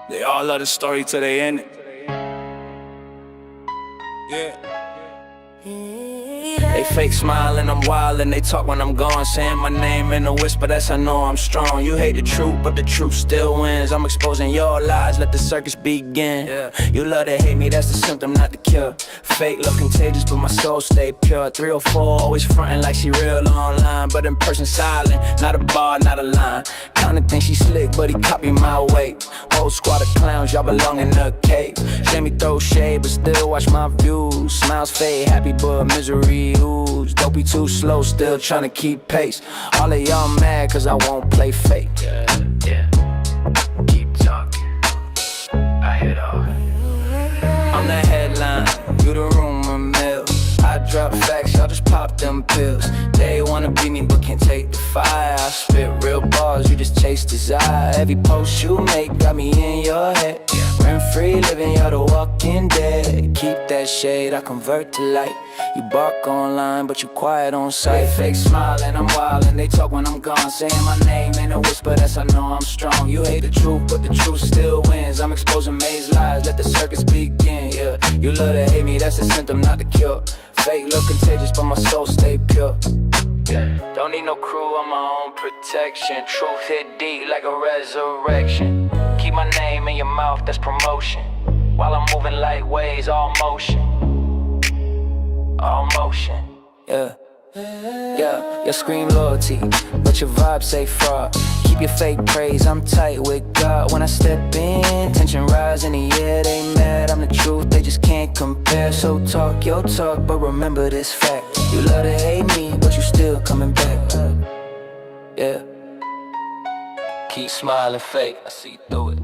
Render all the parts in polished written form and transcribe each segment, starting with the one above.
They all love the story till they end it. Yeah. They fake smile and I'm wild and they talk when I'm gone, saying my name in a whisper, that's how I know I'm strong. You hate the truth, but the truth still wins. I'm exposing your lies, let the circus begin. Yeah. You love to hate me, that's the symptom, not the cure. Fake look contagious, but my soul stay pure. 304, always frontin' like she real online, but in person silent, not a bar, not a line. Kinda think she slick, but he copy my way. Whole squad of clowns, y'all belong in a cave. Let me throw shade, but still watch my views. Smiles fade, happy but misery ooze. Don't be too slow, still tryna keep pace. All of y'all mad cause I won't play fake. Yeah. Keep talking, I hit off. I'm the headline, you the rumor mill. I drop facts, y'all just pop them pills. They wanna be me but can't take the fire. I spit real bars, you just chase desire. Every post you make got me in your head. Rent free living, you're the walking dead. Keep that shade, I convert to light. You bark online, but you quiet on sight. Fake smile and I'm wild and they talk when I'm gone, saying my name in a whisper, that's how I know I'm strong. You hate the truth, but the truth still wins. I'm exposing May's lies, let the circus begin. Yeah, you love to hate me, that's the symptom, not the cure. Fake look contagious, but my soul stay pure. Yeah. Don't need no crew, I'm my own protection. Truth hit deep like a resurrection. Keep my name in your mouth, that's promotion. While I'm moving like waves, all motion. All motion. Yeah. Yeah, you scream loyalty, but your vibe say fraud. Keep your fake praise, I'm tight with God. When I step in, tension rise in the air. They mad, I'm the truth, they just can't compare. So talk your talk, but remember this fact. You love to hate me, but you still coming back. Yeah. Keep smiling fake, I see through it.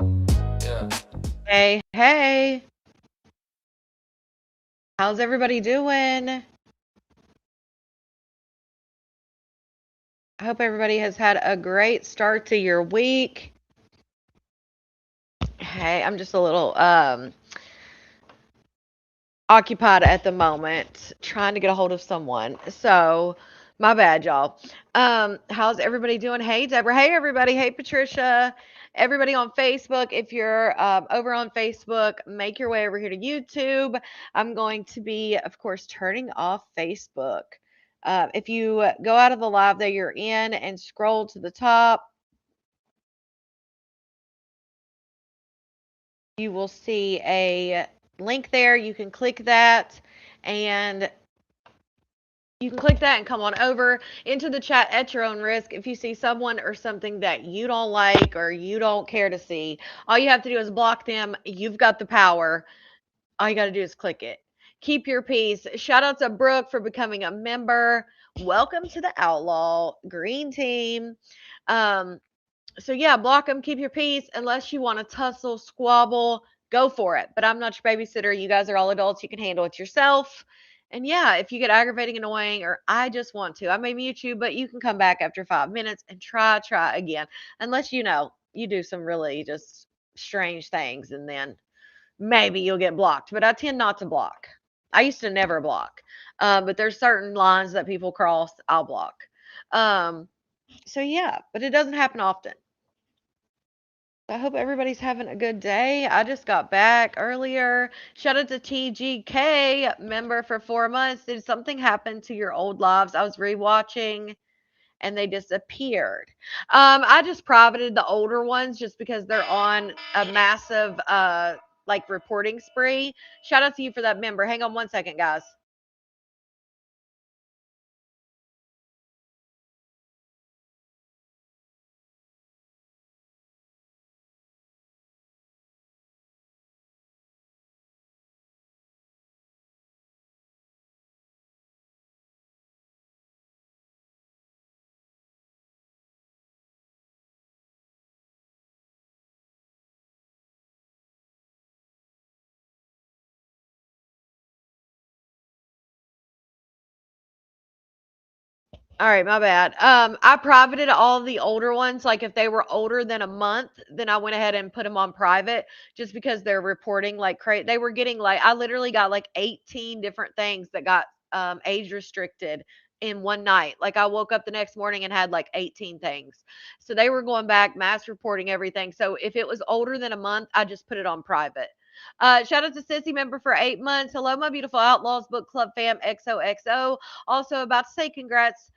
Yeah. Hey, how's everybody doing? I hope everybody has had a great start to your week. Hey, I'm just a little occupied at the moment, trying to get a hold of someone. So, my bad, y'all. How's everybody doing? Hey, Deborah. Hey, everybody. Hey, Patricia. Everybody on Facebook. If you're over on Facebook, make your way over here to YouTube. I'm going to be, of course, turning off Facebook. If you go out of the live that you're in and scroll to the top, you will see a link there. You can click that and come on over into the chat at your own risk. If you see someone or something that you don't like or you don't care to see, all you have to do is block them. You've got the power. All you got to do is click it. Keep your peace. Shout out to Brooke for becoming a member. Welcome to the Outlaw Green Team. So yeah, block them, keep your peace. Unless you want to tussle, squabble, go for it. But I'm not your babysitter. You guys are all adults. You can handle it yourself. And yeah, if you get aggravating, annoying, or I just want to, I may mute you, but you can come back after 5 minutes and try again. Unless you do some really just strange things, and then maybe you'll get blocked. But I tend not to block. I used to never block. But there's certain lines that people cross, I'll block. So yeah, but it doesn't happen often. I hope everybody's having a good day. I just got back earlier. Shout out to TGK, member for 4 months. Did something happen to your old lives? I was rewatching and they disappeared. I just privated the older ones just because they're on a massive like reporting spree. Shout out to you for that member. Hang on 1 second, guys. All right, my bad. I privated all the older ones. Like if they were older than a month, then I went ahead and put them on private just because they're reporting like crazy. They were getting like I literally got like 18 different things that got age restricted in one night. Like I woke up the next morning and had like 18 things. So they were going back, mass reporting everything. So if it was older than a month, I just put it on private. Shout out to Sissy member for 8 months. Hello, my beautiful Outlaws Book Club fam. XOXO. Also about to say congrats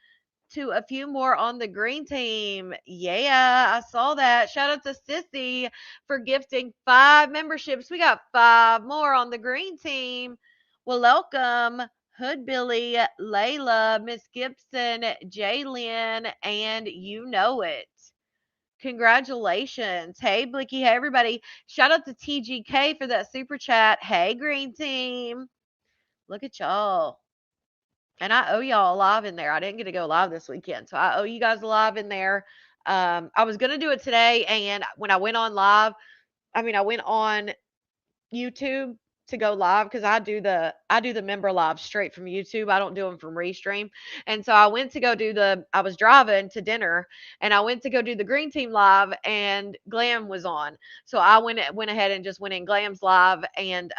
to a few more on the green team. Yeah, I saw that. Shout out to Sissy for gifting 5 memberships. We got 5 more on the green team. Well, welcome. Hood Billy, Layla, Miss Gibson, Jaylyn, and you know it. Congratulations. Hey, Blicky. Hey, everybody. Shout out to TGK for that super chat. Hey, green team. Look at y'all. And I owe y'all a live in there. I didn't get to go live this weekend, so I owe you guys a live in there. I was gonna do it today, and when I went on live, I went on YouTube to go live because I do the member live straight from YouTube. I don't do them from Restream. And so I went to go do I was driving to dinner, and I went to go do the Green Team live, and Glam was on. So I went ahead and just went in Glam's live and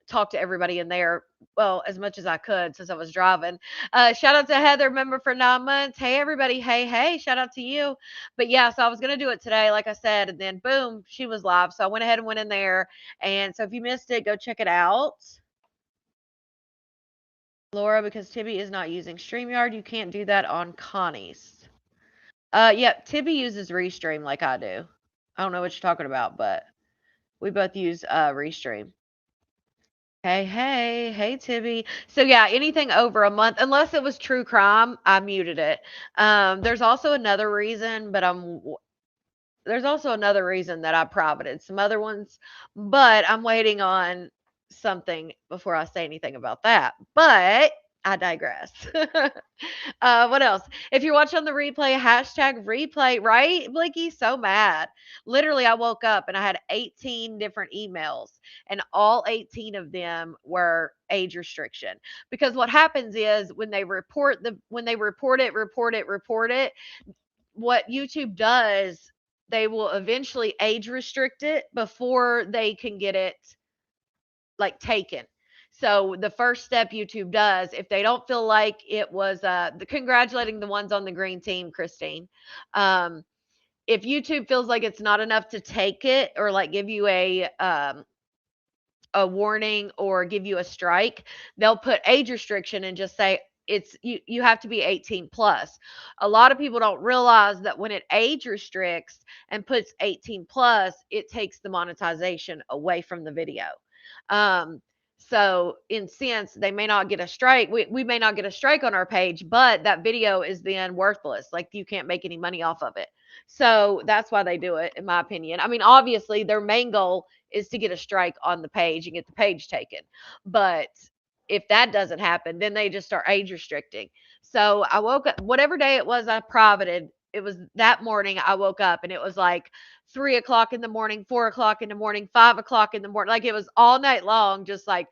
talk to everybody in there. Well, as much as I could since I was driving. Shout out to Heather, member for 9 months. Hey, everybody. Hey, hey. Shout out to you. But yeah, so I was going to do it today, like I said. And then boom, she was live. So I went ahead and went in there. And so if you missed it, go check it out. Laura, because Tibby is not using StreamYard, you can't do that on Connie's. Yep, Tibby uses Restream like I do. I don't know what you're talking about, but we both use Restream. Hey, hey, hey, Tibby. So yeah, anything over a month, unless it was true crime, I muted it. There's also another reason, but there's also another reason that I privated some other ones, but I'm waiting on something before I say anything about that. But I digress. What else? If you're watching the replay, hashtag replay, right? Blicky, so mad. Literally, I woke up and I had 18 different emails, and all 18 of them were age restriction. Because what happens is when they report it, what YouTube does, they will eventually age restrict it before they can get it like taken. So the first step YouTube does, if they don't feel like it was congratulating the ones on the green team, Christine. If YouTube feels like it's not enough to take it or like give you a warning or give you a strike, they'll put age restriction and just say you have to be 18 plus. A lot of people don't realize that when it age restricts and puts 18 plus, it takes the monetization away from the video. So in sense, they may not get a strike. We may not get a strike on our page, but that video is then worthless. Like you can't make any money off of it. So that's why they do it, in my opinion. I mean, obviously their main goal is to get a strike on the page and get the page taken. But if that doesn't happen, then they just start age restricting. So I woke up, whatever day it was, I privated. It was that morning I woke up and it was like 3 o'clock in the morning, 4 o'clock in the morning, 5 o'clock in the morning. Like it was all night long, just like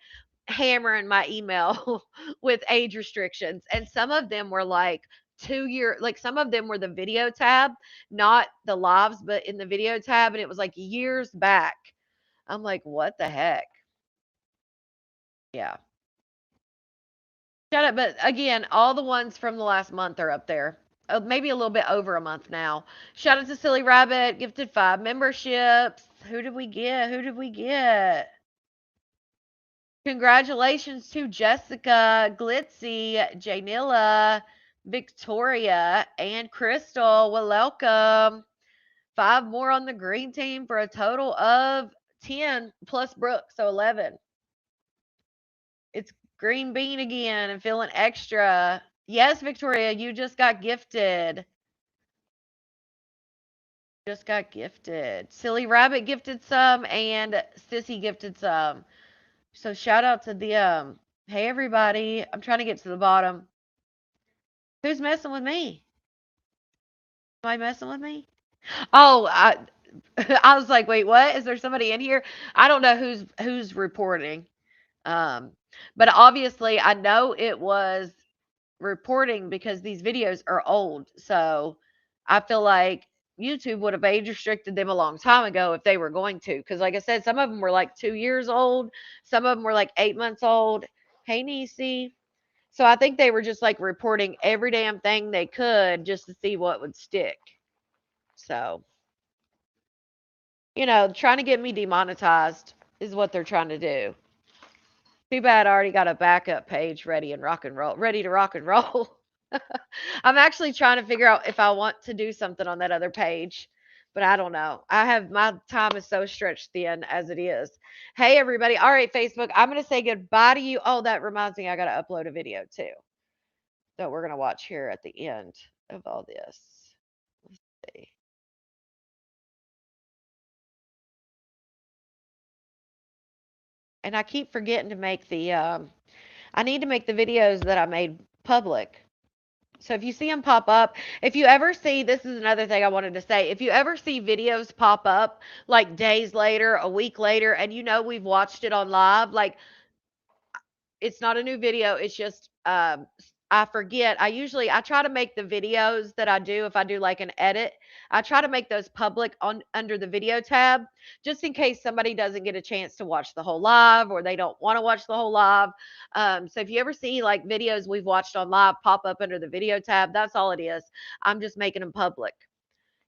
hammering my email with age restrictions. And some of them were like 2 year, like some of them were the video tab, not the lives, but in the video tab. And it was like years back. I'm like, what the heck? Yeah. Shut up. But again, all the ones from the last month are up there. Maybe a little bit over a month now. Shout out to Silly Rabbit, gifted 5 memberships. Who did we get? Who did we get? Congratulations to Jessica, Glitzy, Janilla, Victoria, and Crystal. Well, welcome. 5 more on the green team for a total of 10 plus Brooke, so 11. It's Green Bean again and feeling extra. Yes, Victoria, you just got gifted. Just got gifted. Silly Rabbit gifted some and Sissy gifted some. So shout out to them. Hey everybody. I'm trying to get to the bottom. Who's messing with me? Am I messing with me? Oh, I was like, wait, what? Is there somebody in here? I don't know who's reporting. Um, but obviously I know it was reporting because these videos are old. So I feel like YouTube would have age restricted them a long time ago if they were going to. Because, like I said, some of them were like 2 years old, some of them were like 8 months old. Hey, Nisi. So I think they were just like reporting every damn thing they could just to see what would stick. So, trying to get me demonetized is what they're trying to do. Too bad I already got a backup page ready and rock and roll, ready to rock and roll. I'm actually trying to figure out if I want to do something on that other page, but I don't know. My time is so stretched thin as it is. Hey, everybody. All right, Facebook, I'm going to say goodbye to you. Oh, that reminds me, I got to upload a video too that we're going to watch here at the end of all this. Let's see. And I keep forgetting to make I need to make the videos that I made public. So if you see them pop up, if you ever see, this is another thing I wanted to say. If you ever see videos pop up like days later, a week later, and we've watched it on live, like it's not a new video. It's just I forget. I try to make the videos that I do if I do like an edit. I try to make those public on under the video tab just in case somebody doesn't get a chance to watch the whole live or they don't want to watch the whole live. So if you ever see like videos we've watched on live pop up under the video tab, that's all it is. I'm just making them public.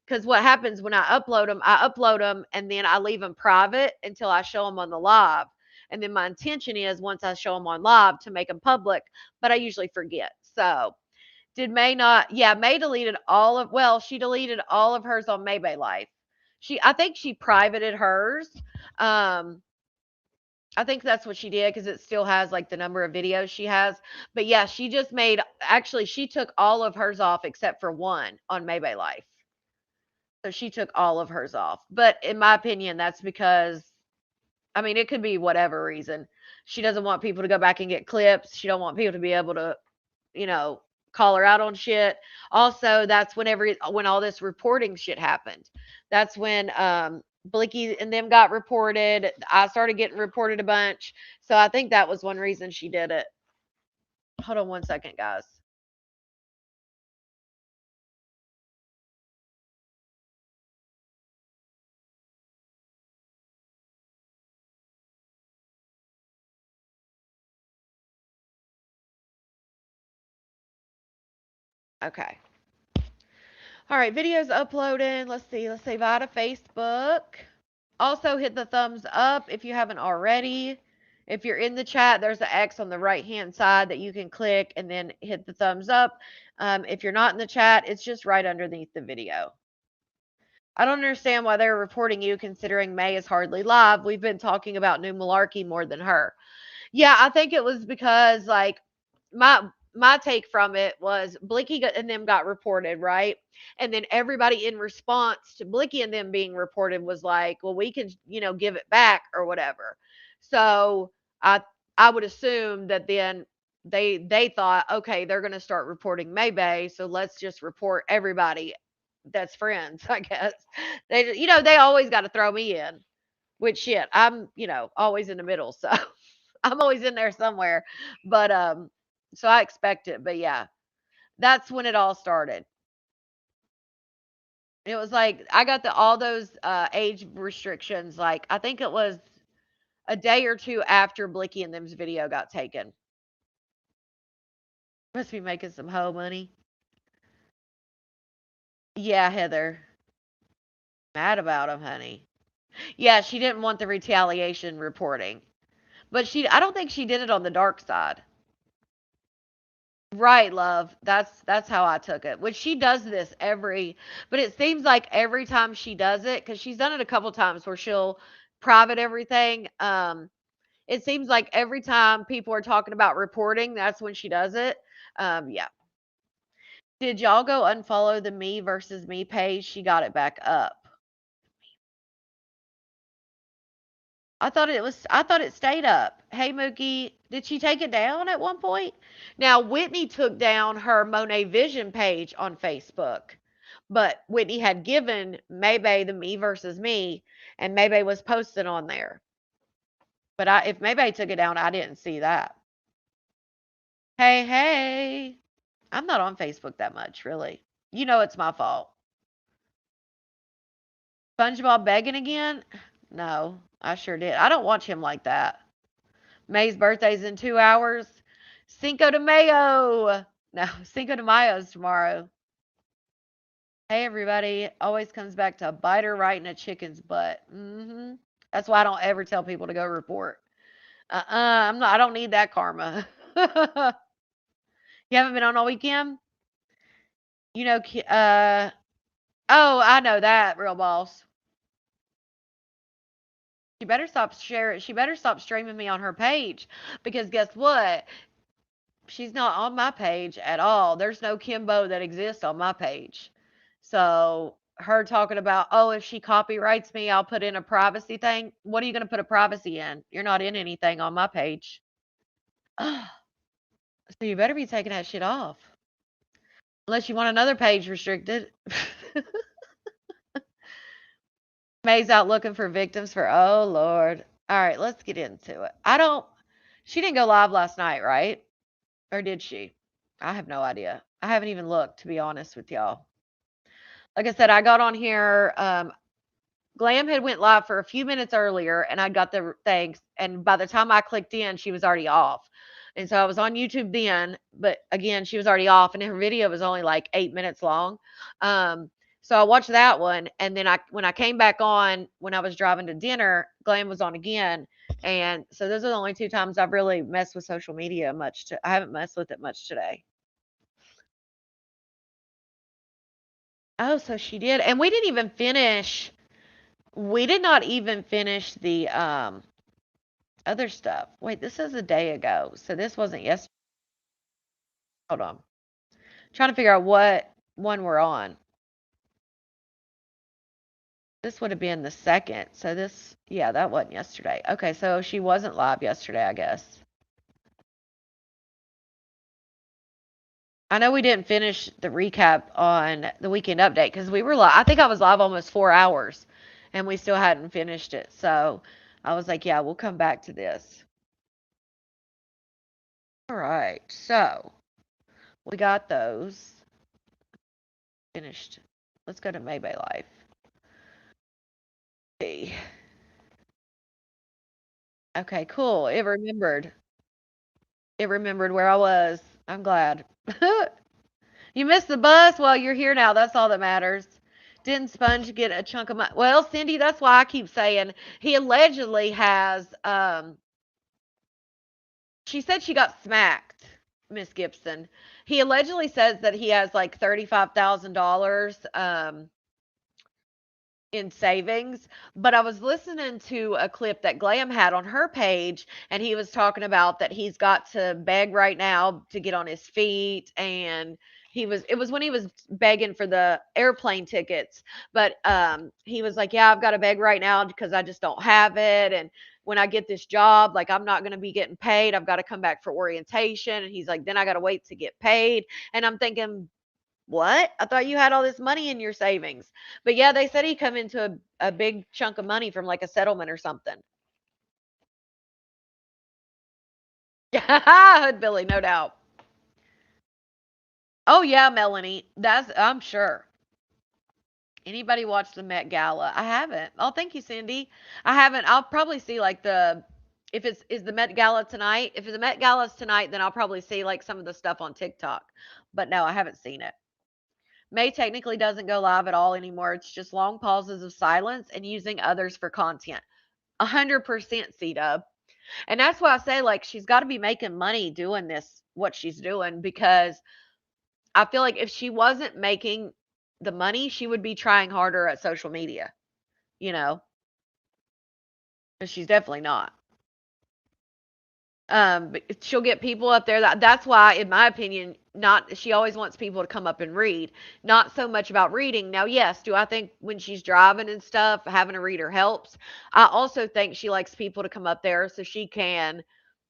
Because what happens when I upload them and then I leave them private until I show them on the live. And then my intention is once I show them on live to make them public, but I usually forget. So did May not? Yeah, May deleted she deleted all of hers on Maybay Life. I think she privated hers. Um, I think that's what she did because it still has like the number of videos she has. But yeah, she took all of hers off except for one on Maybay Life. So she took all of hers off. But in my opinion, that's because I mean, it could be whatever reason. She doesn't want people to go back and get clips. She don't want people to be able to, you know, call her out on shit. Also, that's when all this reporting shit happened. That's when Blicky and them got reported. I started getting reported a bunch. So I think that was one reason she did it. Hold on one second, guys. Okay. All right, videos uploading. Let's see. Let's say bye to Facebook. Also, hit the thumbs up if you haven't already. If you're in the chat, there's an X on the right hand side that you can click and then hit the thumbs up. If you're not in the chat, it's just right underneath the video. I don't understand why they're reporting you considering May is hardly live. We've been talking about New Malarkey more than her. Yeah, I think it was because like my take from it was and them got reported, right? And then everybody in response to Blicky and them being reported was like, well, we can, give it back or whatever. So I would assume that then they thought, okay, they're gonna start reporting Maybay, so let's just report everybody that's friends, I guess. They always got to throw me in. Which shit, I'm, always in the middle, so I'm always in there somewhere. But so I expect it. But yeah, that's when it all started. It was like I got all those age restrictions. Like I think it was a day or two after Blicky and them's video got taken. Must be making some hoe money. Yeah, Heather, mad about him, honey. Yeah, she didn't want the retaliation reporting, but I don't think she did it on the dark side. Right, love. That's how I took it. Which she does this but it seems like every time she does it, because she's done it a couple times where she'll private everything. It seems like every time people are talking about reporting, that's when she does it. Yeah. Did y'all go unfollow the me versus me page? She got it back up. I thought it stayed up. Hey Mookie, did she take it down at one point? Now Whitney took down her Monet Vision page on Facebook. But Whitney had given Maybay the me versus me, and Maybay was posted on there. But if Maybay took it down, I didn't see that. Hey, hey. I'm not on Facebook that much, really. It's my fault. SpongeBob begging again? No, I sure did. I don't watch him like that. May's birthday's in 2 hours. Cinco de Mayo. No, Cinco de Mayo's tomorrow. Hey, everybody. Always comes back to a biter right in a chicken's butt. That's why I don't ever tell people to go report. I'm not. I don't need that karma. You haven't been on all weekend? You know, oh, I know that, real boss. She better stop sharing. She better stop streaming me on her page because guess what? She's not on my page at all. There's no Kimbo that exists on my page. So her talking about, oh, if she copyrights me, I'll put in a privacy thing. What are you going to put a privacy in? You're not in anything on my page. So you better be taking that shit off. Unless you want another page restricted. May's out looking for victims for, oh, Lord. All right, let's get into it. She didn't go live last night, right? Or did she? I have no idea. I haven't even looked, to be honest with y'all. Like I said, I got on here. Glam had went live for a few minutes earlier, and I got the thanks. And by the time I clicked in, she was already off. And so I was on YouTube then, but again, she was already off, and her video was only like 8 minutes long. Um, so I watched that one, and then when I came back on when I was driving to dinner, Glam was on again, and so those are the only two times I've really messed with social media much. I haven't messed with it much today. Oh, so she did, and we didn't even finish. We did not even finish the other stuff. Wait, this is a day ago. So this wasn't yesterday. Hold on. Trying to figure out what one we're on. This would have been the second. So yeah, that wasn't yesterday. Okay, so she wasn't live yesterday, I guess. I know we didn't finish the recap on the weekend update because we were live. I think I was live almost 4 hours and we still hadn't finished it. So I was like, yeah, we'll come back to this. All right, so we got those finished. Let's go to Maybay Life. See. Okay, cool. It remembered. It remembered where I was. I'm glad. You missed the bus? Well, you're here now. That's all that matters. Didn't Sponge get a chunk of money? Well, Cindy, that's why I keep saying he allegedly has. She said she got smacked, Miss Gibson. He allegedly says that he has like $35,000 in savings, but I was listening to a clip that Glam had on her page, and he was talking about that he's got to beg right now to get on his feet, and it was when he was begging for the airplane tickets, but he was like, yeah, I've got to beg right now because I just don't have it, and when I get this job, like I'm not going to be getting paid. I've got to come back for orientation, and he's like, then I got to wait to get paid, and I'm thinking, what? I thought you had all this money in your savings. But yeah, they said he come into a big chunk of money from like a settlement or something. Yeah, Hood Billy, no doubt. Oh yeah, Melanie. I'm sure. Anybody watch the Met Gala? I haven't. Oh, thank you, Cindy. I haven't. I'll probably see like if it's is the Met Gala tonight. If the Met Gala's tonight, then I'll probably see like some of the stuff on TikTok. But no, I haven't seen it. May technically doesn't go live at all anymore. It's just long pauses of silence and using others for content. 100% C-Dub. And that's why I say, like, she's got to be making money doing this, what she's doing, because I feel like if she wasn't making the money, she would be trying harder at social media, you know, but she's definitely not. But she'll get people up there. That's why, in my opinion, not she always wants people to come up and read. Not so much about reading. Now, yes, do I think when she's driving and stuff, having a reader helps? I also think she likes people to come up there so she can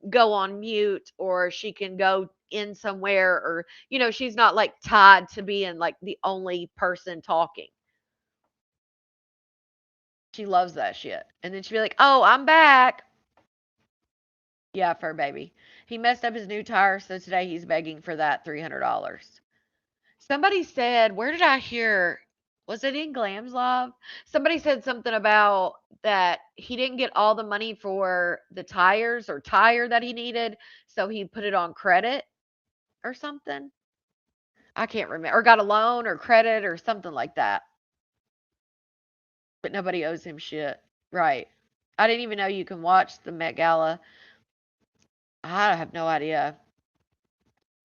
go on mute or she can go in somewhere or she's not like tied to being like the only person talking. She loves that shit. And then she'd be like, "Oh, I'm back." Yeah, fur baby. He messed up his new tire, so today he's begging for that $300. Somebody said, where did I hear? Was it in Glam's Live? Somebody said something about that he didn't get all the money for the tires or tire that he needed, so he put it on credit or something. I can't remember. Or got a loan or credit or something like that. But nobody owes him shit. Right. I didn't even know you can watch the Met Gala. I have no idea.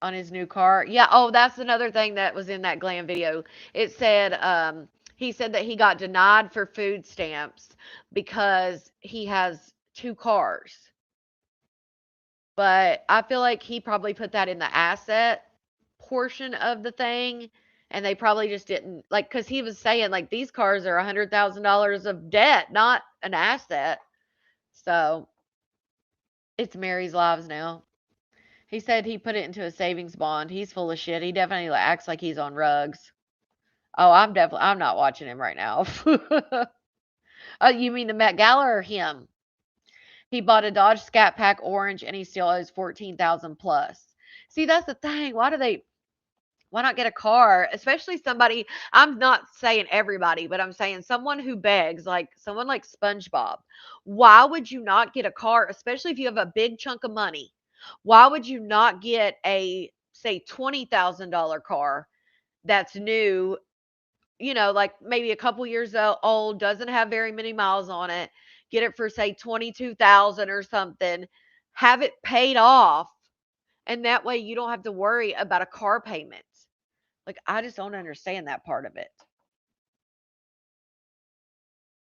On his new car. Yeah, oh, that's another thing that was in that glam video. It said he said that he got denied for food stamps because he has two cars. But I feel like he probably put that in the asset portion of the thing, and they probably just didn't like, cuz he was saying like these cars are $100,000 of debt, not an asset. So, it's Mary's Lives now. He said he put it into a savings bond. He's full of shit. He definitely acts like he's on rugs. Oh, I'm not watching him right now. Oh, you mean the Met Gala or him? He bought a Dodge Scat Pack orange and he still owes 14,000 plus. See, that's the thing. Why not get a car? Especially somebody, I'm not saying everybody, but I'm saying someone who begs, like someone like SpongeBob. Why would you not get a car, especially if you have a big chunk of money? Why would you not get a, say, $20,000 car that's new, like maybe a couple years old, doesn't have very many miles on it, get it for, say, 22,000 or something, have it paid off, and that way you don't have to worry about a car payment. Like, I just don't understand that part of it.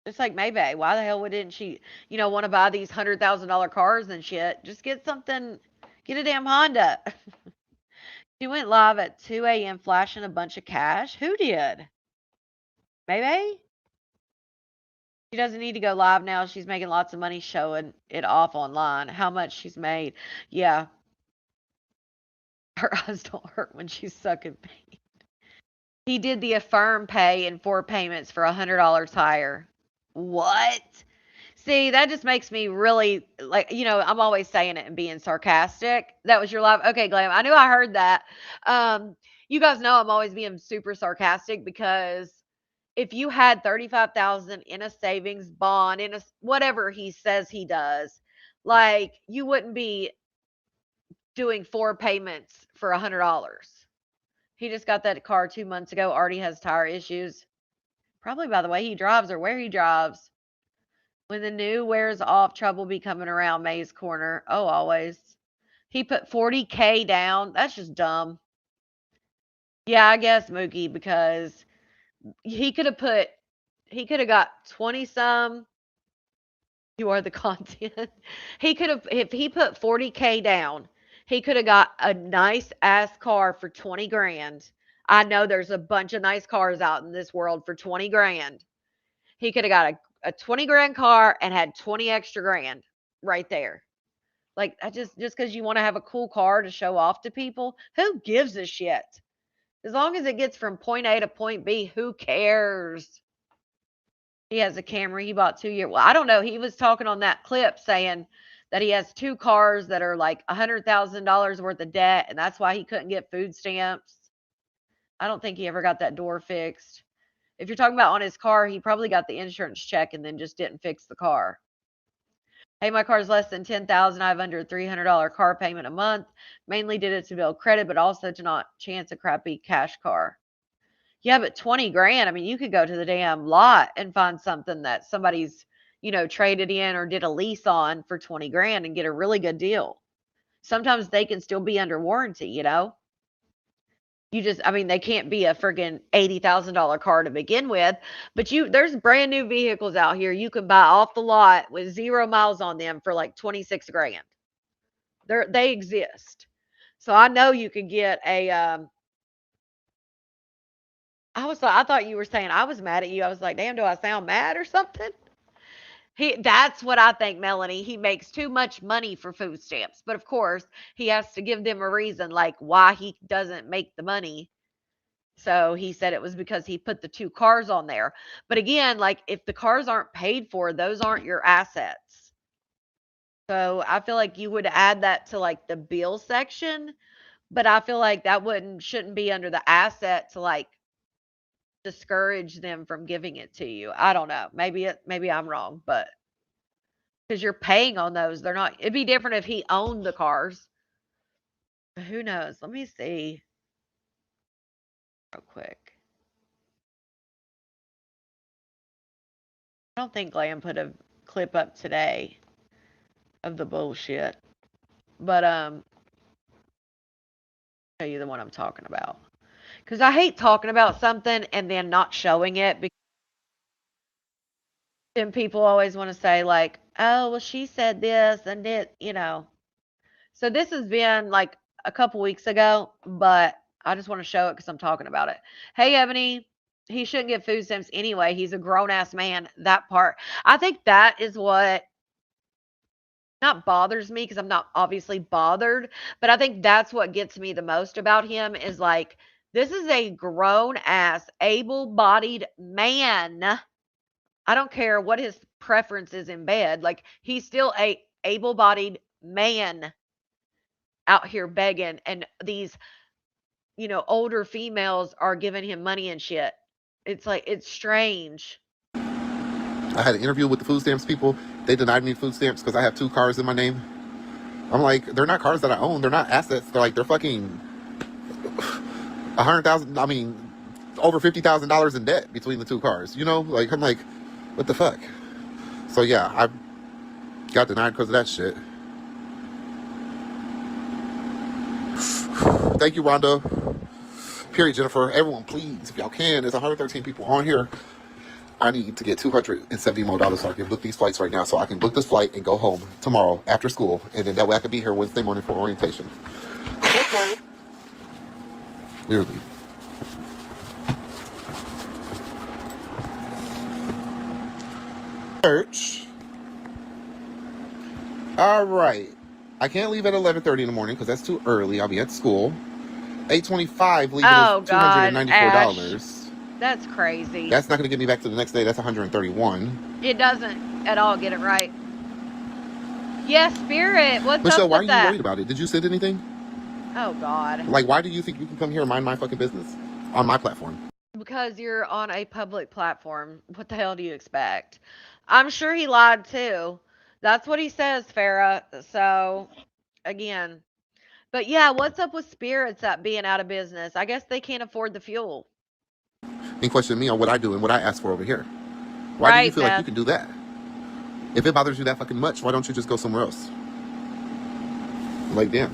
It's like Maybach. Why the hell wouldn't she, want to buy these $100,000 cars and shit? Just get something, get a damn Honda. She went live at 2 a.m. flashing a bunch of cash. Who did? Maybe? She doesn't need to go live now. She's making lots of money showing it off online. How much she's made. Yeah. Her eyes don't hurt when she's sucking pain. He did the Affirm pay in 4 payments for $100 higher. What? See, that just makes me really like, I'm always saying it and being sarcastic. That was your live. Okay, Glam. I knew I heard that. Um, you guys know I'm always being super sarcastic because if you had 35,000 in a savings bond in a whatever he says he does, like you wouldn't be doing 4 payments for $100. He just got that car 2 months ago, already has tire issues. Probably by the way he drives or where he drives. When the new wears off, trouble be coming around May's corner. Oh, always. He put 40K down. That's just dumb. Yeah, I guess Mookie, because he could have got 20 some. You are the content. He could have, if he put 40K down, he could have got a nice ass car for 20 grand. I know there's a bunch of nice cars out in this world for 20 grand. He could have got a 20 grand car and had 20 extra grand right there. Like, I just because you want to have a cool car to show off to people, who gives a shit? As long as it gets from point A to point B, who cares? He has a Camry he bought 2 years. Well, I don't know. He was talking on that clip saying that he has two cars that are like $100,000 worth of debt, and that's why he couldn't get food stamps. I don't think he ever got that door fixed. If you're talking about on his car, he probably got the insurance check and then just didn't fix the car. Hey, my car's less than 10,000. I have under $300 car payment a month. Mainly did it to build credit, but also to not chance a crappy cash car. Yeah, but 20 grand, I mean, you could go to the damn lot and find something that somebody's, traded in or did a lease on for 20 grand and get a really good deal. Sometimes they can still be under warranty. You just, I mean, they can't be a friggin' $80,000 car to begin with, but there's brand new vehicles out here you can buy off the lot with 0 miles on them for like 26 grand. They exist. So I know you could get a, I thought you were saying I was mad at you. I was like, damn, do I sound mad or something? That's what I think, Melanie. He makes too much money for food stamps. But of course, he has to give them a reason like why he doesn't make the money. So he said it was because he put the two cars on there. But again, like if the cars aren't paid for, those aren't your assets. So I feel like you would add that to like the bill section, but I feel like that shouldn't be under the asset to like discourage them from giving it to you. I don't know. Maybe I'm wrong, but because you're paying on those, they're not. It'd be different if he owned the cars. Who knows? Let me see real quick. I don't think Glam put a clip up today of the bullshit, but tell you the one I'm talking about. Because I hate talking about something and then not showing it, because then people always want to say, like, oh, well, she said this and it, So this has been like a couple weeks ago, but I just want to show it because I'm talking about it. Hey, Ebony, he shouldn't get food stamps anyway. He's a grown ass man. That part. I think that is what not bothers me, because I'm not obviously bothered, but I think that's what gets me the most about him is like, this is a grown ass, able bodied man. I don't care what his preference is in bed. Like, he's still a able bodied man out here begging, and these, older females are giving him money and shit. It's like, it's strange. I had an interview with the food stamps people. They denied me food stamps because I have 2 cars in my name. I'm like, they're not cars that I own. They're not assets. They're fucking 100,000. I mean, over $50,000 in debt between the 2 cars. Like, I'm like, what the fuck? So yeah, I got denied because of that shit. Thank you, Rhonda. Period, Jennifer. Everyone, please, if y'all can. There's 113 people on here. I need to get $270 more so I can book these flights right now, so I can book this flight and go home tomorrow after school, and then that way I can be here Wednesday morning for orientation. Okay. Literally. Church. All right. I can't leave at 11:30 in the morning because that's too early. I'll be at school. 8:25 leaving is $294. Ash. That's crazy. That's not going to get me back to the next day. That's 131. It doesn't at all get it right. Yes, Spirit. What's Michelle, up why are with you that? worried about it? Did you send anything? Oh, God. Like, why do you think you can come here and mind my fucking business on my platform? Because you're on a public platform. What the hell do you expect? I'm sure he lied too. That's what he says, Farrah. So, again. But yeah, what's up with Spirits that being out of business? I guess they can't afford the fuel. And question me on what I do and what I ask for over here. Why do you feel like you can do that? If it bothers you that fucking much, why don't you just go somewhere else? Like, damn.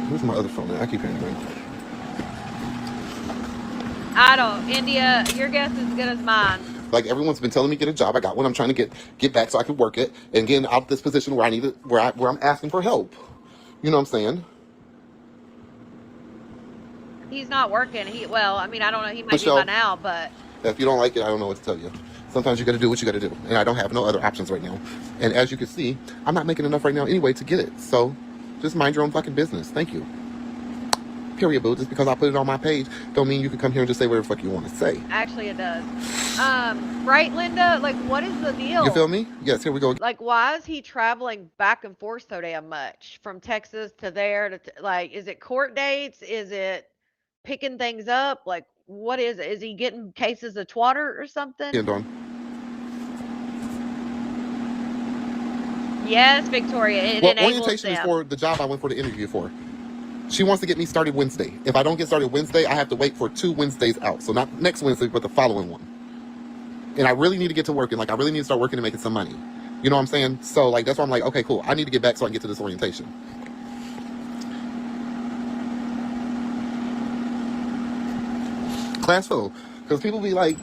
Where's my other phone at? I keep hearing it. I don't. India, your guess is as good as mine. Like, everyone's been telling me get a job. I got one. I'm trying to get back so I can work it and get out of this position where I need it, where I'm asking for help. You know what I'm saying? He's not working. I mean, I don't know. He might Michelle, be by now, but if you don't like it, I don't know what to tell you. Sometimes you got to do what you got to do, and I don't have no other options right now. And as you can see, I'm not making enough right now anyway to get it. So, just mind your own fucking business. Thank you. Period, boo. Just because I put it on my page, don't mean you can come here and just say whatever the fuck you want to say. Actually, it does. Right, Linda? Like, what is the deal? You feel me? Yes, here we go. Like, why is he traveling back and forth so damn much? From Texas to there to, like, is it court dates? Is it picking things up? Like, what is it? Is he getting cases of twatter or something? Yes, Victoria. It enables orientation is for the job I went for the interview for. She wants to get me started Wednesday. If I don't get started Wednesday, I have to wait for 2 Wednesdays out. So not next Wednesday, but the following one. And I really need to get to working. Like, I really need to start working and making some money. You know what I'm saying? So, like, that's why I'm like, okay, cool. I need to get back so I can get to this orientation. Class full. Because people be like,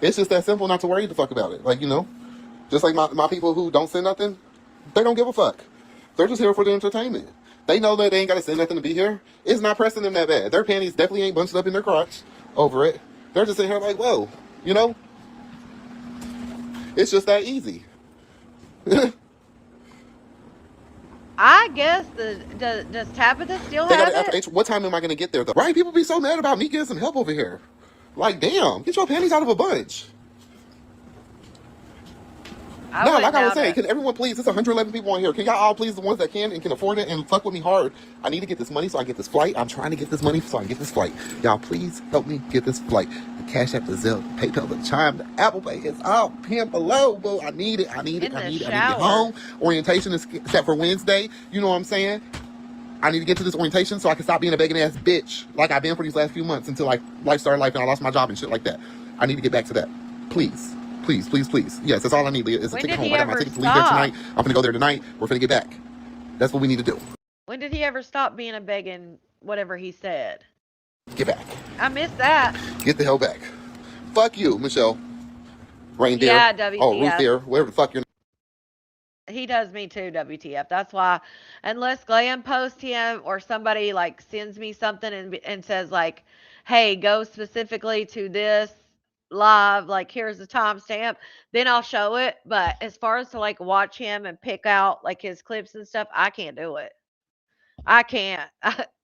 it's just that simple not to worry the fuck about it. Like, just like my people who don't send nothing, they don't give a fuck. They're just here for the entertainment. They know that they ain't got to send nothing to be here. It's not pressing them that bad. Their panties definitely ain't bunched up in their crotch over it. They're just sitting here like, whoa, It's just that easy. I guess does Tabitha still have it? What time am I going to get there, though? Right? People be so mad about me getting some help over here. Like, damn, get your panties out of a bunch. I No, wouldn't like I was doubt saying, it. can everyone please? It's 111 people on here. Can y'all all please, the ones that can and can afford it and fuck with me hard? I need to get this money so I get this flight. I'm trying to get this money so I can get this flight. Y'all please help me get this flight. The Cash App, the Zelle, the PayPal, the Chime, the Apple Pay. It's all pinned below, boo. I need it. I need it. In I the need it. I need to get shower. home. Orientation is set for Wednesday. You know what I'm saying? I need to get to this orientation so I can stop being a begging ass bitch like I've been for these last few months until like life started life and I lost my job and shit like that. I need to get back to that. Please. Please, please, please. Yes, that's all I need, Leah, is a When ticket did home. he I got my ever ticket to leave there tonight. stop? I'm gonna go there tonight. We're gonna get back. That's what we need to do. When did he ever stop being a begging whatever he said? Get back. I missed that. Get the hell back. Fuck you, Michelle. Reindeer. Yeah, Oh, Ruth WTF. there. Whatever the fuck your He does me too, WTF. That's why, unless Glam posts him or somebody like sends me something and says like, "Hey, go specifically to this live. Like, here's the timestamp," then I'll show it. But as far as to like watch him and pick out like his clips and stuff, I can't do it. I can't.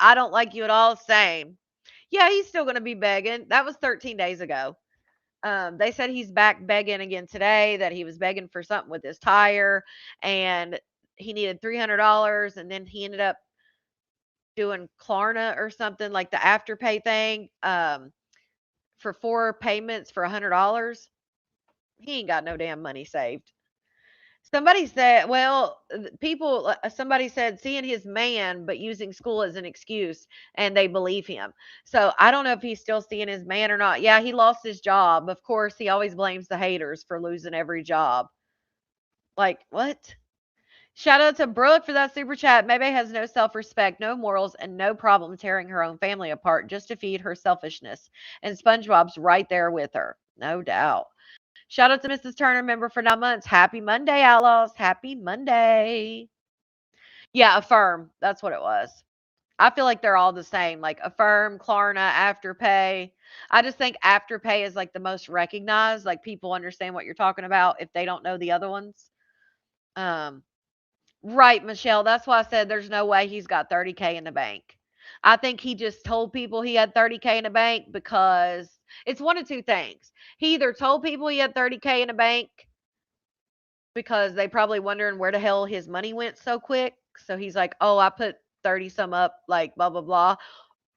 I don't like you at all. Same. Yeah, he's still gonna be begging. That was 13 days ago. They said he's back begging again today, that he was begging for something with his tire and he needed $300. And then he ended up doing Klarna or something like the afterpay thing for 4 payments for $100. He ain't got no damn money saved. Somebody said, well, somebody said seeing his man, but using school as an excuse, and they believe him. So I don't know if he's still seeing his man or not. Yeah, he lost his job. Of course, he always blames the haters for losing every job. Like, what? Shout out to Brooke for that super chat. Maybe has no self respect, no morals, and no problem tearing her own family apart just to feed her selfishness. And SpongeBob's right there with her. No doubt. Shout out to Mrs. Turner, member for 9 months. Happy Monday, Outlaws. Happy Monday. Yeah, Affirm. That's what it was. I feel like they're all the same. Like Affirm, Klarna, Afterpay. I just think Afterpay is like the most recognized. Like people understand what you're talking about if they don't know the other ones. Um, right, Michelle. That's why I said there's no way he's got 30K in the bank. I think he just told people he had 30K in the bank because it's one of two things. He either told people he had 30K in the bank because they probably wondering where the hell his money went so quick. So he's like, "Oh, I put 30 some up, like blah blah blah."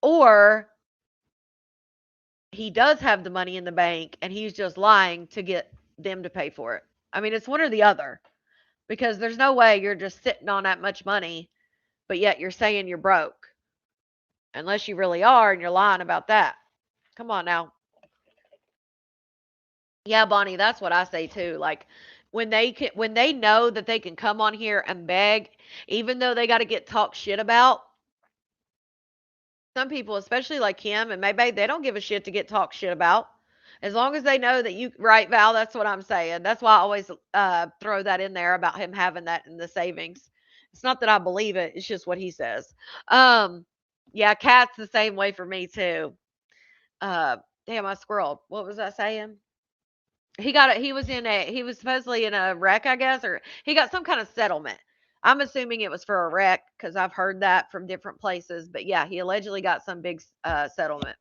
Or he does have the money in the bank and he's just lying to get them to pay for it. I mean, it's one or the other because there's no way you're just sitting on that much money, but yet you're saying you're broke. Unless you really are and you're lying about that. Come on now. Yeah, Bonnie, that's what I say too. Like when they know that they can come on here and beg, even though they got to get talked shit about, some people, especially like him and maybe they don't give a shit to get talked shit about. As long as they know that you right, Val, that's what I'm saying. That's why I always throw that in there about him having that in the savings. It's not that I believe it, it's just what he says. Um yeah, Cat's the same way for me too. Uh damn, I squirreled. What was I saying? He was supposedly in a wreck, I guess, or he got some kind of settlement. I'm assuming it was for a wreck because I've heard that from different places. But yeah, he allegedly got some big settlement.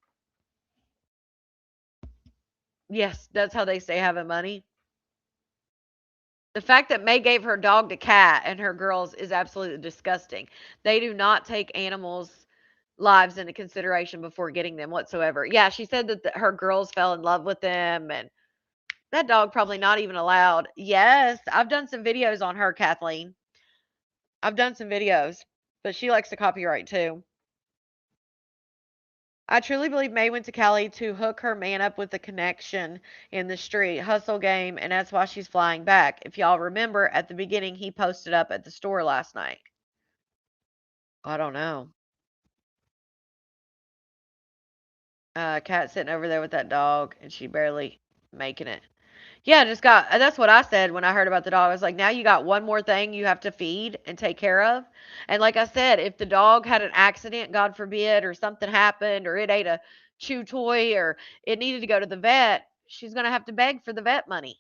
Yes, that's how they stay having money. The fact that May gave her dog to Cat and her girls is absolutely disgusting. They do not take animals' lives into consideration before getting them whatsoever. Yeah, she said that her girls fell in love with them and that dog probably not even allowed. Yes, I've done some videos on her, Kathleen. I've done some videos, but she likes to copyright too. I truly believe May went to Cali to hook her man up with a connection in the street hustle game, and that's why she's flying back. If y'all remember, at the beginning, he posted up at the store last night. I don't know. Cat sitting over there with that dog, and she barely making it. Yeah, just got that's what I said when I heard about the dog. I was like, now you got one more thing you have to feed and take care of. And like I said, if the dog had an accident, God forbid, or something happened, or it ate a chew toy, or it needed to go to the vet, she's going to have to beg for the vet money.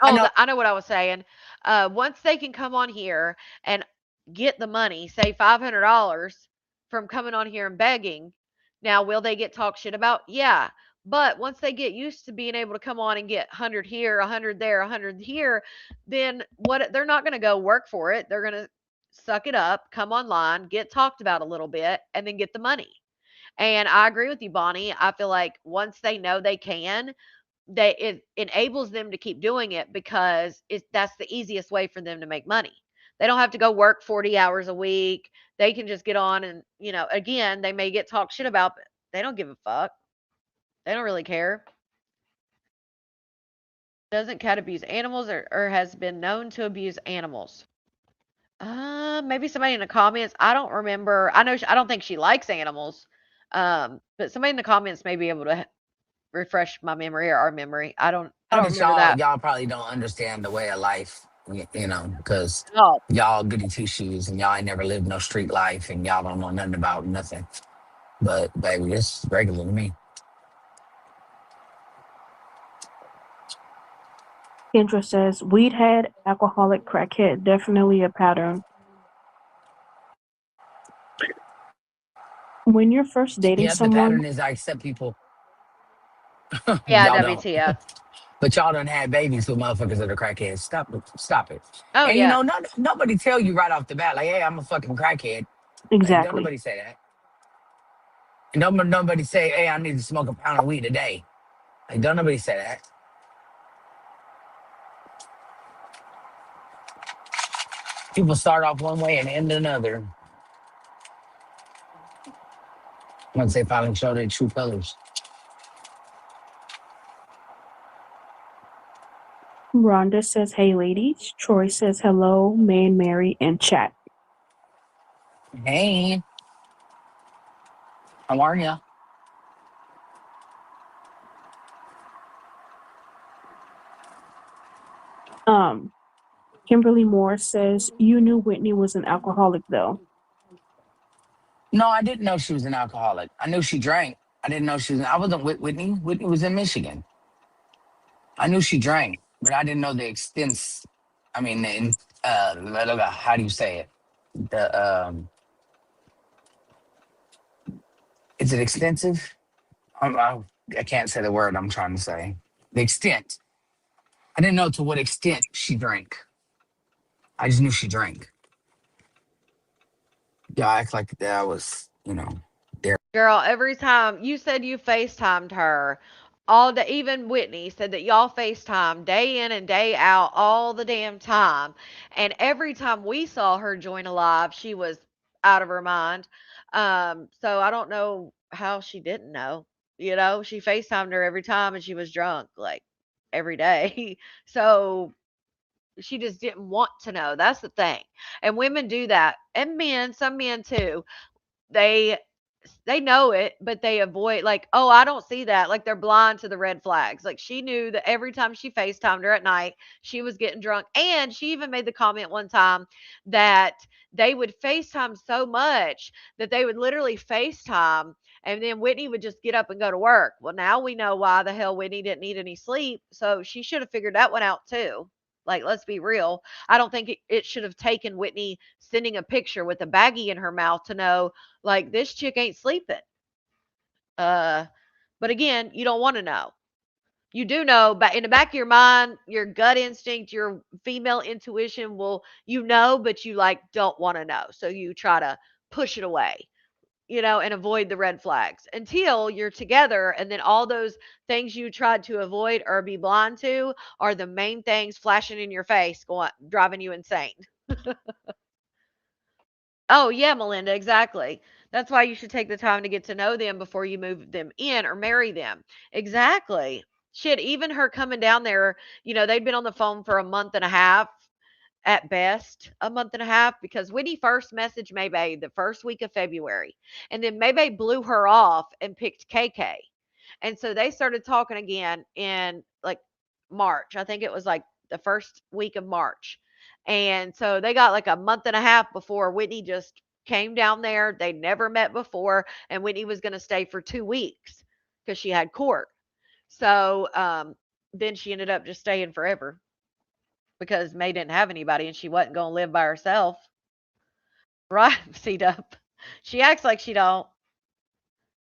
I Oh, know. I know what I was saying. Once they can come on here and get the money, say $500 from coming on here and begging, now will they get talked shit about? Yeah. But once they get used to being able to come on and get 100 here, 100 there, 100 here, then what they're not going to go work for it. They're going to suck it up, come online, get talked about a little bit, and then get the money. And I agree with you, Bonnie. I feel like once they know they can, it enables them to keep doing it because that's the easiest way for them to make money. They don't have to go work 40 hours a week. They can just get on and, again, they may get talked shit about, but they don't give a fuck. They don't really care. Doesn't cat abuse animals or has been known to abuse animals? Maybe somebody in the comments. I don't remember. I know I don't think she likes animals. But somebody in the comments may be able to refresh my memory or our memory. I Know don't that remember that. y'all probably don't understand the way of life, you know, because Oh, y'all goody two shoes and y'all ain't never lived no street life and y'all don't know nothing about nothing. But baby, it's regular to me. Kendra says, weed head, alcoholic, crackhead, definitely a pattern. When you're first dating Yeah, the someone, pattern is I accept people. yeah, Y'all don't. WTF. But y'all done had babies with motherfuckers that are crackheads. Stop it. Stop it. Oh, And you yeah. know, nobody tell you right off the bat, like, hey, I'm a fucking crackhead. Like, don't exactly. nobody say that. And don't nobody say, hey, I need to smoke a pound of weed a day. Like, don't nobody say that. People start off one way and end another once they finally show their true colors. Rhonda says, hey ladies. Troy says, hello, man, Mary, and chat. Hey, how are ya? Um, Kimberly Moore says, you knew Whitney was an alcoholic though. No, I didn't know she was an alcoholic. I knew she drank. I didn't know she was. I wasn't with Whitney. Whitney was in Michigan. I knew she drank, but I didn't know the extents. I mean, how do you say it? The is it extensive? I can't say the word I'm trying to say. The extent. I didn't know to what extent she drank. I just knew she drank. Y'all act like that was, there. Girl, every time you said you FaceTimed her all day, even Whitney said that y'all FaceTime day in and day out all the damn time. And every time we saw her join a live, she was out of her mind. So I don't know how she didn't know. She FaceTimed her every time and she was drunk like every day. So she just didn't want to know. That's the thing. And women do that. And men, some men too. They they know it, but they avoid like, "Oh, I don't see that." Like they're blind to the red flags. Like she knew that every time she FaceTimed her at night, she was getting drunk. And she even made the comment one time that they would FaceTime so much that they would literally FaceTime and then Whitney would just get up and go to work. Well, now we know why the hell Whitney didn't need any sleep. So she should have figured that one out too. Like, let's be real. I don't think it should have taken Whitney sending a picture with a baggie in her mouth to know, like, this chick ain't sleeping. Uh, but again, you don't want to know. You do know, but in the back of your mind, your gut instinct, your female intuition will, but you like don't want to know. So you try to push it away, and avoid the red flags until you're together. And then all those things you tried to avoid or be blind to are the main things flashing in your face, going, driving you insane. Oh, yeah, Melinda, exactly. That's why you should take the time to get to know them before you move them in or marry them. Exactly. Shit, even her coming down there, they'd been on the phone for a month and a half at best, a month and a half, because Whitney first messaged Maybay the first week of February. And then Maybay blew her off and picked KK. And so they started talking again in like March. I think it was like the first week of March. And so they got like a month and a half before Whitney just came down there. They never met before. And Whitney was going to stay for 2 weeks because she had court. So then she ended up just staying forever because May didn't have anybody and she wasn't going to live by herself. Right, C Dup. She acts like she don't.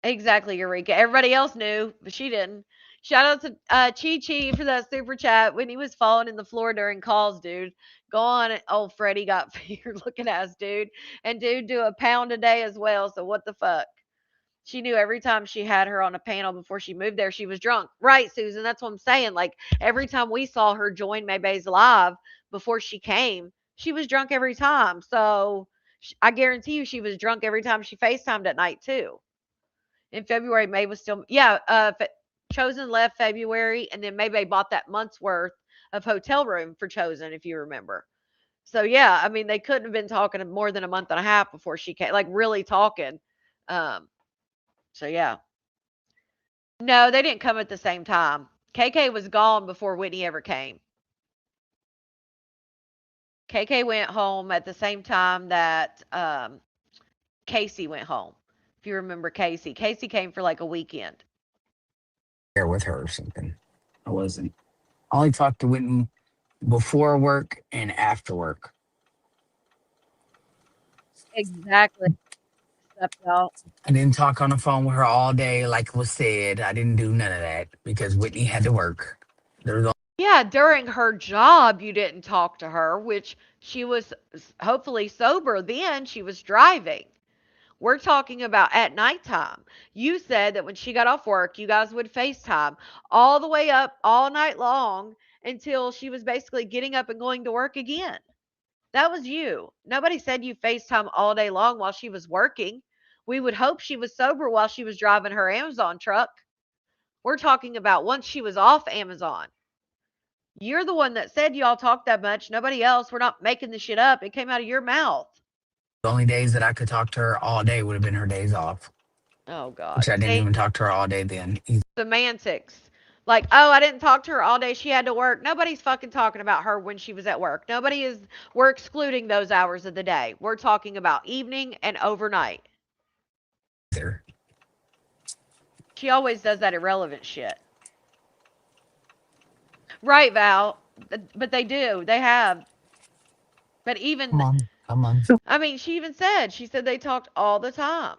Exactly, Eureka. Everybody else knew, but she didn't. Shout out to Chi Chi for that super chat. When he was falling in the floor during calls, dude. Go on, old Freddie got finger looking ass, dude. And dude do a pound a day as well. So what the fuck? She knew every time she had her on a panel before she moved there, she was drunk. Right, Susan? That's what I'm saying. Like every time we saw her join Maybay's live before she came, she was drunk every time. So I guarantee you she was drunk every time she FaceTimed at night too. In February, May was still, yeah, Chosen left February, and then Maybay bought that month's worth of hotel room for Chosen, if you remember. So yeah, I mean they couldn't have been talking more than a month and a half before she came, like really talking. Um, so yeah, no, they didn't come at the same time. KK was gone before Whitney ever came. KK went home at the same time that Casey went home. If you remember Casey, Casey came for like a weekend. There with her or something. I wasn't. I only talked to Whitney before work and after work. Exactly. Stepped out. I didn't talk on the phone with her all day, like was said. I didn't do none of that because Whitney had to work. There was Yeah, during her job, you didn't talk to her, which she was hopefully sober then. She was driving. We're talking about at nighttime. You said that when she got off work, you guys would FaceTime all the way up all night long until she was basically getting up and going to work again. That was you. Nobody said you FaceTime all day long while she was working. We would hope she was sober while she was driving her Amazon truck. We're talking about once she was off Amazon. You're the one that said y'all talk that much. Nobody else. We're not making this shit up. It came out of your mouth. the only days that I could talk to her all day would have been her days off, Oh which God. I didn't See, even talk to her all day then. semantics. Like, oh, I didn't talk to her all day. She had to work. Nobody's fucking talking about her when she was at work. Nobody is. We're excluding those hours of the day. We're talking about evening and overnight. Either. She always does that irrelevant shit. Right, Val. But they do. They have. But Come even, on, come on, I mean, she said they talked all the time.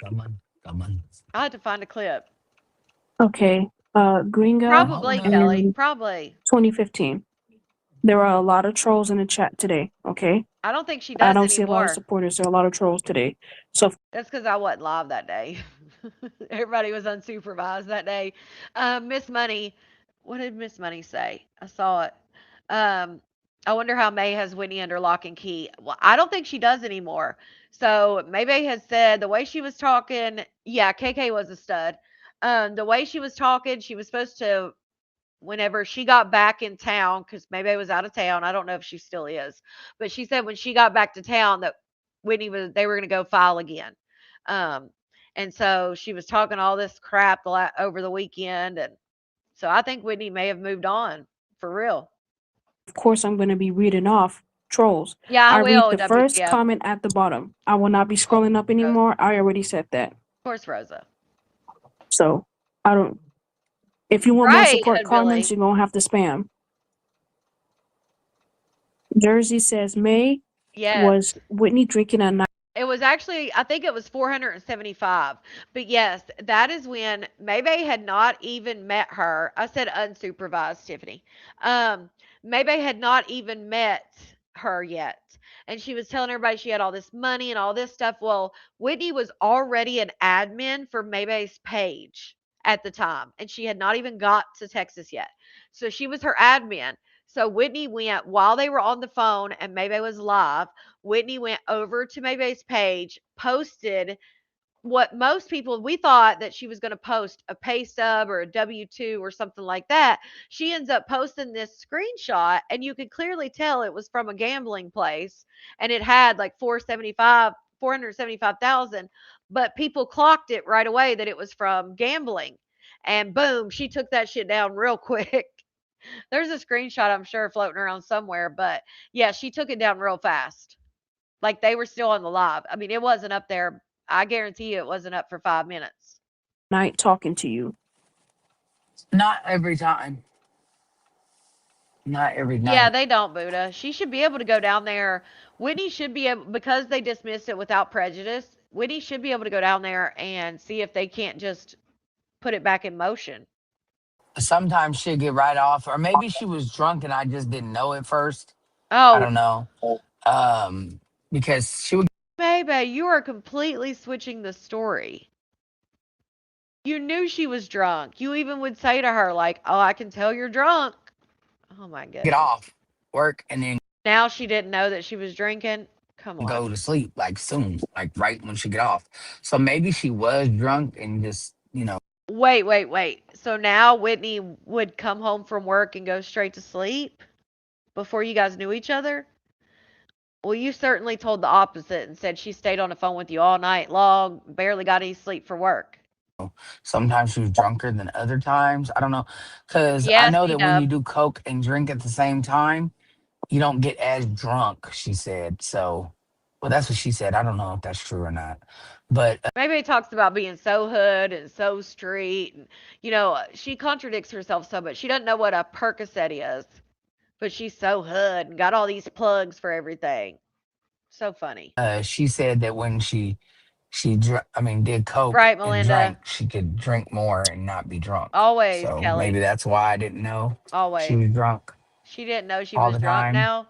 come on, come on. I had to find a clip. Okay. Gringa Probably, Kelly. in Probably. 2015. There are a lot of trolls in the chat today. Okay. I don't think she I does don't see a lot of anymore. supporters. There are a lot of trolls today. So That's because I wasn't live that day. Everybody was unsupervised that day. Miss Money, what did Miss Money say? I saw it. Um, I wonder how May has Whitney under lock and key. Well, I don't think she does anymore. So May has said the way she was talking, yeah, KK was a stud. The way she was talking, she was supposed to whenever she got back in town, because maybe I was out of town. I don't know if she still is, but she said when she got back to town that they were going to go file again. Um, and so she was talking all this crap over the weekend, and so I think Whitney may have moved on for real. of course I'm gonna be reading off trolls. Yeah, I I read will. the first WTF? Of comment at the bottom. I will not be scrolling up Rosa. anymore. I already said that. Of course, Rosa. So I don't. If you want more Right, support comments, Billy. you're gonna have to spam. Jersey says May Yes. was Whitney drinking at night. It was actually, I think it was 475. But yes, that is when Maybay had not even met her. I said unsupervised, Tiffany. Um, Maybay had not even met her yet. And she was telling everybody she had all this money and all this stuff. Well, Whitney was already an admin for Maybay's page at the time, and she had not even got to Texas yet. So she was her admin. So Whitney went while they were on the phone and Maybay was live. Whitney went over to Maybay's page, posted what most people we thought that she was going to post a pay stub or a W-2 or something like that. She ends up posting this screenshot, and you could clearly tell it was from a gambling place, and it had like 475,000, but people clocked it right away that it was from gambling. And boom, she took that shit down real quick. There's a screenshot I'm sure floating around somewhere, but yeah, she took it down real fast. Like they were still on the live. I mean, it wasn't up there. I guarantee you it wasn't up for 5 minutes. Night talking to you. Not every time. Not every Yeah, night. they don't, Buddha. She should be able to go down there. Whitney should be able, because they dismissed it without prejudice. Whitney should be able to go down there and see if they can't just put it back in motion. Sometimes she'd get right off, or maybe she was drunk and I just didn't know at first. I Oh, don't know. Um, because she would baby, you are completely switching the story. You knew she was drunk. You even would say to her, like, "Oh, I can tell you're drunk." Oh my get goodness. off work and then Now she didn't know that she was drinking. Come on. go to sleep like soon, like right when she get off. So maybe she was drunk and just, Wait, wait, wait. So now Whitney would come home from work and go straight to sleep before you guys knew each other? Well, you certainly told the opposite and said she stayed on the phone with you all night long, barely got any sleep for work. sometimes she was drunker than other times. I don't know. Cause I Yes, know that when C-Dub. you do coke and drink at the same time, you don't get as drunk, she said. So, well, that's what she said. I don't know if that's true or not. But Maybe it talks about being so hood and so street. And, she contradicts herself so much. She doesn't know what a Percocet is, but she's so hood and got all these plugs for everything. So funny. she said that when did coke Right, and Melinda? drank, she could drink more and not be drunk. Always, So Kelly. maybe that's why I didn't know she Always. was drunk She didn't know she all was the drunk time. now?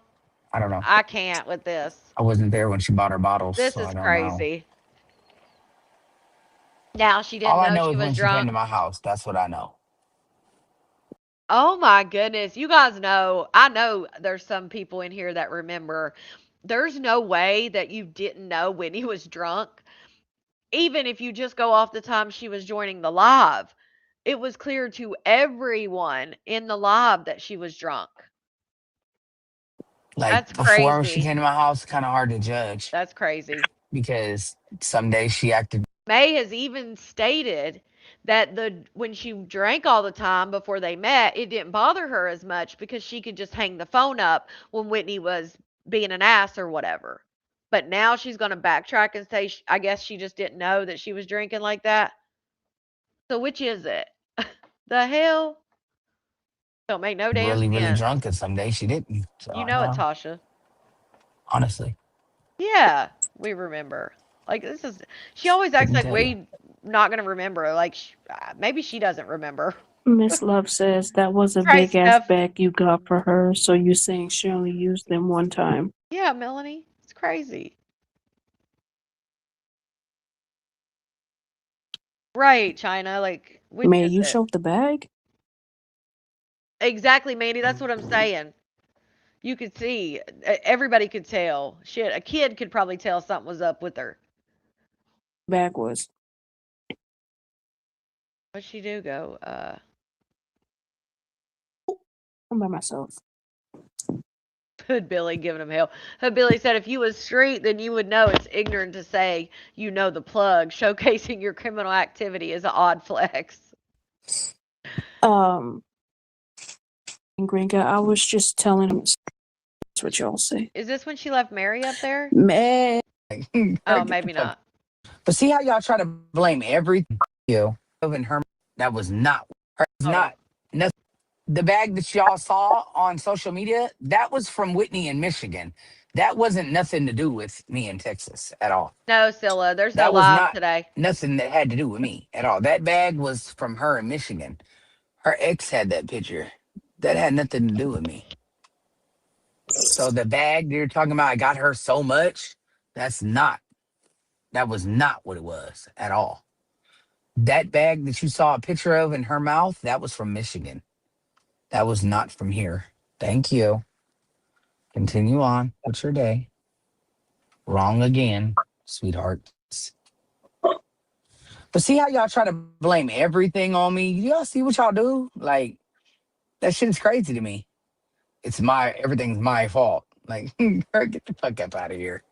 I don't know. I can't with this. I wasn't there when she bought her bottles, This so is I don't know. crazy. Now she All didn't I know know she is was when she came drunk. to my house, that's what I know. Oh my goodness. You guys know, I know there's some people in here that remember. There's no way that you didn't know Whitney was drunk. Even if you just go off the time she was joining the live, it was clear to everyone in the live that she was drunk. Like That's before she crazy. came to my house, kind of hard to judge That's crazy. because some days she acted May has even stated that when she drank all the time before they met, it didn't bother her as much because she could just hang the phone up when Whitney was being an ass or whatever. But now she's going to backtrack and say, I guess she just didn't know that she was drinking like that. So which is it? The hell? Don't make no damn really, really sense. drunk, and some days she didn't. So You I know it, know, Tasha. honestly, Yeah, we remember. Like this is, she always acts couldn't like tell you. we not gonna remember. Like maybe she doesn't remember. Miss Love says that was a Right, big ass Steph? bag you got for her, so you saying she only used them one time. Yeah, Melanie. It's crazy. Right, China. Like, which May is you it? showed the bag? Exactly, Mandy. That's what I'm saying. You could see. Everybody could tell. Shit, a kid could probably tell something was up with her. Bag was. What'd she do? Go. I'm by myself. Hood Billy giving him hell. Hood Billy said, if you was street, then you would know it's ignorant to say you know the plug. Showcasing your criminal activity is an odd flex. Um, Gringa, I was just telling him that's what y'all say. Is this when she left Mary up there? Man, Oh, Get the maybe fuck. not. But see how y'all try to blame everything you and her. That was not her. It's Oh, not nothing. The bag that y'all saw on social media, that was from Whitney in Michigan. That wasn't nothing to do with me in Texas at all. no, Scylla. There's no That was live not today. nothing that had to do with me at all. That bag was from her in Michigan. Her ex had that picture. That had nothing to do with me. So the bag you're talking about, I got her so much. That's not. That was not what it was at all. That bag that you saw a picture of in her mouth, that was from Michigan. That was not from here. Thank you. Continue on with your day. Wrong again, sweethearts. But see how y'all try to blame everything on me? Y'all see what y'all do? Like, that shit's crazy to me. Everything's my fault. Like, girl, get the fuck up out of here.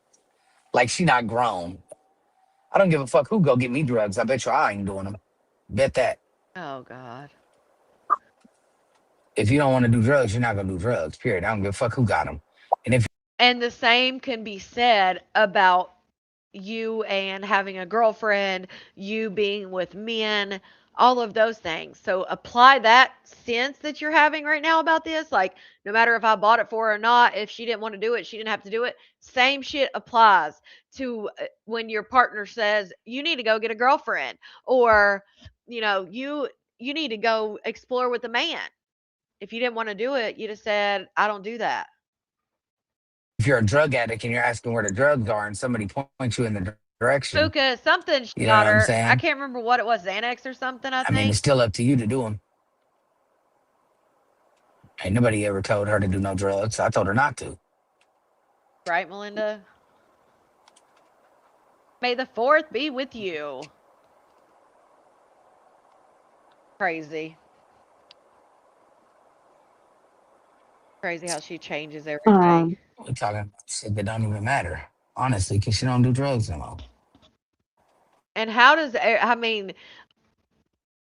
Like, she not grown. I don't give a fuck who go get me drugs. I bet you I ain't doing them. Bet that. Oh, God. If you don't want to do drugs, you're not gonna do drugs. Period. I don't give a fuck who got them. And if And the same can be said about you and having a girlfriend, you being with men. all of those things. So apply that sense that you're having right now about this. Like, no matter if I bought it for her or not, if she didn't want to do it, she didn't have to do it. Same shit applies to when your partner says, you need to go get a girlfriend, or, you need to go explore with a man. If you didn't want to do it, you just said, I don't do that. If you're a drug addict and you're asking where the drugs are and somebody points you in the direction, Fuka, something you she know what got I'm her. saying? I can't remember what it was, Xanax or something, I I mean, it's think. still up to you to do them. Ain't nobody ever told her to do no drugs. I told her not to. Right, Melinda? May the fourth be with you. Crazy. Crazy how she changes everything. Um, We talking about shit that don't even matter, honestly, because she don't do drugs no more. And how does, I mean,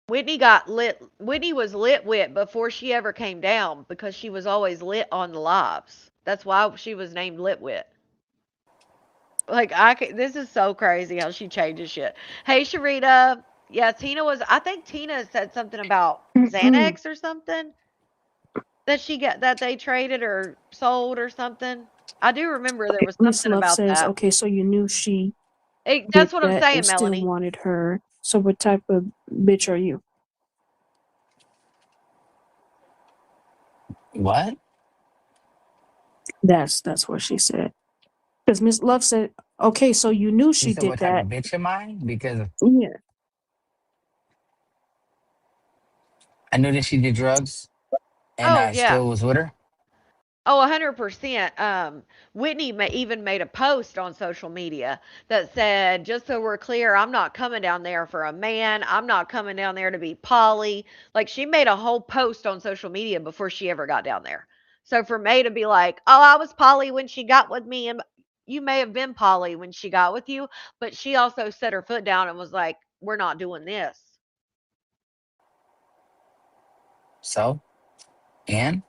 Whitney got lit. Whitney was lit wit before she ever came down because she was always lit on the lives. That's why she was named Litwit. Like this is so crazy how she changes shit. Hey Sharita, yeah, Tina was. I think Tina said something about mm-mm. Xanax or something that she got that they traded or sold or something. I do remember there was Miss something Love about says, that. okay, so you knew she That's did what I'm that and saying, still Melanie. wanted her. So what type of bitch are you? What? That's what she said. Because Miss Love said, okay, so you knew She she said, did "What type that. of bitch am I?" Because Yeah, I knew that she did drugs, and Oh I yeah. still was with her. Oh, 100%. Whitney even made a post on social media that said, just so we're clear, I'm not coming down there for a man. I'm not coming down there to be poly. Like, she made a whole post on social media before she ever got down there. So for May to be like, oh, I was poly when she got with me, and you may have been poly when she got with you, but she also set her foot down and was like, we're not doing this. So, and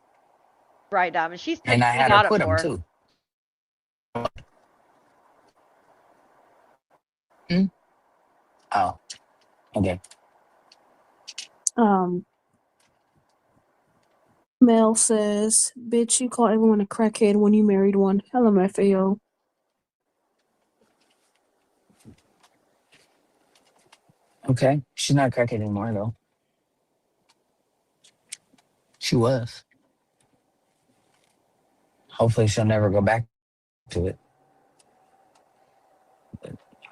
Right, Diamond. She said and I she had her got it quit them for her. too. Hmm? Oh, okay. um, Mel says, bitch, you call everyone a crackhead when you married one. LMFAO. Okay. She's not a crackhead anymore, though. She was. Hopefully, she'll never go back to it.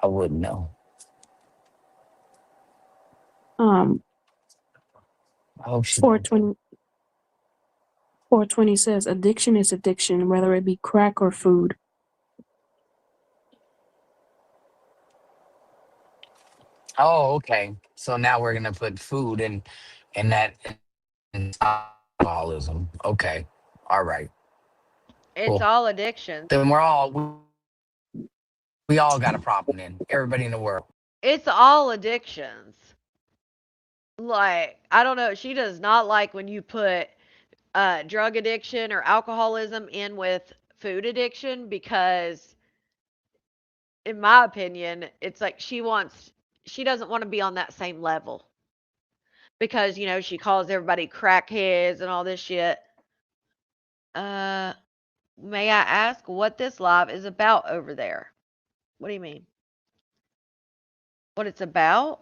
I wouldn't know. Um, I hope she don't. 420, 420 says, addiction is addiction, whether it be crack or food. Oh, okay. So now we're gonna put food in that in alcoholism. Okay. All right. It's Cool. all addictions. Then we all got a problem then. Everybody in the world. It's all addictions. Like, I don't know, she does not like when you put drug addiction or alcoholism in with food addiction because, in my opinion, it's like she doesn't want to be on that same level because she calls everybody crackheads and all this shit. Uh, may I ask what this live is about over there? What do you mean? What it's about?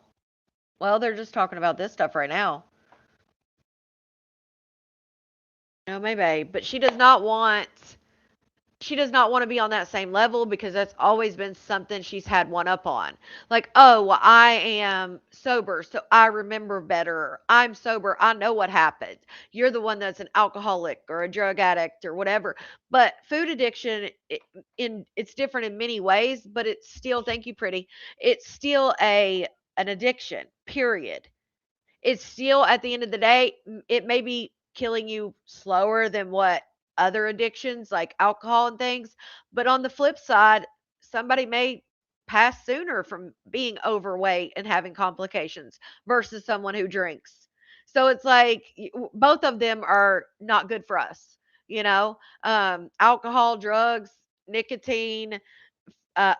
Well, they're just talking about this stuff right now. No, maybe, but she does not want to be on that same level because that's always been something she's had one up on. Like, oh, well, I am sober, so I remember better. I'm sober. I know what happened. You're the one that's an alcoholic or a drug addict or whatever. But food addiction, it's different in many ways, but it's still, thank you, pretty. It's still an addiction, period. It's still at the end of the day, it may be killing you slower than what other addictions like alcohol and things, but on the flip side, somebody may pass sooner from being overweight and having complications versus someone who drinks. So it's like both of them are not good for us, alcohol, drugs, nicotine,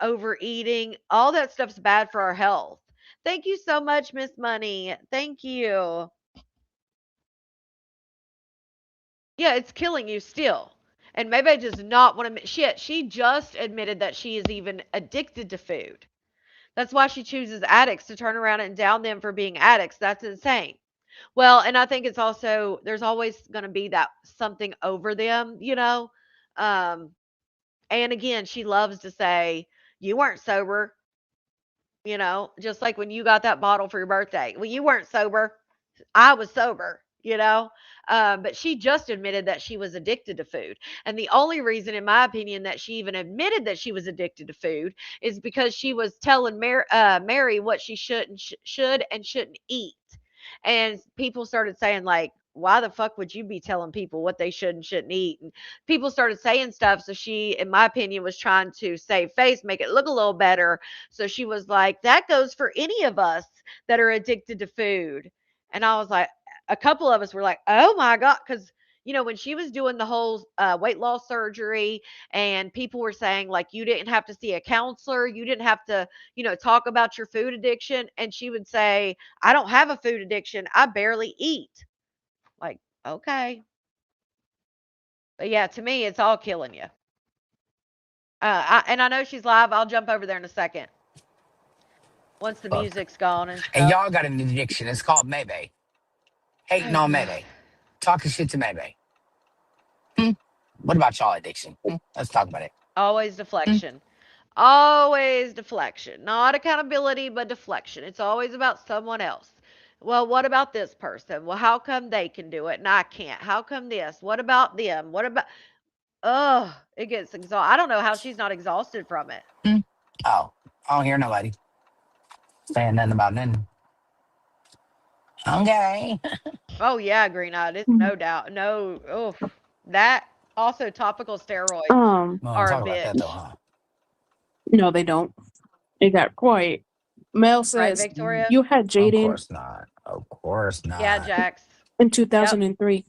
overeating, all that stuff's bad for our health. Thank you so much, Miss Money. Thank you. Yeah, it's killing you still. And maybe I just not want to. Shit, she just admitted that she is even addicted to food. That's why she chooses addicts to turn around and down them for being addicts. That's insane. Well, and I think it's also, there's always going to be that something over them, you know? Um, and again, she loves to say, you weren't sober, you know, just like when you got that bottle for your birthday. Well, you weren't sober. I was sober, you know? But she just admitted that she was addicted to food. And the only reason, in my opinion, that she even admitted that she was addicted to food is because she was telling Mary what she should and shouldn't eat. And people started saying, like, why the fuck would you be telling people what they should and shouldn't eat? And people started saying stuff. So she, in my opinion, was trying to save face, make it look a little better. So she was like, that goes for any of us that are addicted to food. And I was like, a couple of us were like, oh my God. Because, you know, when she was doing the whole weight loss surgery and people were saying, like, you didn't have to see a counselor, you didn't have to, you know, talk about your food addiction. And she would say, I don't have a food addiction. I barely eat. Like, okay. But yeah, to me, it's all killing you. And I know she's live. I'll jump over there in a second once the Fuck. music's gone and And stuff. y'all got an addiction. It's called Maybe. Hating Oh, on God. Maybe. Talking shit to Maybe. Hmm? What about y'all addiction? Let's talk about it. Always Hmm? deflection. Always deflection. Not accountability, but deflection. It's always about someone else. Well, what about this person? Well, how come they can do it and I can't? How come this? What about them? What about. Ugh, it gets exhausted. I don't know how she's not exhausted from it. Hmm? Oh, I don't hear nobody saying nothing about nothing. Okay. Oh yeah, green eyed. It's Mhm. no doubt. No, oh, that also topical steroids Um, We don't are a talk about that though, bitch, huh? no, they don't. It got quiet. Mel right, says Victoria? you had Of Jaden course not. Of course Yeah, not. Jax. in Yep. 2003.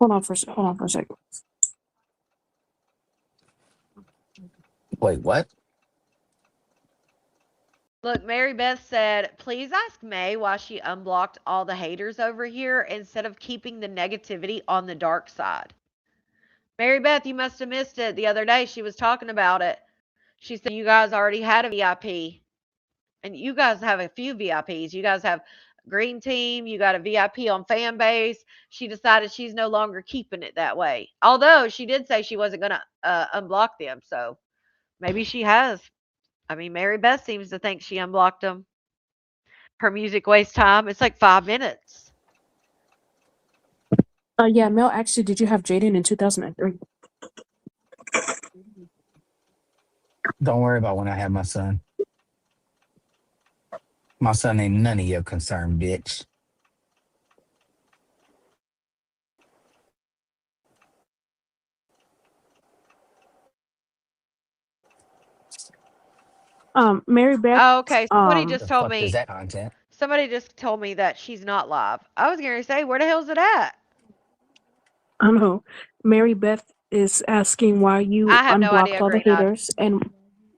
Hold on for a second. Wait, what? Look, Mary Beth said, please ask May why she unblocked all the haters over here instead of keeping the negativity on the dark side. Mary Beth, you must have missed it the other day. She was talking about it. She said, you guys already had a VIP. And you guys have a few VIPs. You guys have Green Team. You got a VIP on fan base. She decided she's no longer keeping it that way. Although she did say she wasn't going to unblock them. So maybe she has. I mean, Mary Beth seems to think she unblocked them. Her music waste time. It's like 5 minutes. Yeah, Mel actually, did you have Jaden in 2003? Don't worry about when I have my son. My son ain't none of your concern, bitch. Mary Beth, Oh, okay. The fuck does that content? Somebody just told me that she's not live. I was going to say, where the hell's it at? I don't know. Mary Beth is asking why you I have no unblocked idea, all the Green Eyed. haters and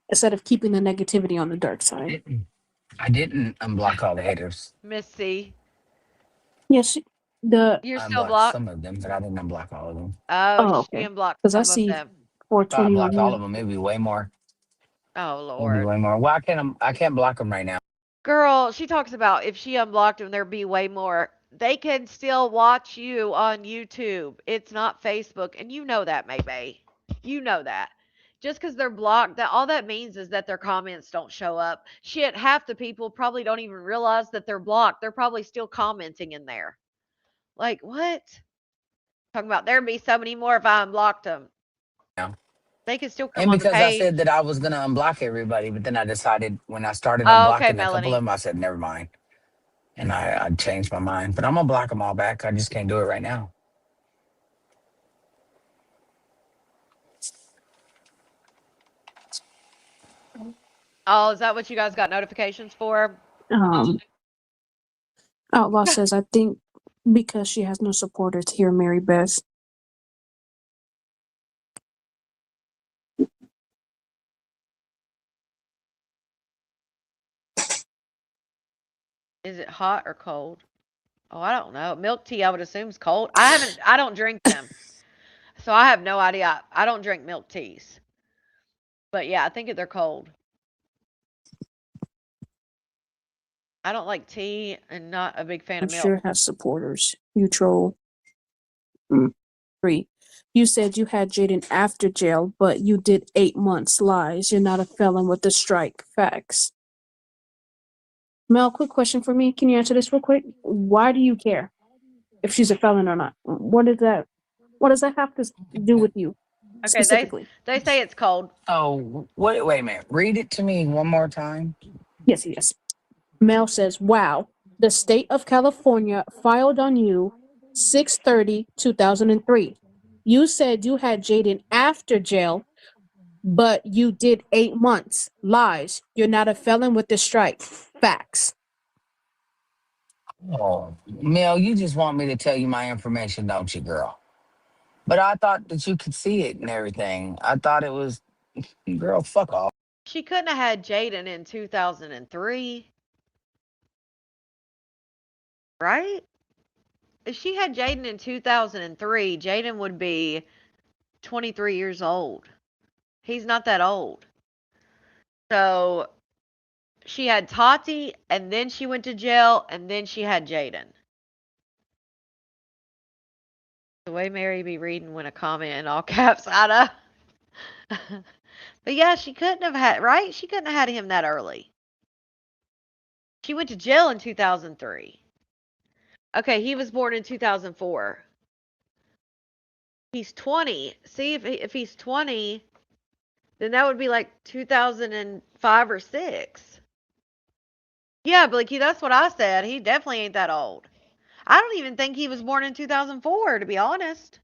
instead of keeping the negativity on the dark side. I didn't unblock all the haters. Miss C. Yes, the You're I still unblocked blocked? some of them, but I didn't unblock all of them. Oh, oh, she okay. unblocked Because I some of see them. If I 420 on unblocked all you. of them, maybe way more. Oh, Maybe Lord. way more. Well, I can't block them right now. Girl, she talks about if she unblocked them, there'd be way more. They can still watch you on YouTube. It's not Facebook, and you know that, maybe. You know that. Just because they're blocked, that all that means is that their comments don't show up. Shit, half the people probably don't even realize that they're blocked. They're probably still commenting in there. Like, what? Talking about there'd be so many more if I unblocked them. They can still come And on the because I page. said that I was gonna unblock everybody, but then I decided when I started Oh, okay, unblocking a couple of Melanie. them, I said never mind, and I changed my mind. But I'm gonna block them all back. I just can't do it right now. Oh, is that what you guys got notifications for? Um, Outlaw says, I think because she has no supporters here, Mary Beth. Is it hot or cold? Oh, I don't know. Milk tea, I would assume is cold. I don't drink them. So I have no idea. I don't drink milk teas. But yeah, I think they're cold. I don't like tea and not a big fan I'm of milk. sure has supporters. You troll. 3. You said you had Jaden after jail, but you did 8 months. Lies. You're not a felon with the strike. Facts. Mel, quick question for me. Can you answer this real quick? Why do you care if she's a felon or not? What is that? What does that have to do with you Okay, specifically? they say it's cold. Oh, wait a minute. Read it to me one more time. Yes. Mel says, wow, the state of California filed on you 6/30/2003. You said you had Jaden after jail, but you did 8 months. Lies. You're not a felon with the strike. Facts. Oh, Mel, you just want me to tell you my information, don't you, girl? But I thought that you could see it and everything. I thought it was, girl, fuck off. She couldn't have had Jaden in 2003, right? If she had Jaden in 2003, Jaden would be 23 years old. He's not that old. So she had Tati, and then she went to jail, and then she had Jaden. The way Mary be reading when a comment in all caps, I know. But yeah, she couldn't have had, right? She couldn't have had him that early. She went to jail in 2003. Okay, he was born in 2004. He's 20. See, if he's 20, then that would be like 2005 or 6. Yeah, Blicky, that's what I said. He definitely ain't that old. I don't even think he was born in 2004, to be honest.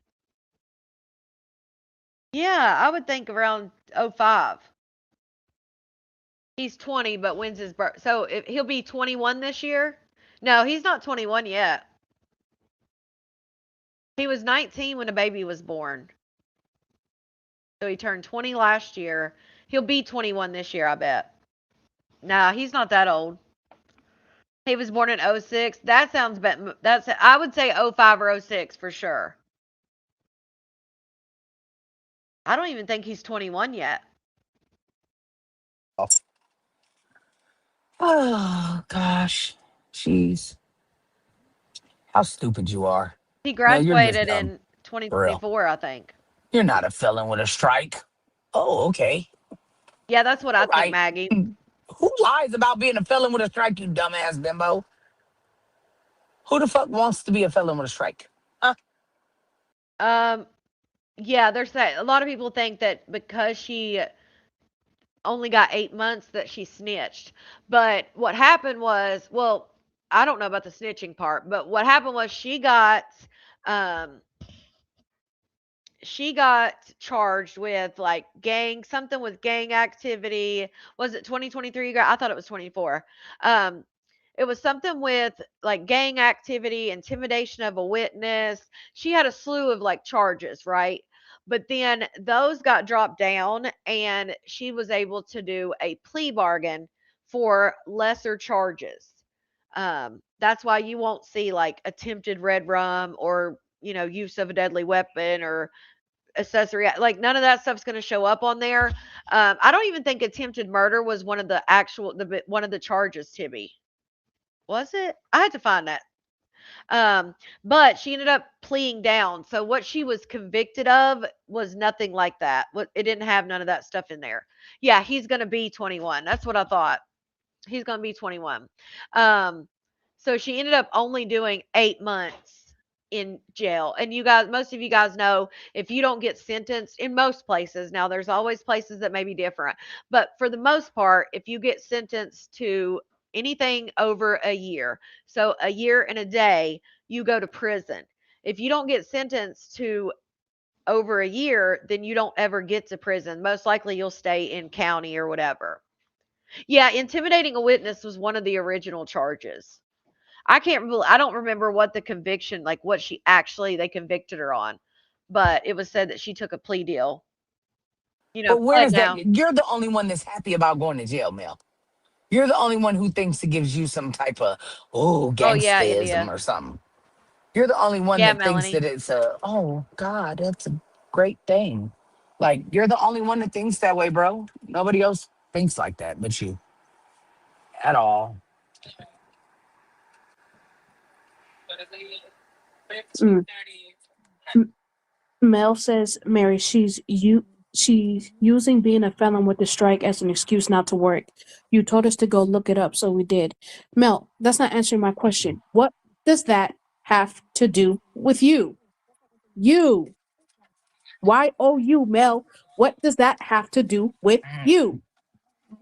Yeah, I would think around 05. He's 20, but when's his birth? So he'll be 21 this year? No, he's not 21 yet. He was 19 when the baby was born. So he turned 20 last year. He'll be 21 this year, I bet. Nah, he's not that old. He was born in 06. That sounds better. I would say 05 or 06 for sure. I don't even think he's 21 yet. Oh, gosh. Jeez. How stupid you are. He Mel, you're just graduated dumb. in For real. 2024, I think. You're not a felon with a strike. Oh, okay. Yeah, that's what I All think, right. Maggie. Who lies about being a felon with a strike, you dumbass bimbo? Who the fuck wants to be a felon with a strike? Huh? Yeah, there's that. A lot of people think that because she only got 8 months that she snitched. But what happened was, well, I don't know about the snitching part, but what happened was um she got charged with like something with gang activity. Was it 2023? I thought it was 24. Um it was something with like gang activity, intimidation of a witness. She had a slew of like charges, right? But then those got dropped down and she was able to do a plea bargain for lesser charges. That's why you won't see like attempted red rum or, use of a deadly weapon or accessory, like none of that stuff's going to show up on there. I don't even think attempted murder was one of one of the charges, Tibby. Was it? I had to find that. But she ended up pleading down. So what she was convicted of was nothing like that. It didn't have none of that stuff in there. Yeah, he's going to be 21. That's what I thought. He's going to be 21. Um, so she ended up only doing 8 months in jail. And most of you guys know, if you don't get sentenced in most places, now there's always places that may be different, but for the most part, if you get sentenced to anything over a year, so a year and a day, you go to prison. If you don't get sentenced to over a year, then you don't ever get to prison. Most likely you'll stay in county or whatever. Yeah, intimidating a witness was one of the original charges. I don't remember what the conviction, like what they convicted her on, but it was said that she took a plea deal. But where Pled does that? down. You're the only one that's happy about going to jail, Mel. You're the only one who thinks it gives you some type of Oh yeah, gangsterism India. or something. You're the only one Yeah, that thinks that Melanie. it's a God, that's a great thing. Like you're the only one that thinks that way, bro. Nobody else thinks like that but you at all. Mm. M- Mel says, Mary, she's using being a felon with the strike as an excuse not to work. You told us to go look it up, so we did. Mel, that's not answering my question. What does that have to do with you? You. YOU, Mel. What does that have to do with Mm, you?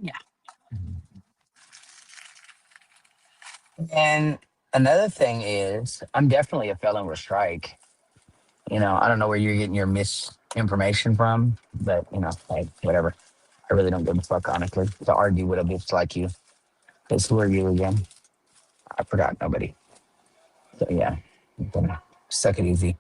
yeah. And another thing is, I'm definitely a felon with strike. I don't know where you're getting your misinformation from, but like whatever. I really don't give a fuck, honestly, to argue with a bitch like you. Because who are you again? I forgot nobody. So yeah, suck it easy.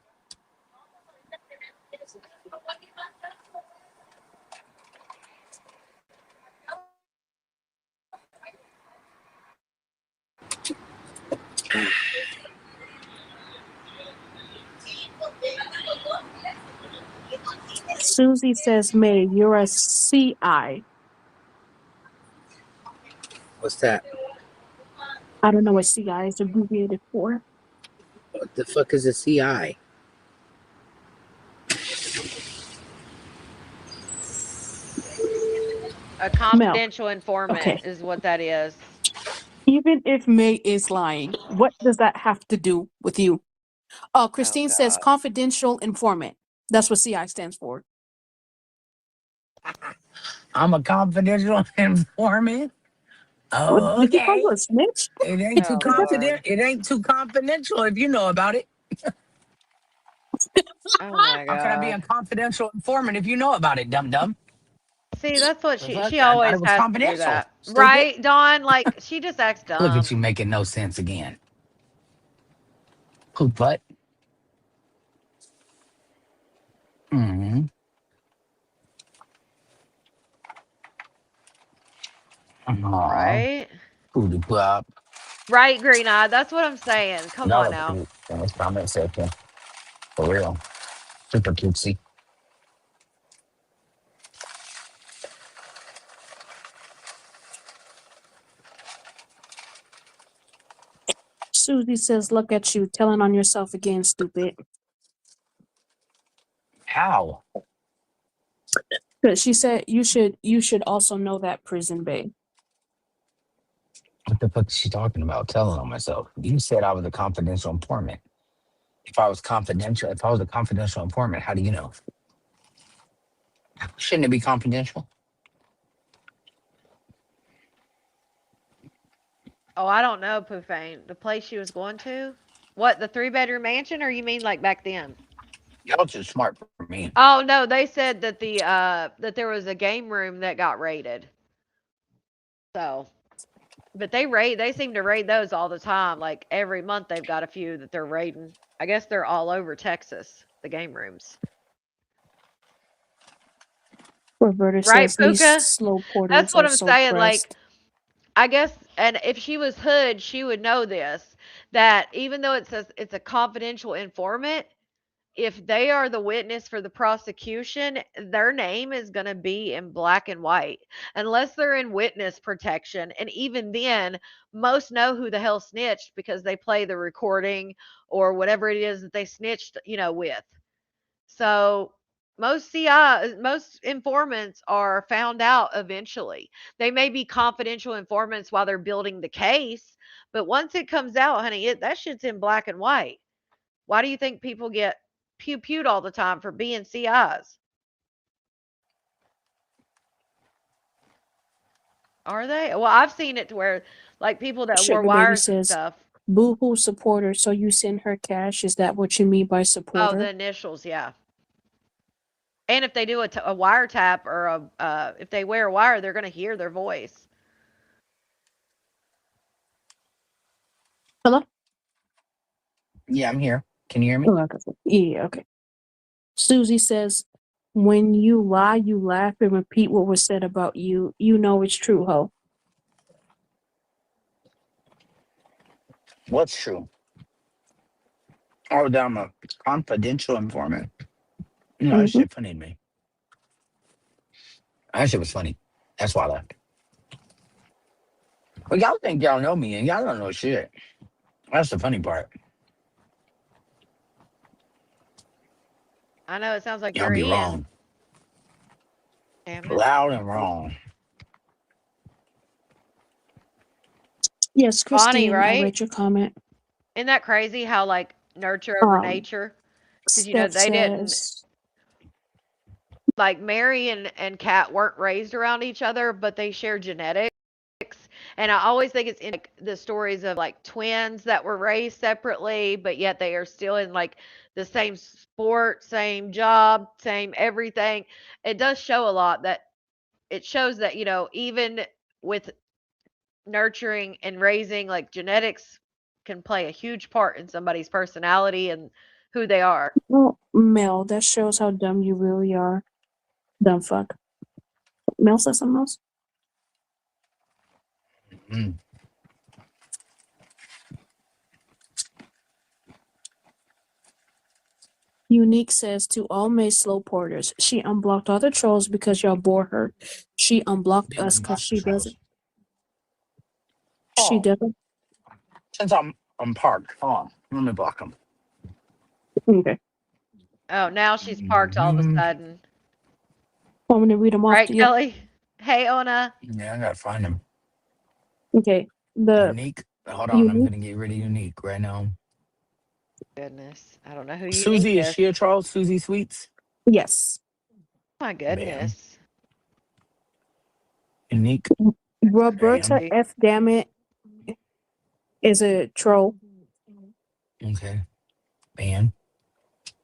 Susie says, May, you're a CI. What's that? I don't know what CI is abbreviated for. What the fuck is a CI? A Mel, confidential informant okay. is what that is. Even if May is lying, what does that have to do with you? Oh, Oh Christine says God. confidential informant. That's what CI stands for. I'm a confidential informant. What, Oh, did you call you okay. a snitch? It ain't too Oh Lord. confident. It ain't too confidential if you know about it. Oh my How can I be a God. confidential informant if you know about it, dum dum? See, that's what The she fuck? she I thought always it was has to do confidential. that. Stupid. Right, Dawn? Like she just acts Look at dumb. you making no sense again. Poop butt. Mm-hmm. Aw. Right? Poopy pop. Right, Green Eye. That's what I'm saying. Come Y'all on are now. cute. In this comment section. For real. Super cutesy. Susie says, look at you, telling on yourself again, stupid. How? Good. She said you should also know that, Prison Bay. What the fuck is she talking about? Telling on myself. You said I was a confidential informant. If I was a confidential informant, how do you know? Shouldn't it be confidential? Oh, I don't know, Poofane. The place she was going to? What, the 3-bedroom mansion, or you mean like back then? Y'all too smart for me. Oh no, they said that that there was a game room that got raided. So, but they seem to raid those all the time. Like every month they've got a few that they're raiding. I guess they're all over Texas, the game rooms. Roberta Right, says these Puka? slow That's portals what are I'm so saying. Like, pressed. I guess, and if she was hood, she would know this, that even though it says it's a confidential informant, if they are the witness for the prosecution, their name is going to be in black and white, unless they're in witness protection. And even then, most know who the hell snitched because they play the recording or whatever it is that they snitched, with. So most informants are found out eventually. They may be confidential informants while they're building the case, but once it comes out, honey, that shit's in black and white. Why do you think people get pewed all the time for being CIs? Are they? Well, I've seen it to where like people that wore Sugar Baby wires and says, stuff. boohoo supporter, so you send her cash. Is that what you mean by Oh, the supporter? initials, yeah. And if they do a wiretap or if they wear a wire, they're going to hear their voice. Hello? Yeah, I'm here. Can you hear me? Oh, okay. Yeah, okay. Susie says, when you lie, you laugh and repeat what was said about you. You know it's true, ho. What's true? Oh, that I'm a confidential informant. You know, that Mm-hmm. shit funny to me. That shit was funny. That's why I left. But y'all think y'all know me and y'all don't know shit. That's the funny part. I know it sounds like Y'all you're be in. wrong. Damn it. Loud and wrong. Yes, Funny, Christine, I right? read your comment. Isn't that crazy how like nurture over Um, nature? Because Steph they didn't says, like Mary and Kat weren't raised around each other, but they share genetics. And I always think it's in like the stories of like twins that were raised separately, but yet they are still in like the same sport, same job, same everything. It does show a lot that it shows that, even with nurturing and raising, like genetics can play a huge part in somebody's personality and who they are. well, Mel, that shows how dumb you really are. Dumb fuck. Mel says something else? Mm. Unique says to all May Slow Porters, she unblocked all the trolls because y'all bore her. She unblocked Didn't us because unblock the she doesn't. trolls. She Oh, doesn't. since I'm parked. Hold on. Let me block them. Okay. Oh, now she's parked all of a Hmm. sudden. Want me to read them off Right, to you? Kelly? Hey, Ona. Yeah, I gotta find them. Okay. The Unique. Hold on, I'm unique. gonna get rid of Unique right now. Goodness. I don't know who Unique Susie, is is. she a troll? Susie Sweets? Yes. My Bam. goodness. Unique. Roberta Bam. Crazy. F. Dammit is a troll. Okay. Bam.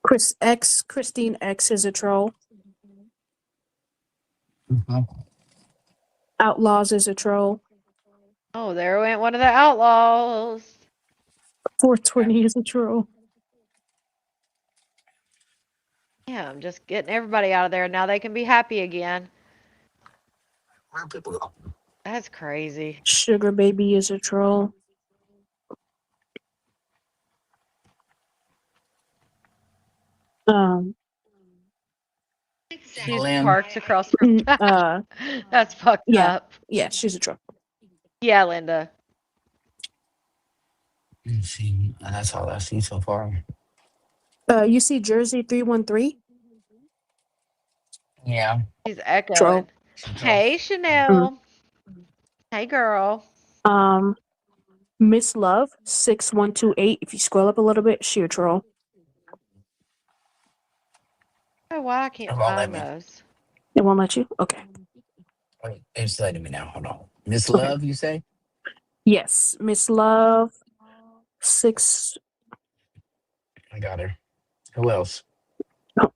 Christine X is a troll. Mhm. Outlaws is a troll. Oh, there went one of the outlaws. 420 is a troll. Yeah, I'm just getting everybody out of there. Now they can be happy again. Where people go? That's crazy. Sugar Baby is a troll. Um, She's Lynn. parked across from. uh, That's fucked yeah, up. yeah, she's a troll. Yeah, Linda. Let's see. That's all I see so far. You see Jersey 313? Yeah. She's echoing. Troll. She a troll. Hey, Mm. Chanel. Hey, girl. Um, Miss Love 6128. If you scroll up a little bit, she a troll. Oh, why I It can't won't let find me. those. It won't let you? Okay. Wait, it's letting me now. Hold on. Miss Okay. Love, you say? Yes, Miss Love 6. I got her. Who else? Oh,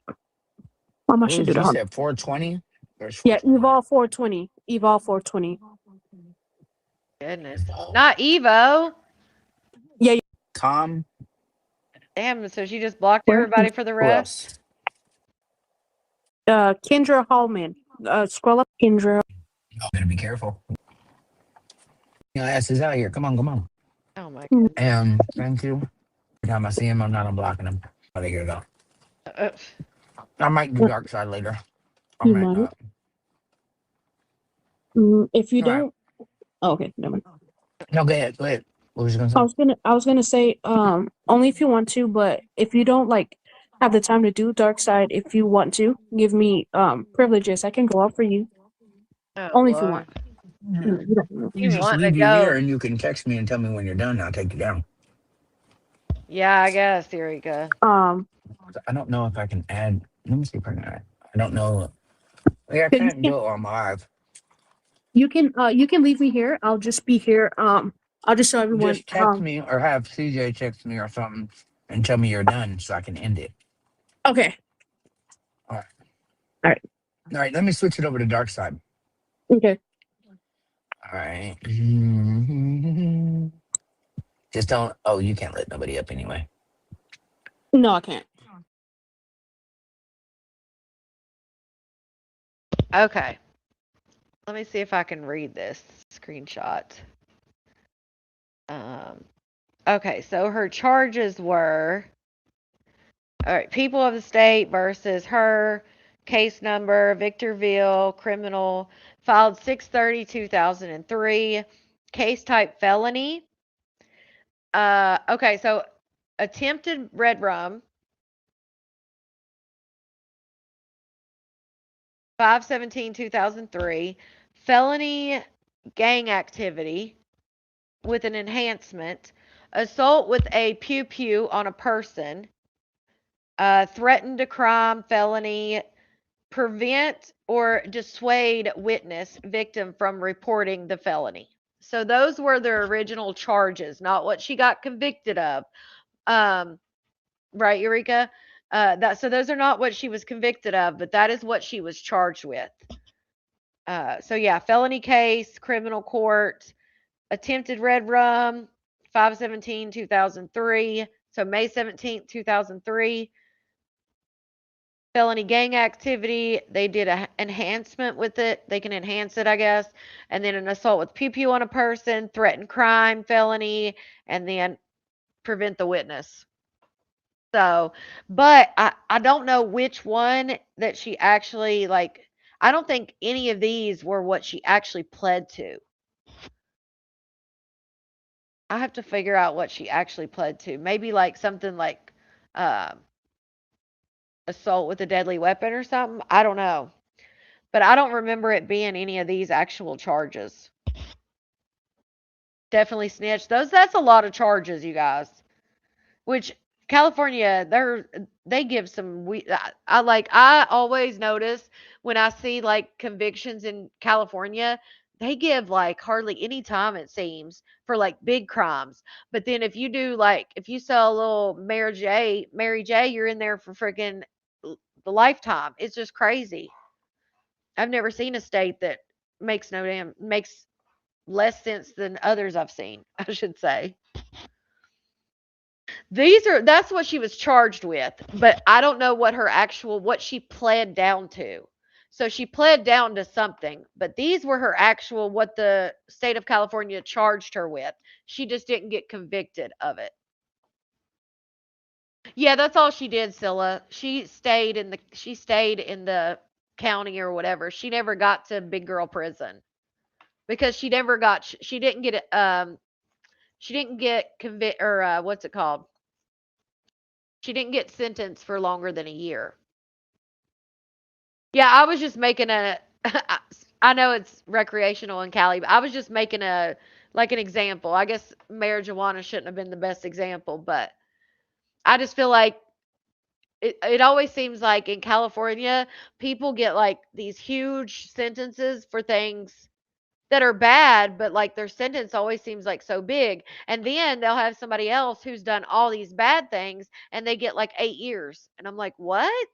I Who should did do you that. say? 420? There's Yeah, 420. Evolve 420. Evolve 420. Goodness. Evolve. Not Evo. Yeah. Tom. Damn, so she just blocked Where? everybody for the Who rest? else? Kendra Hallman. Scroll up, Kendra. Oh, better be careful. Your ass is out here. Come on, come on. Oh, my Mm, goodness. Thank you. Every time I see him, I'm not unblocking him. Out of here, though. Uh, I might do uh, dark side later. I You might might. not. If you All right. don't, oh, okay, never mind. No, go ahead. Go ahead. What was you gonna I say? was gonna say, only if you want to, but if you don't like have the time to do dark side, if you want to, give me privileges. I can go out for you. oh, Only if you want. Lord. You don't. You You just want to leave you here go. and you can text me and tell me when you're done. I'll take you down. Yeah, I guess, Eureka. I don't know if I can add. Let me see if I can add. I don't know. Yeah, I You can't can do it on live. you can leave me here. I'll just be here. I'll just show everyone. Just text me or have CJ text me or something and tell me you're done so I can end it. Okay. All right. All right. All right. Let me switch it over to dark side. Okay. All right. Just don't. Oh, you can't let nobody up anyway. No, I can't. Okay. Let me see if I can read this screenshot. Um, Okay, so her charges were, all right, people of the state versus her, case number, Victorville, criminal, filed 6/30/2003, case type felony. Okay, so attempted red rum, 5/17/2003, felony gang activity with an enhancement, assault with a pew pew on a person, threatened to crime felony, prevent or dissuade witness victim from reporting the felony. So those were the original charges, not what she got convicted of. Um, right, Eureka? So those are not what she was convicted of, but that is what she was charged with. So yeah, felony case, criminal court, attempted red rum, 5/17/2003. So May 17th, 2003. Felony gang activity. They did a enhancement with it. They can enhance it, I guess. And then an assault with pew pew on a person, threatened crime, felony, and then prevent the witness. So, but I don't know which one that she actually like. I don't think any of these were what she actually pled to. I have to figure out what she actually pled to. Maybe like something like um, assault with a deadly weapon or something. I don't know. But I don't remember it being any of these actual charges. Definitely snitch. That's a lot of charges, you guys. Which California, they give some I always notice when I see like convictions in California, they give like hardly any time it seems for like big crimes. But then if you do like if you sell a little Mary J, you're in there for freaking the lifetime. It's just crazy. I've never seen a state that makes less sense than others I've seen, I should say. That's what she was charged with, but I don't know what she pled down to. So she pled down to something, but these were her actual what the state of California charged her with. She just didn't get convicted of it. Yeah, that's all she did, Scylla. She stayed in the county or whatever. She never got to big girl prison because she didn't get convict or what's it called? She didn't get sentenced for longer than a year. Yeah, I was just making a I know it's recreational in Cali, but I was just making a like an example. I guess marijuana shouldn't have been the best example, but I just feel like it always seems like in California, people get like these huge sentences for things that are bad, but like their sentence always seems like so big. And then they'll have somebody else who's done all these bad things and they get like 8 years. And I'm like, what?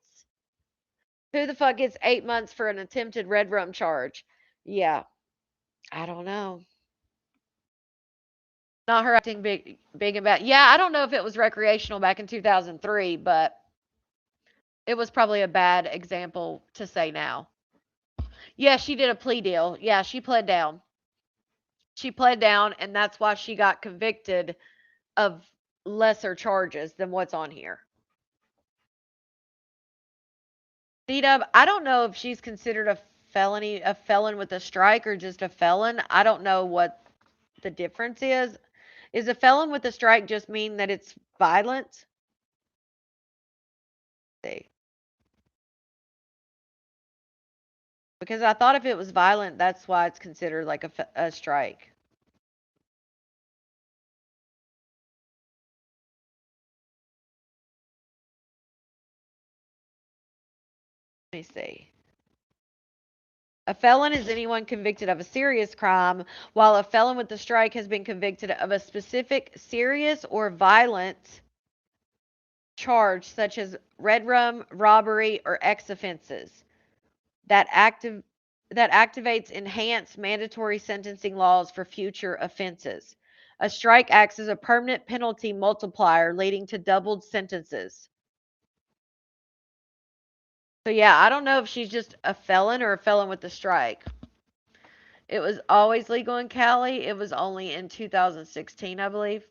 Who the fuck gets 8 months for an attempted red rum charge? Yeah, I don't know. Not her acting big and bad. Yeah, I don't know if it was recreational back in 2003, but it was probably a bad example to say now. Yeah, she did a plea deal. Yeah, she pled down. She pled down, and that's why she got convicted of lesser charges than what's on here. C-Dub, I don't know if she's considered a felon with a strike or just a felon. I don't know what the difference is. Is a felon with a strike just mean that it's violent? See. Because I thought if it was violent, that's why it's considered like a strike. Let me see. A felon is anyone convicted of a serious crime, while a felon with a strike has been convicted of a specific serious or violent charge, such as red rum, robbery, or X offenses that active that activates enhanced mandatory sentencing laws for future offenses. A strike acts as a permanent penalty multiplier, leading to doubled sentences. So yeah, I don't know if she's just a felon or a felon with a strike. It was always legal in Cali. It was only in 2016, I believe.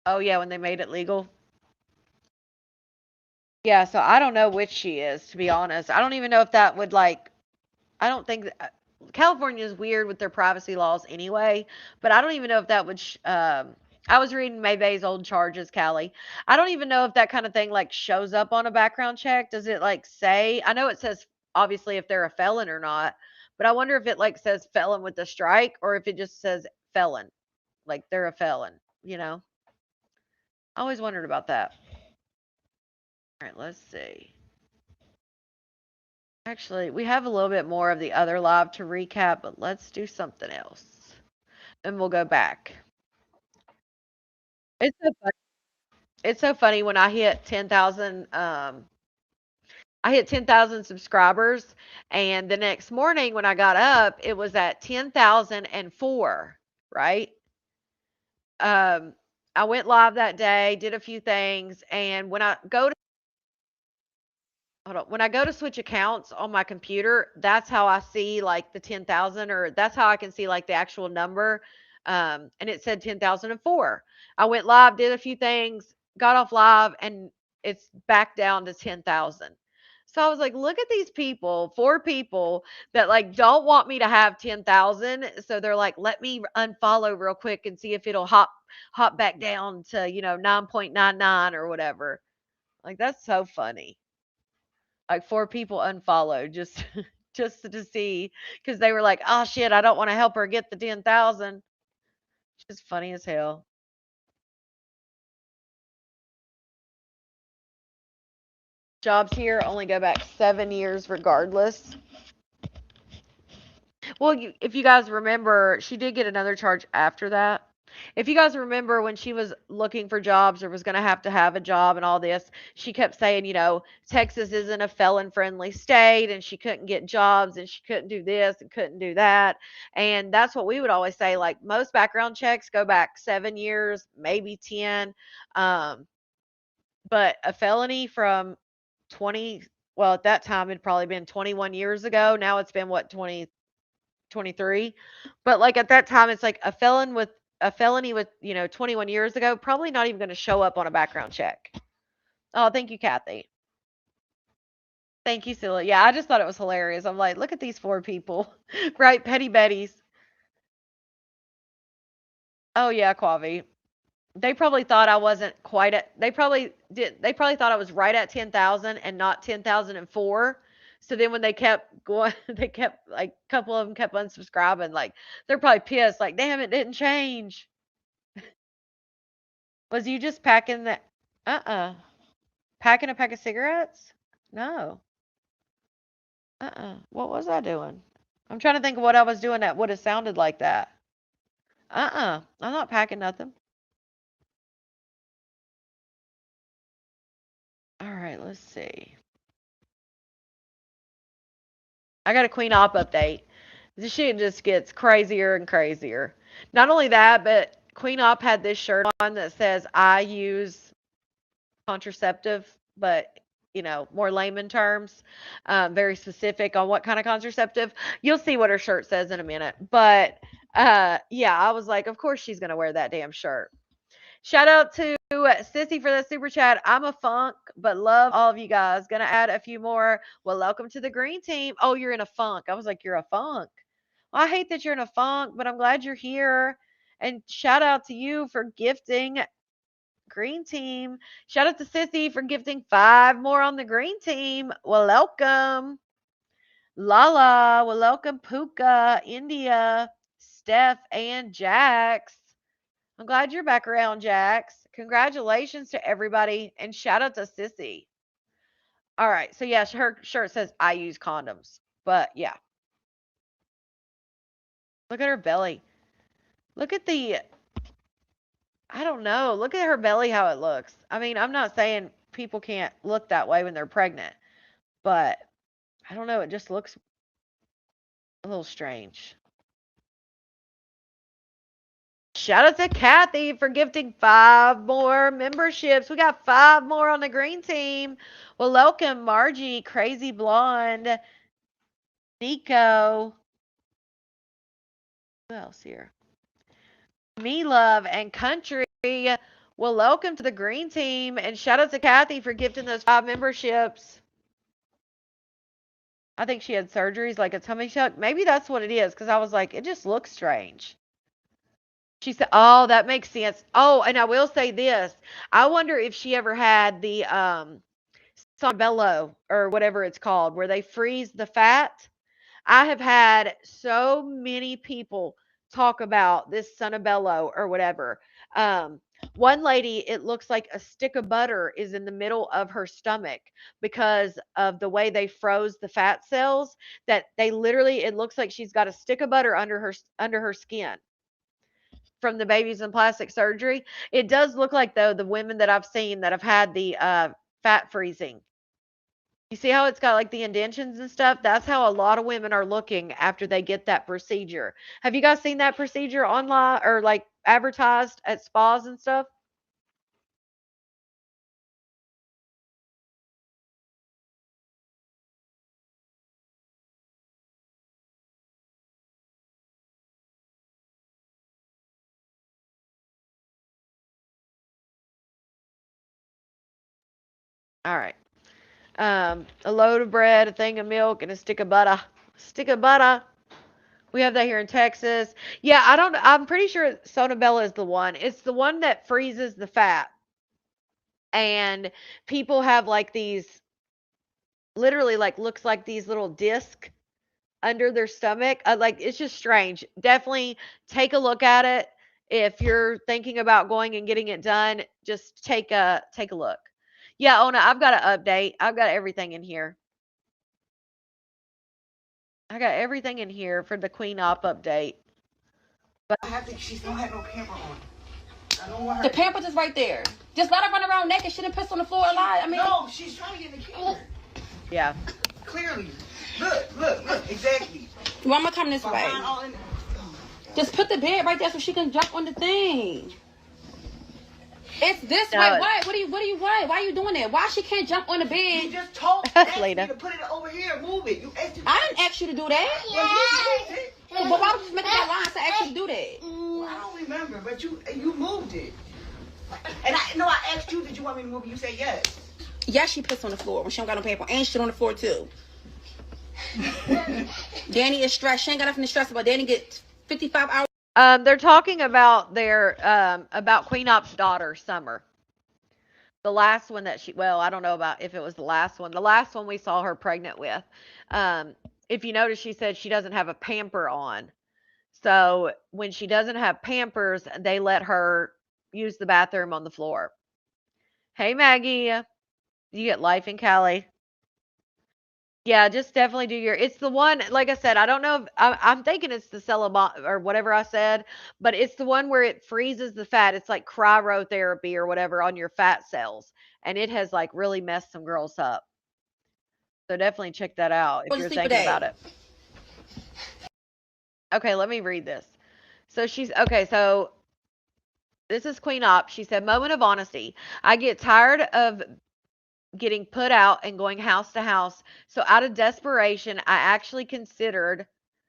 Oh yeah, when they made it legal. Yeah, so I don't know which she is, to be honest. I don't even know if that would like. I don't think California is weird with their privacy laws anyway, but I don't even know if that would. I was reading Maybay's old charges, Callie. I don't even know if that kind of thing like shows up on a background check. Does it like say? I know it says obviously if they're a felon or not, but I wonder if it like says felon with a strike or if it just says felon, like they're a felon. You know, I always wondered about that. All right, let's see. Actually, we have a little bit more of the other live to recap, but let's do something else. And we'll go back. It's so funny. It's so funny when I hit 10,000 I hit 10,000 subscribers and the next morning when I got up, it was at 10,004, right? Um I went live that day, did a few things, and when I go to hold on. When I go to switch accounts on my computer, that's how I see like the 10,000 or that's how I can see like the actual number. And it said 10,004. I went live, did a few things, got off live, and it's back down to 10,000. So I was like, look at these people, four people that like don't want me to have 10,000. So they're like, let me unfollow real quick and see if it'll hop back down to, 9.99 or whatever. Like that's so funny. Like 4 people unfollowed just just to see because they were like, "Oh shit, I don't want to help her get the 10,000." Just funny as hell. Jobs here only go back 7 years regardless. Well, if you guys remember, she did get another charge after that. If you guys remember when she was looking for jobs or was going to have a job and all this, she kept saying, Texas isn't a felon friendly state and she couldn't get jobs and she couldn't do this and couldn't do that. And that's what we would always say. Like most background checks go back 7 years, maybe 10. Um, but a felony from 20, well, at that time, it'd probably been 21 years ago. Now it's been what, 23. But like at that time, it's like a felony with 21 years ago, probably not even going to show up on a background check. Oh, thank you, Kathy. Thank you, Scylla. Yeah, I just thought it was hilarious. I'm like, look at these 4 people, right? Petty Betties. Oh yeah, Quavi. They probably thought I wasn't quite at. They probably did. They probably thought I was right at 10,000 and not 10,004. So then when they kept going, they kept like a couple of them kept unsubscribing. Like they're probably pissed. Like, damn, it didn't change. Was you just packing the packing a pack of cigarettes? No. What was I doing? I'm trying to think of what I was doing that would have sounded like that. I'm not packing nothing. All right, let's see. I got a Queen Op update. This shit just gets crazier and crazier. Not only that, but Queen Op had this shirt on that says I use contraceptive, but more layman terms, very specific on what kind of contraceptive. You'll see what her shirt says in a minute. But yeah, I was like, of course she's gonna wear that damn shirt. Shout out to Sissy for the super chat. I'm a funk, but love all of you guys. Gonna add a few more. Well, welcome to the green team. Oh, you're in a funk. I was like, you're a funk. Well, I hate that you're in a funk, but I'm glad you're here. And shout out to you for gifting green team. Shout out to Sissy for gifting 5 more on the green team. Well, welcome. Lala. Well, welcome Puka, India, Steph, and Jax. I'm glad you're back around, Jax. Congratulations to everybody and shout out to Sissy. All right. So, yeah, her shirt says I use condoms. But yeah, look at her belly. Look at I don't know. Look at her belly, how it looks. I mean, I'm not saying people can't look that way when they're pregnant, but I don't know. It just looks a little strange. Shout out to Kathy for gifting 5 more memberships. We got 5 more on the green team. Well, welcome, Margie, Crazy Blonde, Nico. Who else here? Me Love and Country. Well, welcome to the green team, and shout out to Kathy for gifting those 5 memberships. I think she had surgeries like a tummy tuck. Maybe that's what it is, because I was like, it just looks strange. She said, "Oh, that makes sense." Oh, and I will say this: I wonder if she ever had the Sonbello or whatever it's called, where they freeze the fat. I have had so many people talk about this Sonobello or whatever. Um, one lady, it looks like a stick of butter is in the middle of her stomach because of the way they froze the fat cells. That they literally, it looks like she's got a stick of butter under her skin from the babies in plastic surgery. It does look like though the women that I've seen that have had the fat freezing. You see how it's got like the indentions and stuff? That's how a lot of women are looking after they get that procedure. Have you guys seen that procedure online or like advertised at spas and stuff? All right. A load of bread, a thing of milk, and a stick of butter. Stick of butter. We have that here in Texas. Yeah, I'm pretty sure Sonabella is the one. It's the one that freezes the fat. And people have like these literally like looks like these little discs under their stomach. Like it's just strange. Definitely take a look at it. If you're thinking about going and getting it done, just take a look. Yeah, Ona, I've got an update. I've got everything in here. I got everything in here for the Queen Op update. I have to. She don't have no pamper on. I don't want her. The Pampers is right there. Just let her run around naked. She didn't piss on the floor a lot. I mean, No, she's trying to get in the camera. Yeah. Clearly. Look. Exactly. well, I'm gonna come this way. Behind all in. Just put the bed right there so she can jump on the thing. It's this No, way. it- What? What do you? Why? Why are you doing that? Why she can't jump on the You bed? just told asked me Lena. to put it over here. Move it. You asked me. I didn't ask you to do that. Well, you moved it. But why would you make that line to ask you to do that? Well, I don't remember, but you moved it. And I asked you, did you want me to move it? You said yes. Yes, she pissed on the floor when she don't got no paper, and shit on the floor too. Danny is stressed. She ain't got nothing to stress about. Danny gets 55 hours. They're talking about their about Queen Op's daughter, Summer. The last one that well, I don't know about if it was the last one. The last one we saw her pregnant with. If you notice, she said she doesn't have a pamper on. So when she doesn't have pampers, they let her use the bathroom on the floor. Hey, Maggie. You get life in Cali. Yeah, just definitely do your. It's the one, like I said, I don't know if I'm thinking it's the Celebon or whatever I said, but it's the one where it freezes the fat. It's like cryotherapy or whatever on your fat cells, and it has like really messed some girls up. So definitely check that out if Go to you're sleep thinking today. about it. Okay, let me read this. So she's okay. So this is Queen Op. She said, "Moment of honesty. I get tired of getting put out and going house to house. So out of desperation, I actually considered,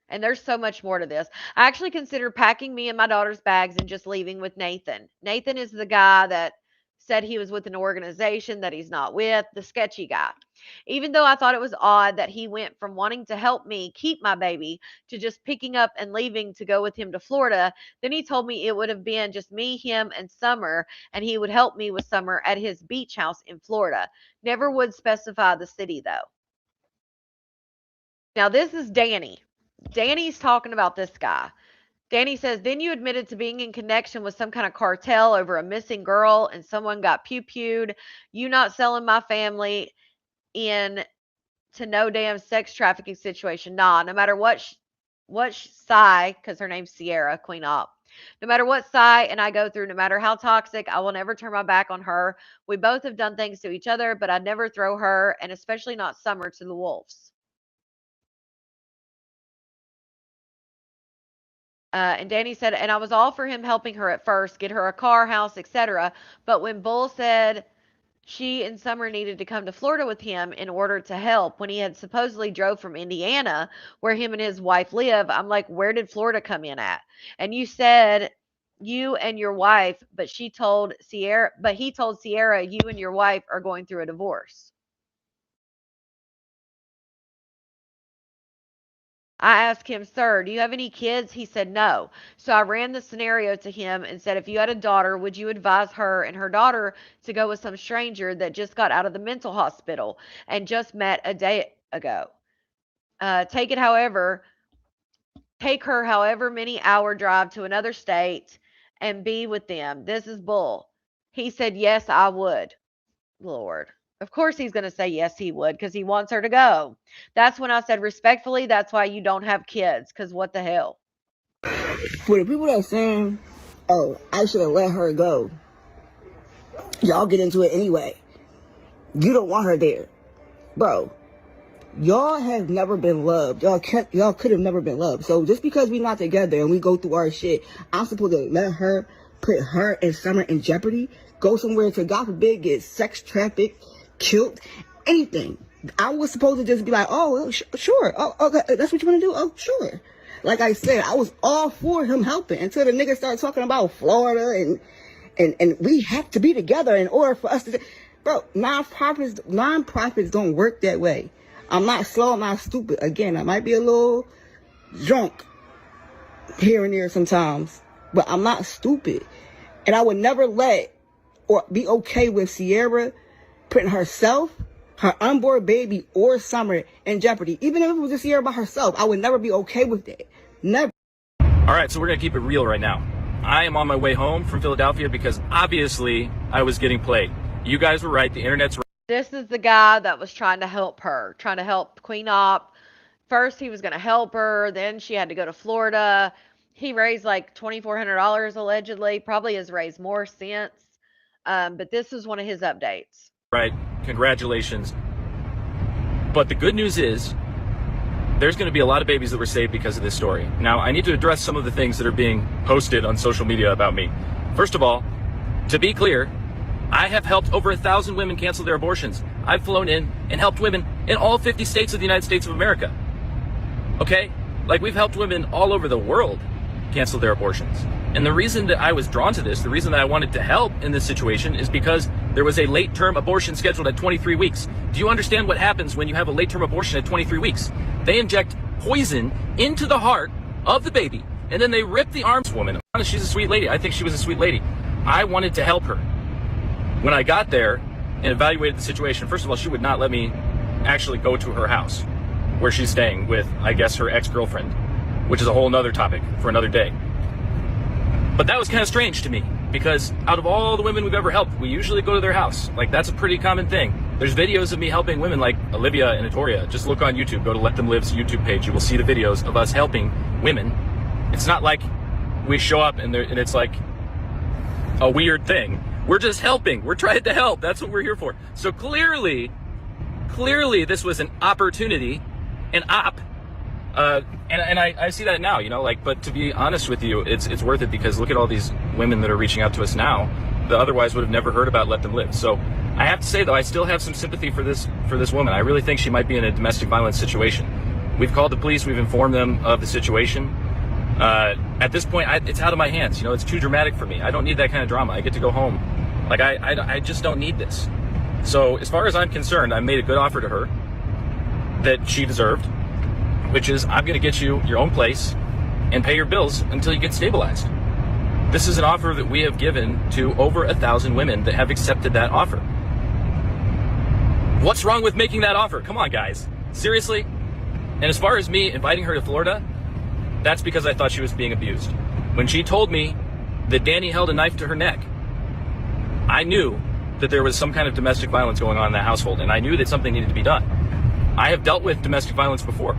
and there's so much more to this. I actually considered packing me and my daughter's bags and just leaving with Nathan. Nathan is the guy that said he was with an organization that he's not with, the sketchy guy. Even though I thought it was odd that he went from wanting to help me keep my baby to just picking up and leaving to go with him to Florida, then he told me it would have been just me, him, and Summer, and he would help me with Summer at his beach house in Florida. Never would specify the city though." Now this is Danny. Danny's talking about this guy. Danny says, "Then you admitted to being in connection with some kind of cartel over a missing girl and someone got pew-pewed. You not selling my family in to no damn sex trafficking situation. Nah, no matter what Psy, because her name's Sierra, Queen Op. No matter what Psy and I go through, no matter how toxic, I will never turn my back on her. We both have done things to each other, but I'd never throw her, and especially not Summer, to the wolves." And Danny said, "And I was all for him helping her at first, get her a car, house, etc. But when Bull said she and Summer needed to come to Florida with him in order to help when he had supposedly drove from Indiana where him and his wife live, I'm like, where did Florida come in at? And you said you and your wife, but he told Sierra you and your wife are going through a divorce. I asked him, sir, do you have any kids? He said no. So I ran the scenario to him and said, if you had a daughter, would you advise her and her daughter to go with some stranger that just got out of the mental hospital and just met a day ago? Take her however many hour drive to another state and be with them. This is bull. He said, yes, I would. Lord. Of course he's going to say yes, he would, because he wants her to go. That's when I said, respectfully, that's why you don't have kids, because what the hell? For the people that are saying, oh, I should have let her go, y'all get into it anyway. You don't want her there. Bro, y'all have never been loved. Y'all could have never been loved. So just because we're not together and we go through our shit, I'm supposed to let her, put her and Summer in jeopardy, go somewhere to, God forbid, get sex trafficked, killed, anything. I was supposed to just be like, oh, sure. Oh, okay, that's what you want to do? Oh, sure. Like I said, I was all for him helping until the nigga started talking about Florida and we have to be together in order for us to... Bro, non-profits don't work that way. I'm not slow, I'm not stupid. Again, I might be a little drunk here and there sometimes, but I'm not stupid. And I would never let or be okay with Sierra putting herself, her unborn baby, or Summer in jeopardy. Even if it was just Sierra by herself, I would never be okay with that. Never. All right, so we're going to keep it real right now. I am on my way home from Philadelphia because obviously I was getting played. You guys were right. The internet's right. This is the guy that was trying to help her, trying to help Queen Op. First, he was going to help her. Then she had to go to Florida. He raised like $2,400 allegedly. Probably has raised more since. But this is one of his updates. Right. Congratulations. But the good news is there's going to be a lot of babies that were saved because of this story. Now, I need to address some of the things that are being posted on social media about me. First of all, to be clear, I have helped over 1,000 women cancel their abortions. I've flown in and helped women in all 50 states of the United States of America. Okay? Like, we've helped women all over the world cancel their abortions. And the reason that I was drawn to this, the reason that I wanted to help in this situation is because there was a late-term abortion scheduled at 23 weeks. Do you understand what happens when you have a late-term abortion at 23 weeks? They inject poison into the heart of the baby, and then they rip the arms. Woman, she's a sweet lady. I think she was a sweet lady. I wanted to help her. When I got there and evaluated the situation, first of all, she would not let me actually go to her house where she's staying with, I guess, her ex-girlfriend, which is a whole nother topic for another day. But that was kind of strange to me because out of all the women we've ever helped, we usually go to their house. Like, that's a pretty common thing. There's videos of me helping women like Olivia and Etoria. Just look on YouTube. Go to Let Them Live's YouTube page. You will see the videos of us helping women. It's not like we show up and it's like a weird thing. We're just helping. We're trying to help. That's what we're here for. So clearly this was an opportunity, an op. And I see that now, you know, like, but to be honest with you, it's worth it because look at all these women that are reaching out to us now that otherwise would have never heard about Let Them Live. So I have to say, though, I still have some sympathy for this woman. I really think she might be in a domestic violence situation. We've called the police. We've informed them of the situation. At this point, it's out of my hands. You know, it's too dramatic for me. I don't need that kind of drama. I get to go home. Like, I just don't need this. So as far as I'm concerned, I made a good offer to her that she deserved, which is I'm going to get you your own place and pay your bills until you get stabilized. This is an offer that we have given to over 1,000 women that have accepted that offer. What's wrong with making that offer? Come on, guys. Seriously? And as far as me inviting her to Florida, that's because I thought she was being abused. When she told me that Danny held a knife to her neck, I knew that there was some kind of domestic violence going on in that household, and I knew that something needed to be done. I have dealt with domestic violence before.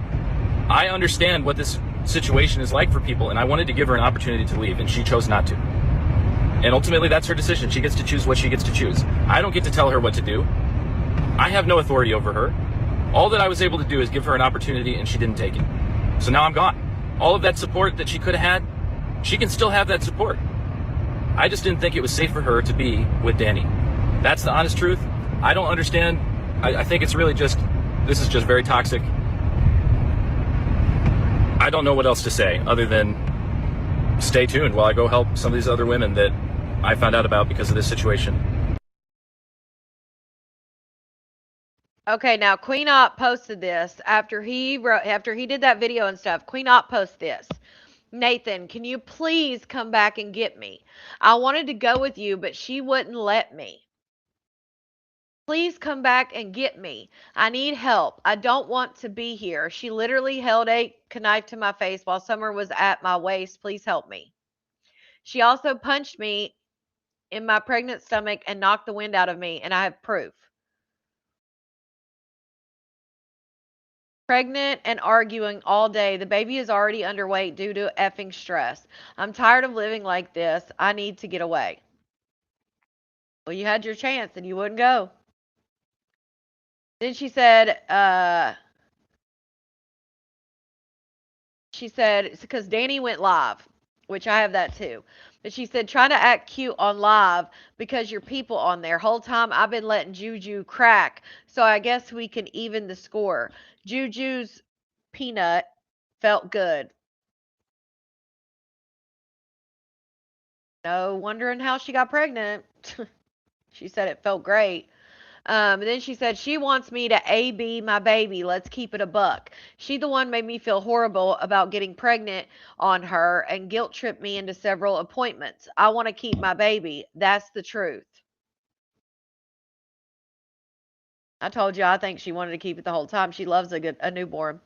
I understand what this situation is like for people, and I wanted to give her an opportunity to leave, and she chose not to. And ultimately, that's her decision. She gets to choose what she gets to choose. I don't get to tell her what to do. I have no authority over her. All that I was able to do is give her an opportunity, and she didn't take it. So now I'm gone. All of that support that she could have had, she can still have that support. I just didn't think it was safe for her to be with Danny. That's the honest truth. I don't understand. I think it's really just, this is just very toxic. I don't know what else to say other than stay tuned while I go help some of these other women that I found out about because of this situation. Okay, now Queen Op posted this after he did that video and stuff. Queen Op posted this. Nathan, can you please come back and get me? I wanted to go with you, but she wouldn't let me. Please come back and get me. I need help. I don't want to be here. She literally held a knife to my face while Summer was at my waist. Please help me. She also punched me in my pregnant stomach and knocked the wind out of me, and I have proof. Pregnant and arguing all day. The baby is already underweight due to effing stress. I'm tired of living like this. I need to get away. Well, you had your chance and you wouldn't go. Then she said, because Danny went live, which I have that too. But she said, try to act cute on live because your people on there. Whole time I've been letting Juju crack. So I guess we can even the score. Juju's peanut felt good. No wondering how she got pregnant. She said it felt great. Then she said she wants me to AB my baby. Let's keep it a buck. She the one made me feel horrible about getting pregnant on her and guilt tripped me into several appointments. I want to keep my baby. That's the truth. I told you I think she wanted to keep it the whole time. She loves a newborn.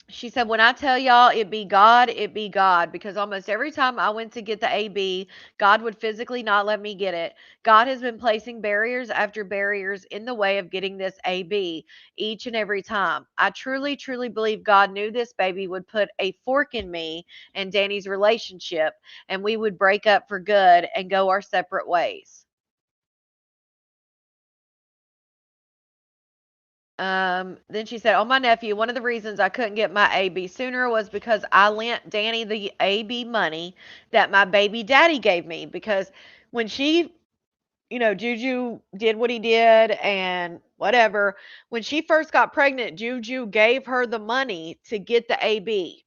She said, when I tell y'all it be God, because almost every time I went to get the AB, God would physically not let me get it. God has been placing barriers after barriers in the way of getting this AB each and every time. I truly, truly believe God knew this baby would put a fork in me and Danny's relationship, and we would break up for good and go our separate ways. Then she said, oh, my nephew, one of the reasons I couldn't get my AB sooner was because I lent Danny the AB money that my baby daddy gave me. Because when she, Juju did what he did and whatever, when she first got pregnant, Juju gave her the money to get the AB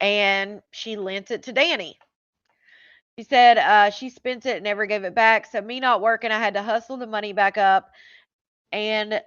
and she lent it to Danny. She said she spent it and never gave it back. So me not working, I had to hustle the money back up, and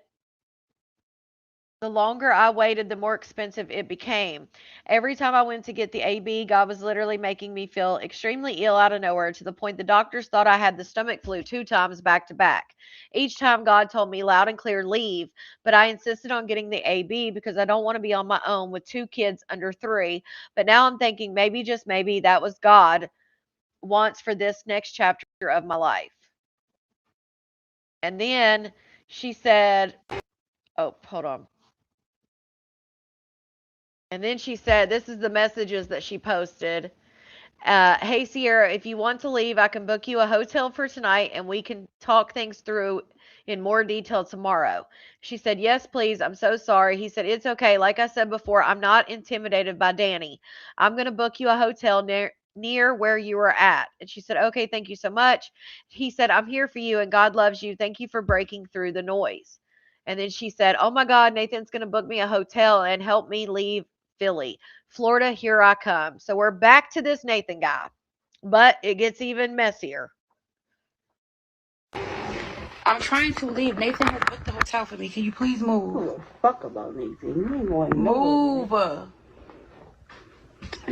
the longer I waited, the more expensive it became. Every time I went to get the AB, God was literally making me feel extremely ill out of nowhere, to the point the doctors thought I had the stomach flu 2 times back to back. Each time God told me loud and clear, leave, but I insisted on getting the AB because I don't want to be on my own with 2 kids under 3. But now I'm thinking maybe, just maybe, that was God wants for this next chapter of my life. And then she said, oh, hold on. And then she said, this is the messages that she posted. Hey, Sierra, if you want to leave, I can book you a hotel for tonight and we can talk things through in more detail tomorrow. She said, yes, please. I'm so sorry. He said, it's okay. Like I said before, I'm not intimidated by Danny. I'm going to book you a hotel near where you were at. And she said, okay, thank you so much. He said, I'm here for you and God loves you. Thank you for breaking through the noise. And then she said, oh my God, Nathan's going to book me a hotel and help me leave Philly. Florida, here I come. So we're back to this Nathan guy, but it gets even messier. I'm trying to leave. Nathan has booked the hotel for me. Can you please move? Who the fuck about Nathan? You ain't going Move.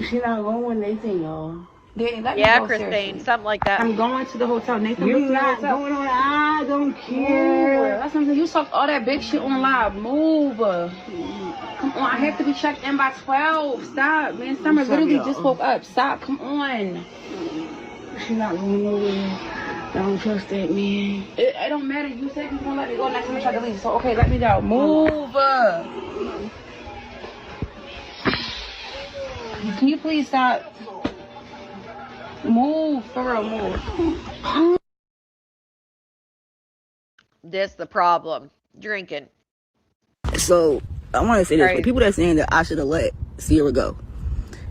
She not going with Nathan, y'all. Danny, let me Yeah, go, Christine, seriously. something like that. I'm going to the hotel. Nathan You're booked me a not hotel. going on. I don't care. That's something. You talk all that big shit on live. Move. Come on. I have to be checked in by 12. Stop, man. Summer literally just woke up. Stop. Come on. She not going nowhere. I don't trust that man. It don't matter. You said you won't let me go next time you try to leave. So, okay, let me go. Move. Can you please stop? Move. For real, move. This the problem. Drinking. So I want to say this: Right. for people that saying that I should have let Sierra go,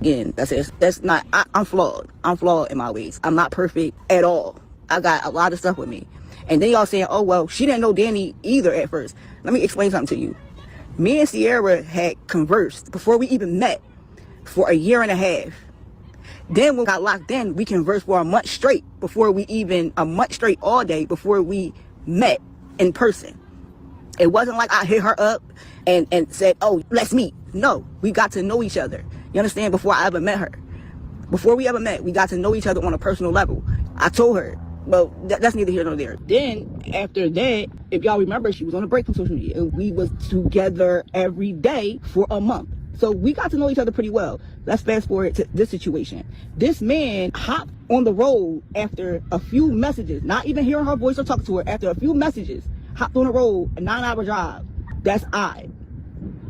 again, that's not. I'm flawed. I'm flawed in my ways. I'm not perfect at all. I got a lot of stuff with me. And then y'all saying, oh well, she didn't know Danny either at first. Let me explain something to you. Me and Sierra had conversed before we even met. for a year and a half. Then when we got locked in, we conversed for a month straight a month straight all day before we met in person. It wasn't like I hit her up and said, oh, let's meet. No, we got to know each other. You understand? Before I ever met her. Before we ever met, we got to know each other on a personal level. I told her, well, that's neither here nor there. Then, after that, if y'all remember, she was on a break from social media. And we was together every day for a month. So we got to know each other pretty well. Let's fast forward to this situation. This man hopped on the road after a few messages, not even hearing her voice or talking to her, after a few messages, hopped on the road, a 9-hour drive. That's odd.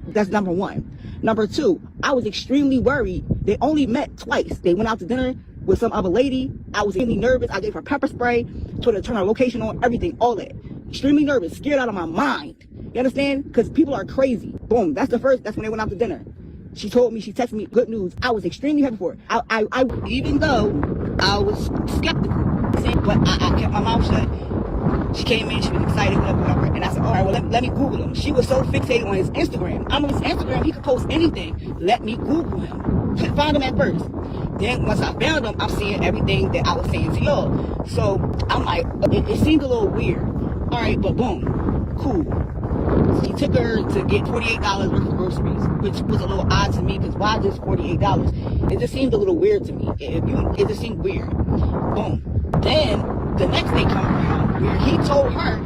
That's number one. Number two, I was extremely worried. They only met twice. They went out to dinner with some other lady. I was extremely nervous. I gave her pepper spray, told her to turn her location on, everything, all that. Extremely nervous, scared out of my mind. You understand? Because people are crazy. Boom, that's when they went out to dinner. She told me, she texted me good news. I was extremely happy for her. I even though I was skeptical, but I kept my mouth shut. She came in, she was excited, whatever. And I said, all right, well, let me Google him. She was so fixated on his Instagram. I'm on his Instagram, he could post anything. Let me Google him. Couldn't find him at first. Then once I found him, I'm seeing everything that I was saying to y'all. So I'm like, it seemed a little weird. All right, but boom, cool. He took her to get $48 worth of groceries, which was a little odd to me, because why just $48? It just seemed a little weird to me. It just seemed weird. Boom. Then the next day come around where he told her,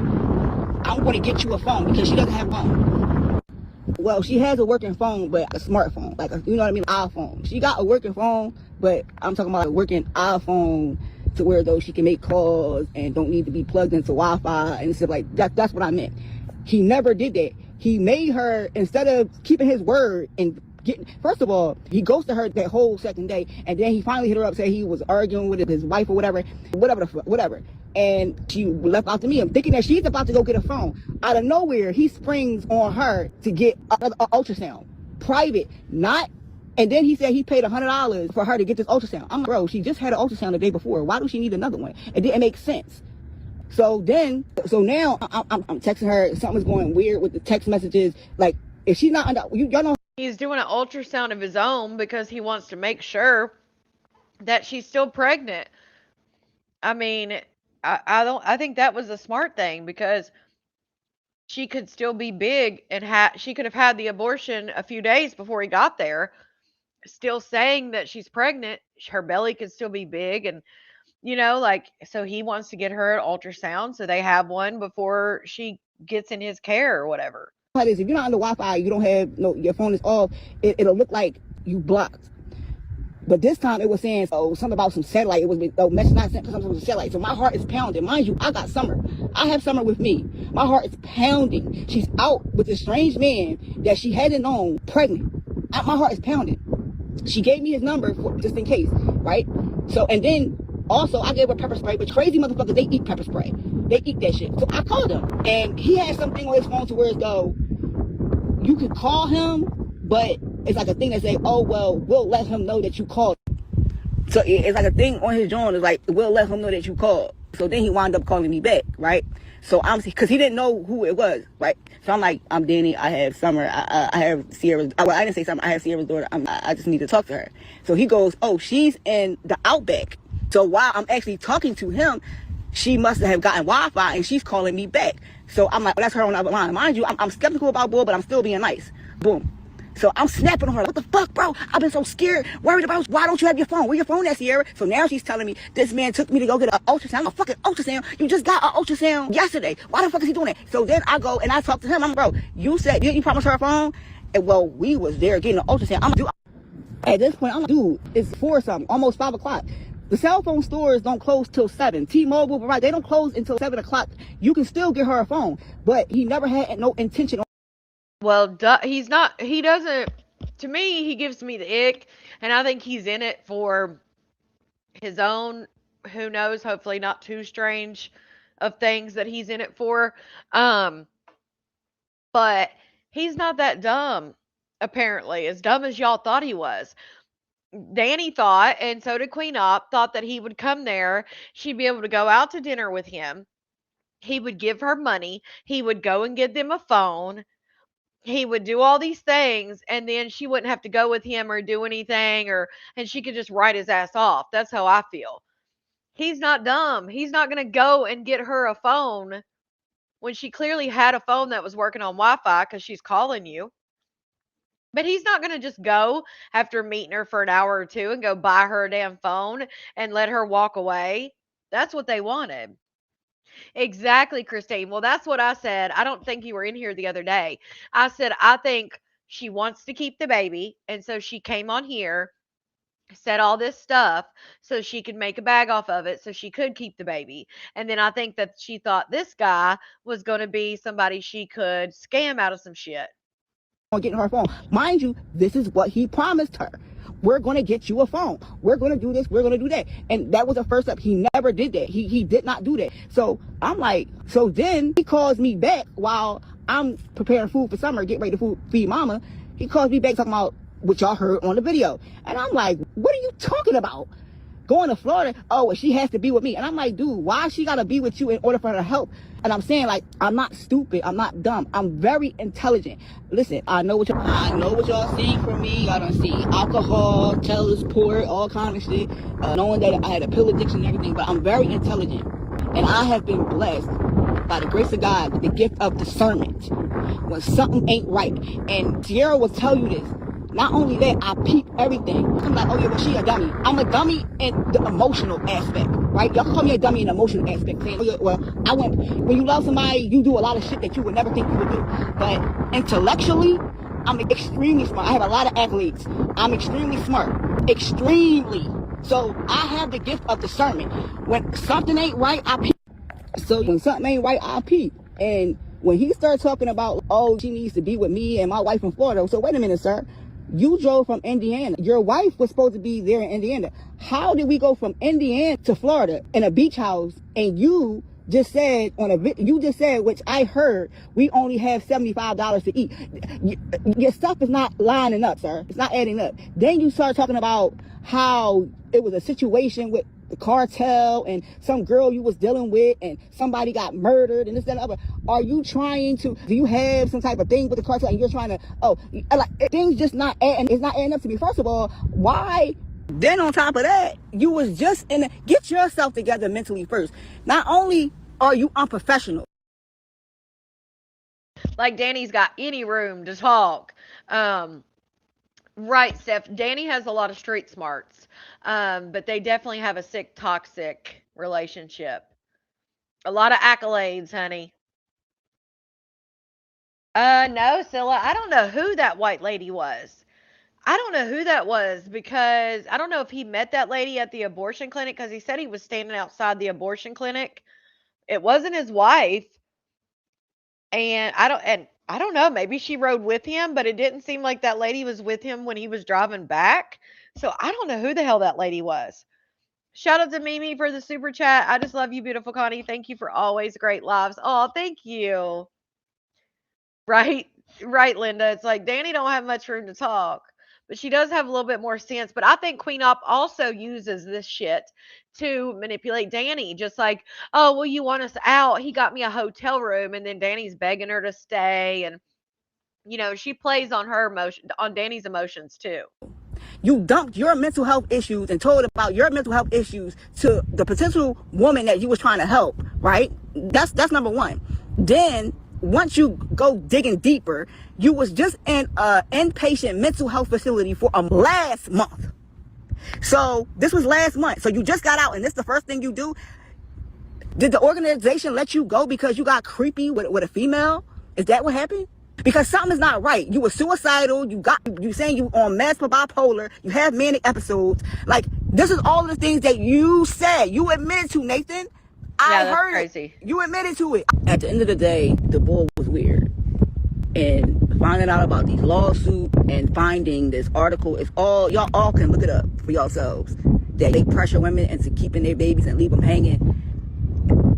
I'm going to get you a phone because she doesn't have a phone. Well, she has a working phone, but a smartphone, like you know what I mean, iPhone. She got a working phone, but I'm talking about a working iPhone to where though she can make calls and don't need to be plugged into Wi-Fi and stuff like that. That's what I meant. He never did that. He made her, instead of keeping his word and first of all, he ghosted her that whole second day, and then he finally hit her up, said he was arguing with his wife or whatever. And she left out to me. I'm thinking that she's about to go get a phone. Out of nowhere, he springs on her to get an ultrasound. Private, not. And then he said he paid $100 for her to get this ultrasound. I'm like, bro, she just had an ultrasound the day before. Why do she need another one? It didn't make sense. So now I'm texting her. Something's going weird with the text messages. Like, if she's not, y'all know. He's doing an ultrasound of his own because he wants to make sure that she's still pregnant. I mean, I think that was a smart thing, because she could still be big and she could have had the abortion a few days before he got there, still saying that she's pregnant. Her belly could still be big, and so he wants to get her an ultrasound so they have one before she gets in his care or whatever. If you're not under Wi-Fi, you don't have your phone is off, it'll look like you blocked. But this time it was saying something about some satellite. It was message not sent, something was a satellite. So my heart is pounding. Mind you, I got Summer. I have Summer with me. My heart is pounding. She's out with a strange man that she hadn't known, pregnant. My heart is pounding. She gave me his number just in case, right? So, and then also I gave her pepper spray, but crazy motherfuckers, they eat pepper spray. They eat that shit. So I called him, and he had something on his phone to where it's you could call him, but it's like a thing that say, oh, well, we'll let him know that you called. So it's like a thing on his joint. It's like, we'll let him know that you called. So then he wound up calling me back, right? So because he didn't know who it was, right? So I'm like, I'm Danny. I have Summer. I have Sierra's. Well, I didn't say Summer. I have Sierra's daughter. I just need to talk to her. So he goes, oh, she's in the Outback. So while I'm actually talking to him, she must have gotten Wi-Fi and she's calling me back. So I'm like, well, that's her on the other line. Mind you, I'm skeptical about bull, but I'm still being nice. Boom. So I'm snapping on her. What the fuck, bro? I've been so scared, worried about, why don't you have your phone? Where your phone at, Sierra? So now she's telling me, this man took me to go get an ultrasound. A fucking ultrasound? You just got an ultrasound yesterday. Why the fuck is he doing that? So then I go and I talk to him. I'm like, bro, you said, you promised her a phone? And well, we was there getting an ultrasound. I'm like, dude, at this point, I'm like, dude, it's 4 something, almost 5 o'clock. The cell phone stores don't close till 7. T-Mobile, right? They don't close until 7 o'clock. You can still get her a phone, but he never had no intention. Well, he doesn't, to me, he gives me the ick, and I think he's in it for his own, who knows, hopefully not too strange of things that he's in it for. But he's not that dumb, apparently, as dumb as y'all thought he was. Danny thought, and so did Queen Op, thought that he would come there, she'd be able to go out to dinner with him, he would give her money, he would go and get them a phone, he would do all these things and then she wouldn't have to go with him or do anything, and she could just write his ass off. That's how I feel. He's not dumb. He's not going to go and get her a phone when she clearly had a phone that was working on Wi-Fi because she's calling you. But he's not going to just go after meeting her for an hour or two and go buy her a damn phone and let her walk away. That's what they wanted. Exactly, Christine. Well, that's what I said. I don't think you were in here the other day. I said, I think she wants to keep the baby. And so she came on here, said all this stuff so she could make a bag off of it so she could keep the baby. And then I think that she thought this guy was going to be somebody she could scam out of some shit. On getting her phone. Mind you, this is what he promised her. We're going to get you a phone. We're going to do this. We're going to do that. And that was the first step. He never did that. He did not do that. So I'm like, so then he calls me back while I'm preparing food for summer, getting ready to feed mama. He calls me back talking about what y'all heard on the video. And I'm like, what are you talking about? Going to Florida, oh, well, she has to be with me. And I'm like, dude, why she got to be with you in order for her to help? And I'm saying, like, I'm not stupid. I'm not dumb. I'm very intelligent. Listen, I know what y'all see from me. Y'all done see alcohol, teleport, all kind of shit. Knowing that I had a pill addiction and everything. But I'm very intelligent. And I have been blessed by the grace of God with the gift of discernment when something ain't right. And Sierra will tell you this. Not only that, I peep everything. I'm like, oh yeah, well, she a dummy. I'm a dummy in the emotional aspect, right? Y'all call me a dummy in the emotional aspect. Saying, oh yeah, well, when you love somebody, you do a lot of shit that you would never think you would do. But intellectually, I'm extremely smart. I have a lot of accolades. I'm extremely smart. Extremely. So I have the gift of discernment. When something ain't right, I peep. So when something ain't right, I peep. And when he started talking about, oh, she needs to be with me and my wife in Florida. So wait a minute, sir. You drove from Indiana. Your wife was supposed to be there in Indiana. How did we go from Indiana to Florida in a beach house? And you just said which I heard, we only have $75 to eat. Your stuff is not lining up, sir. It's not adding up. Then you start talking about how it was a situation with the cartel and some girl you was dealing with and somebody got murdered and this, that, and the other. Are you trying to, do you have some type of thing with the cartel and you're trying to, like, things just not adding, it's not adding up to me. First of all, why? Then on top of that, you was just get yourself together mentally first. Not only are you unprofessional. Like Danny's got any room to talk. Right, Steph. Danny has a lot of street smarts, but they definitely have a sick, toxic relationship. A lot of accolades, honey. No, Scylla, I don't know who that white lady was. I don't know who that was because I don't know if he met that lady at the abortion clinic because he said he was standing outside the abortion clinic. It wasn't his wife, and I don't know, maybe she rode with him, but it didn't seem like that lady was with him when he was driving back. So I don't know who the hell that lady was. Shout out to Mimi for the super chat. I just love you, beautiful Connie. Thank you for always great lives. Oh, thank you. Right, right, Linda. It's like Danny don't have much room to talk, but she does have a little bit more sense. But I think Queen Op also uses this shit to manipulate Danny. Just like, oh, well, you want us out? He got me a hotel room, and then Danny's begging her to stay, and she plays on her emotion, on Danny's emotions too. You dumped your mental health issues and told about your mental health issues to the potential woman that you was trying to help, right? That's number one. Then once you go digging deeper, you was just in an inpatient mental health facility for last month. So this was last month. So you just got out and this is the first thing you do. Did the organization let you go because you got creepy with a female? Is that what happened? Because something is not right. You were suicidal. You saying you on meds for bipolar. You have manic episodes. Like, this is all the things that you said. You admitted to, Nathan. I heard crazy. You admitted to it. At the end of the day, the bull was weird. And finding out about these lawsuits and finding this article is y'all all can look it up for yourselves. That they pressure women into keeping their babies and leave them hanging.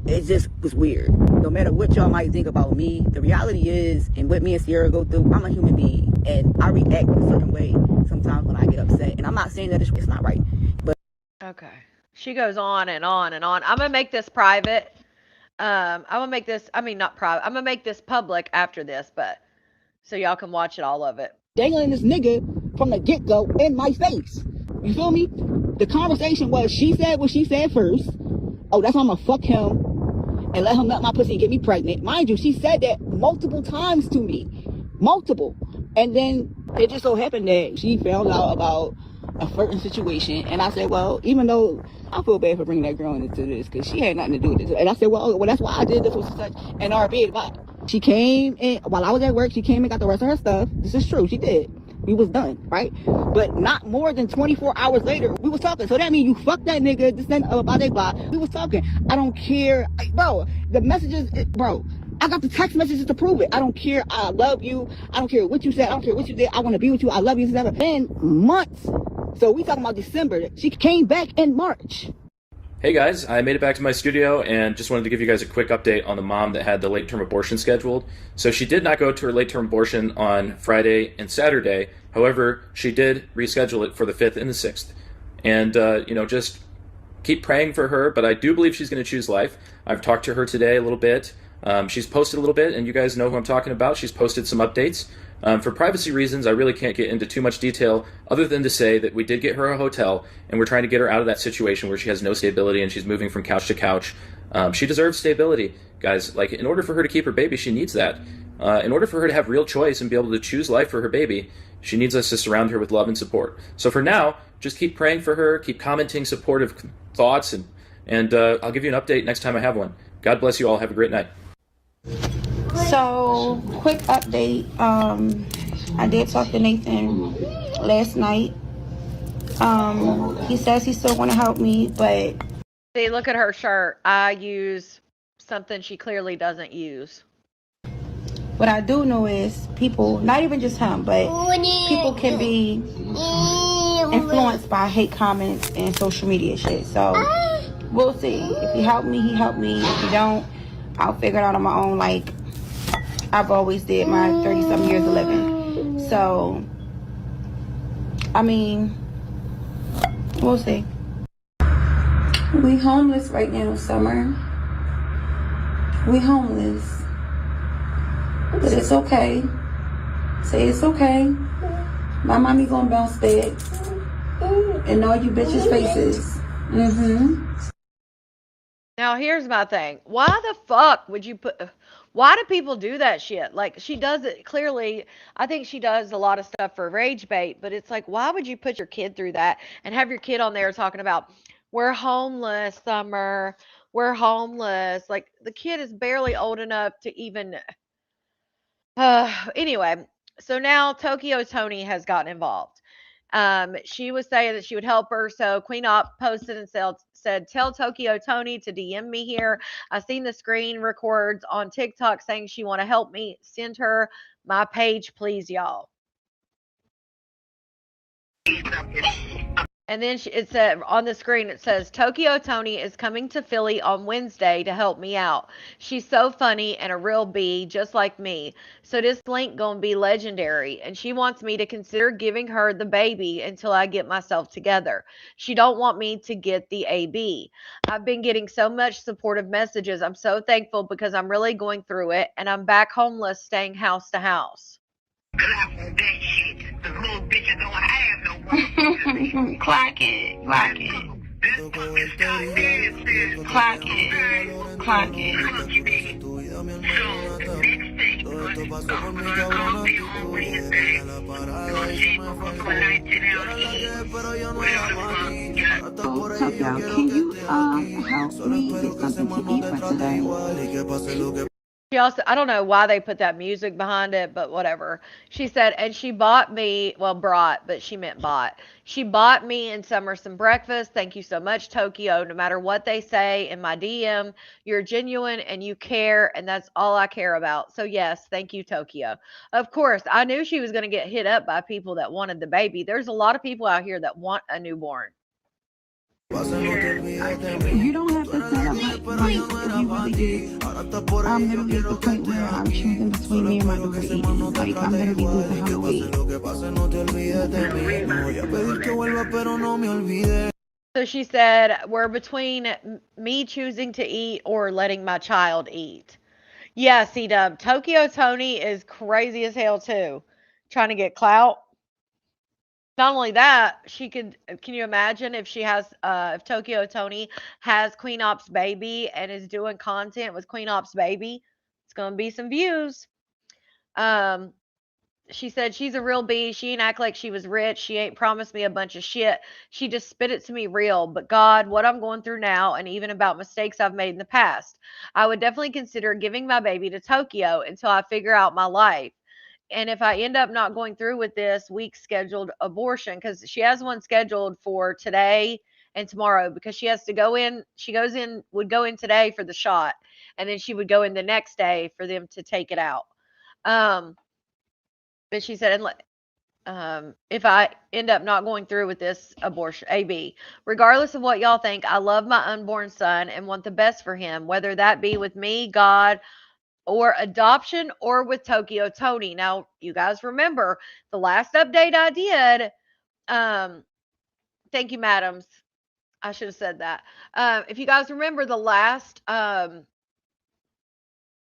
It just was weird. No matter what y'all might think about me, the reality is, and what me and Sierra go through, I'm a human being. And I react in a certain way sometimes when I get upset. And I'm not saying that it's not right. But okay. She goes on and on and on. I'm going to make this private. I'm going to make this, not private. I'm going to make this public after this. But so y'all can watch it, all of it. Dangling this nigga from the get-go in my face. You feel me? The conversation was, she said what she said first. Oh, that's why I'm gonna fuck him and let him nut my pussy and get me pregnant. Mind you, she said that multiple times to me. Multiple. And then it just so happened that she found out about a flirting situation. And I said, well, even though I feel bad for bringing that girl into this, because she had nothing to do with this. And I said, well, that's why I did this with such an our bed. She came in, while I was at work, she came and got the rest of her stuff. This is true, she did. We was done, right? But not more than 24 hours later, we was talking. So that means you fucked that nigga, this then about that block. We was talking. I don't care. Bro, the messages, bro, I got the text messages to prove it. I don't care. I love you. I don't care what you said. I don't care what you did. I want to be with you. I love you. In months. So we talking about December. She came back in March. Hey guys, I made it back to my studio and just wanted to give you guys a quick update on the mom that had the late-term abortion scheduled. So she did not go to her late-term abortion on Friday and Saturday. However, she did reschedule it for the 5th and the 6th. And, just keep praying for her, but I do believe she's going to choose life. I've talked to her today a little bit. She's posted a little bit, and you guys know who I'm talking about. She's posted some updates. For privacy reasons, I really can't get into too much detail other than to say that we did get her a hotel, and we're trying to get her out of that situation where she has no stability and she's moving from couch to couch. She deserves stability, guys. Like, in order for her to keep her baby, she needs that. In order for her to have real choice and be able to choose life for her baby, she needs us to surround her with love and support. So for now, just keep praying for her, keep commenting supportive thoughts, and I'll give you an update next time I have one. God bless you all. Have a great night. So, quick update. I did talk to Nathan last night. He says he still want to help me, but See, look at her shirt. I use something she clearly doesn't use. what I do know is people, not even just him, but people can be influenced by hate comments and social media shit. So, we'll see. If he helped me, he helped me. If he don't, I'll figure it out on my own, like I've always did my 30-something years of living. So, I mean, we'll see. We homeless right now, Summer. We homeless. But it's okay. Say it's okay. My mommy gonna bounce back. And all you bitches' faces. Now, here's my thing. Why the fuck would you why do people do that shit? Like, she does it clearly. I think she does a lot of stuff for rage bait, but it's like, why would you put your kid through that and have your kid on there talking about, we're homeless, Summer, we're homeless. Like, the kid is barely old enough to even, anyway. So now Tokyo Tony has gotten involved. She was saying that she would help her. So Queen Op posted and said, tell Tokyo Tony to DM me here. I seen the screen records on TikTok saying she want to help me. Send her my page, please, y'all. And then it said on the screen, it says, Tokyo Tony is coming to Philly on Wednesday to help me out. She's so funny and a real bee, just like me. So this link gonna be legendary. And she wants me to consider giving her the baby until I get myself together. She don't want me to get the AB. I've been getting so much supportive messages. I'm so thankful because I'm really going through it. And I'm back homeless, staying house to house. Clock that shit. The little bitches don't have no money. Clock it. Clock it. This fucking Scott says, Clock it. Clock it. so the next thing was gonna be on Wednesday. She for 19 hours eat. Whatever the fuck. Y'all, can you help me get something to eat for today? She also, I don't know why they put that music behind it, but whatever. She said, and she bought me, well, brought, but she meant bought. She bought me and Summer some breakfast. Thank you so much, Tokyo. No matter what they say in my DM, you're genuine and you care, and that's all I care about. So yes, thank you, Tokyo. Of course, I knew she was going to get hit up by people that wanted the baby. There's a lot of people out here that want a newborn. You don't have to set up like if you really do. I'm gonna be at the point where I'm choosing between me and my daughter eating. Like, I'm gonna be losing her weight. So she said, we're between me choosing to eat or letting my child eat. Yeah, C-Dub. Tokyo Tony is crazy as hell too. Trying to get clout. Not only that, she could can you imagine if she has if Tokyo Tony has Queen Op's baby and is doing content with Queen Op's baby, it's gonna be some views. Um she said she's a real bee. She ain't act like she was rich. She ain't promised me a bunch of shit. She just spit it to me real. But God, what I'm going through now, and even about mistakes I've made in the past, I would definitely consider giving my baby to Tokyo until I figure out my life. And if I end up not going through with this week's scheduled abortion, because she has one scheduled for today and tomorrow, because she has to go in, she goes in, would go in today for the shot, and then she would go in the next day for them to take it out. Um, but she said, if I end up not going through with this abortion, AB, regardless of what y'all think, I love my unborn son and want the best for him, whether that be with me, God, or adoption or with Tokyo Tony. Now, you guys remember the last update I did. Um, thank you, madams. I should have said that. If you guys remember the last update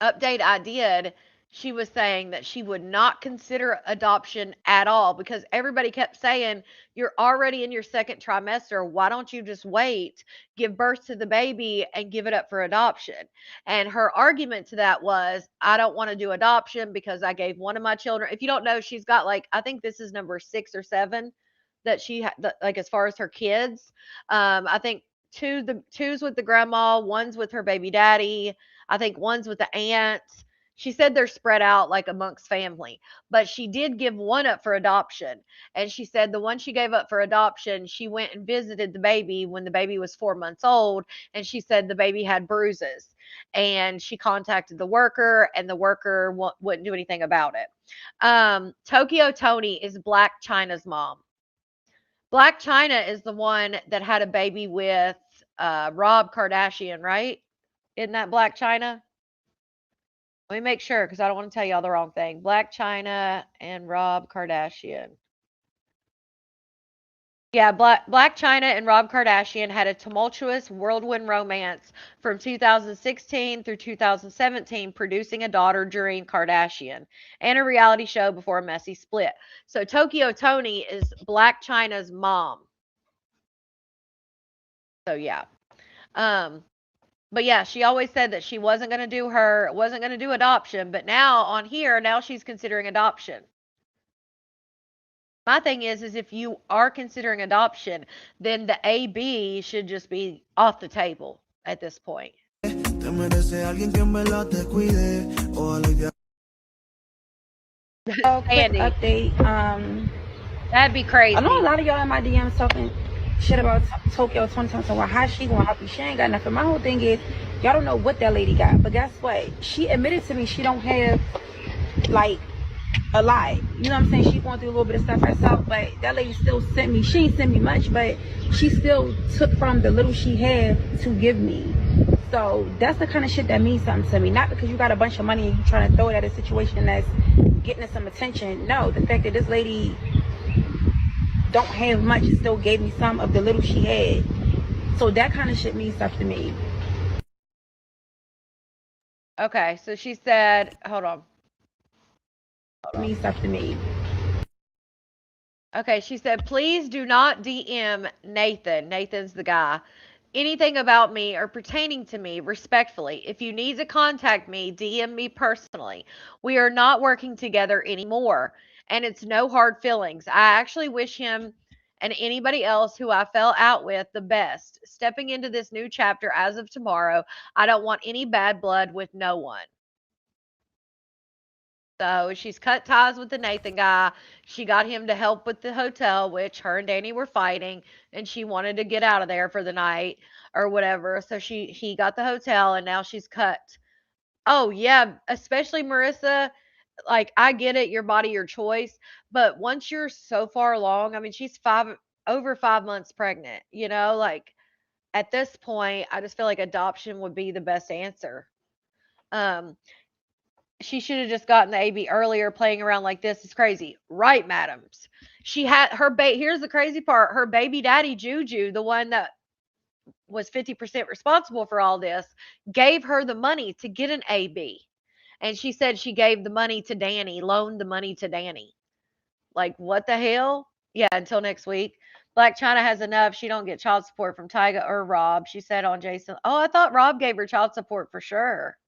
I did, she was saying that she would not consider adoption at all because everybody kept saying, you're already in your second trimester. Why don't you just wait, give birth to the baby, and give it up for adoption? And her argument to that was, I don't want to do adoption because I gave one of my children. If you don't know, she's got like, I think this is number 6 or 7 that she had, like as far as her kids. I think two's with the grandma, one's with her baby daddy. I think one's with the aunt. She said they're spread out like amongst family, but she did give one up for adoption. And she said the one she gave up for adoption, she went and visited the baby when the baby was 4 months old. And she said the baby had bruises. And she contacted the worker, and the worker wouldn't do anything about it. Tokyo Tony is Black China's mom. Black China is the one that had a baby with Rob Kardashian, right? Isn't that Black China? Let me make sure because I don't want to tell y'all the wrong thing. Black China and Rob Kardashian. Yeah, Black China and Rob Kardashian had a tumultuous whirlwind romance from 2016 through 2017, producing a daughter during Kardashian and a reality show before a messy split. So Tokyo Tony is Black China's mom. So yeah. Um, But yeah, she always said that she wasn't going to do adoption, but now on here, now she's considering adoption. My thing is if you are considering adoption, then the AB should just be off the table at this point. So quick Andy, update. that'd be I know a crazy. lot of y'all in my DMs talking shit about Tokyo 2020. So how she gonna help you? She ain't got nothing. My whole thing is y'all don't know what that lady got. But guess what? She admitted to me she don't have like a lot. You know what I'm saying? She going through a little bit of stuff herself, but that lady still sent me. She ain't sent me much, but she still took from the little she had to give me. So that's the kind of shit that means something to me. Not because you got a bunch of money and you trying to throw it at a situation that's getting some attention. No, the fact that this lady don't have much and still gave me some of the little she had. So that kind of shit means stuff to me. Okay, so she said, hold on. Means stuff to me. Okay, she said, please do not DM Nathan. Nathan's the guy. Anything about me or pertaining to me respectfully. If you need to contact me, DM me personally. We are not working together anymore, and it's no hard feelings. I actually wish him and anybody else who I fell out with the best. Stepping into this new chapter as of tomorrow, I don't want any bad blood with no one. So she's cut ties with the Nathan guy. She got him to help with the hotel, which her and Danny were fighting, and she wanted to get out of there for the night or whatever. So he got the hotel, and now she's cut. Oh yeah, especially Marissa. Like I get it, your body, your choice, but once you're so far along, I mean, she's over 5 months pregnant. You know, like at this point, I just feel like adoption would be the best answer. Um, she should have just gotten the AB earlier. Playing around like this is crazy. Right, madams. She had her here's the crazy part. Her baby daddy Juju, the one that was 50% responsible for all this, gave her the money to get an AB. And she said she gave the money to Danny, loaned the money to Danny. Like, what the hell? Yeah, until next week. Black China has enough. She don't get child support from Tyga or Rob. She said on Jason. Oh, I thought Rob gave her child support for sure.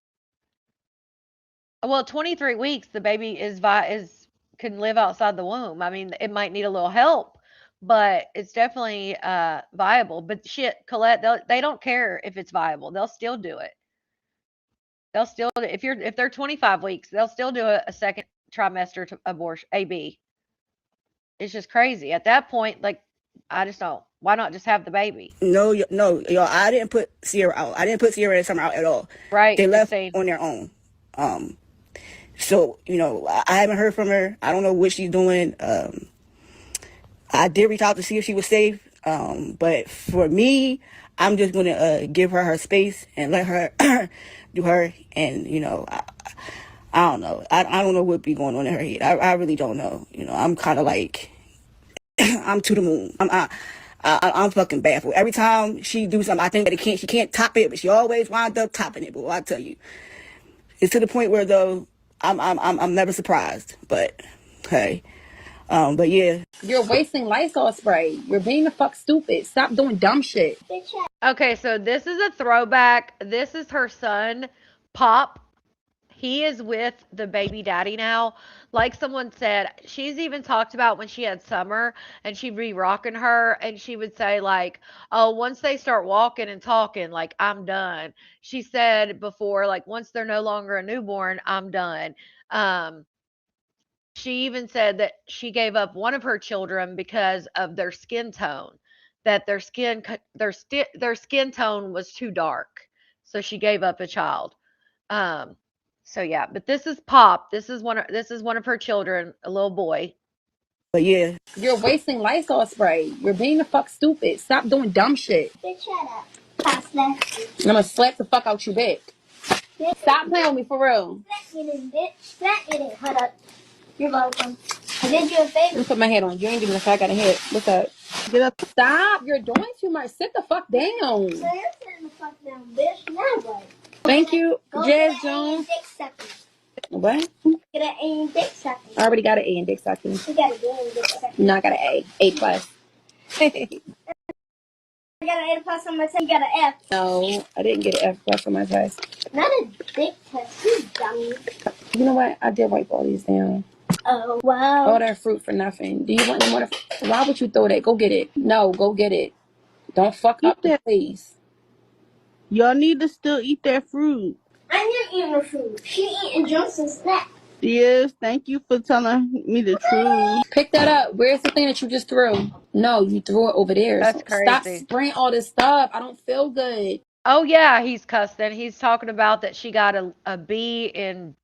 Well, 23 weeks, the baby is can live outside the womb. I mean, it might need a little help, but it's definitely viable. But shit, Colette, they don't care if it's viable. They'll still do it. They'll still if they're 25 weeks, they'll still do a second trimester to abortion AB. It's just crazy. At that point, like, I just don't. Why not just have the baby? No, y'all. I didn't put Sierra out. I didn't put Sierra and Summer out at all. Right, They left Christine. on their own. So I haven't heard from her. I don't know what she's doing. I did reach out to see if she was safe. But for me, I'm just gonna give her her space and let her do her. And I don't know. I don't know what be going on in her head. I really don't know. I'm kind of like I'm to the moon. I'm fucking baffled. Every time she do something, I think that she can't top it, but she always winds up topping it. But I tell you, it's to the point where though I'm never surprised. But hey, but yeah. You're wasting Lysol spray. You're being the fuck stupid. Stop doing dumb shit. Okay, so this is a throwback. This is her son, Pop. He is with the baby daddy now. Like someone said, she's even talked about when she had Summer and she'd be rocking her and she would say, like, oh, once they start walking and talking, like, I'm done. She said before, like, once they're no longer a newborn, I'm done. She even said that she gave up one of her children because of their skin tone, that their skin tone was too dark. So she gave up a child. Um, so yeah, but this is Pop. This is one of her children, a little boy. But yeah. You're wasting Lysol spray. You're being the fuck stupid. Stop doing dumb shit. Bitch, shut up. Pass that. I'm gonna slap the fuck out you, bitch. Stop playing with me for real. Slap it in, bitch. Slap it in. Hold up. You're welcome. I did you a favor. Let me put my head on. You ain't giving a fuck. I got a head. What's up? Get up. Stop. You're doing too much. Sit the fuck down. So you're sitting the fuck down, bitch. Now what? Thank you, Go Jazz get an A in Jones. dick sucking. What? Get an A in dick sucking. I already got an A in dick sucking. You got a D in dick sucking. No, I got an A. A plus. I got an A plus on my test. You got an F. No, I didn't get an F plus on my test. Not a dick test, you dummy. You know what? I did wipe all these down. Oh, wow. All that fruit for nothing. Do you want any more? Why would you throw that? Go get it. No, go get it. Don't fuck up the place. Y'all need to still eat that fruit. I'm not eating her food. She eating Johnson's snack. Yes, thank you for telling me the truth. Pick that up. Where's the thing that you just threw? No, you threw it over there. That's Stop crazy. spraying all this stuff. I don't feel good. Oh yeah, he's cussing. He's talking about that she got a B in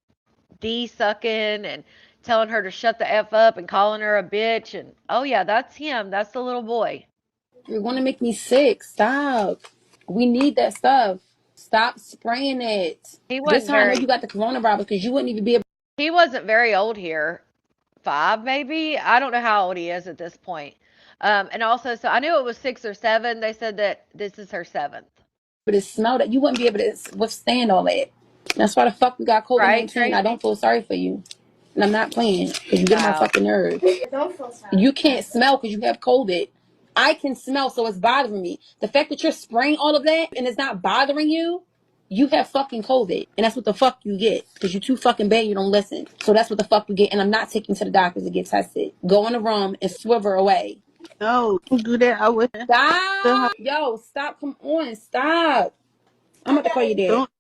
D sucking and telling her to shut the F up and calling her a bitch. And oh yeah, that's him. That's the little boy. You're going to make me sick. Stop. We need that stuff. Stop spraying it. He This wasn't how I know very you got the coronavirus because you wouldn't even be able. he wasn't very old here. 5 maybe. I don't know how old he is at this point. And also, so I knew it was 6 or 7. They said that this is her 7th. To smell that. You wouldn't be able to withstand all that. That's why the fuck we got Right, COVID-19. Tracy? I don't feel sorry for you. And I'm not playing because you get on my Wow. fucking nerves. Don't feel sorry. You can't smell because you have COVID. I can smell, so it's bothering me. The fact that you're spraying all of that and it's not bothering you, you have fucking COVID. And that's what the fuck you get. Because you're too fucking bad, you don't listen. So that's what the fuck you get. And I'm not taking you to the doctors to get tested. Go in the room and swivel away. No, don't do that. I would. Stop. Yo, stop. Come on. Stop. I'm about to call you dad. Don't.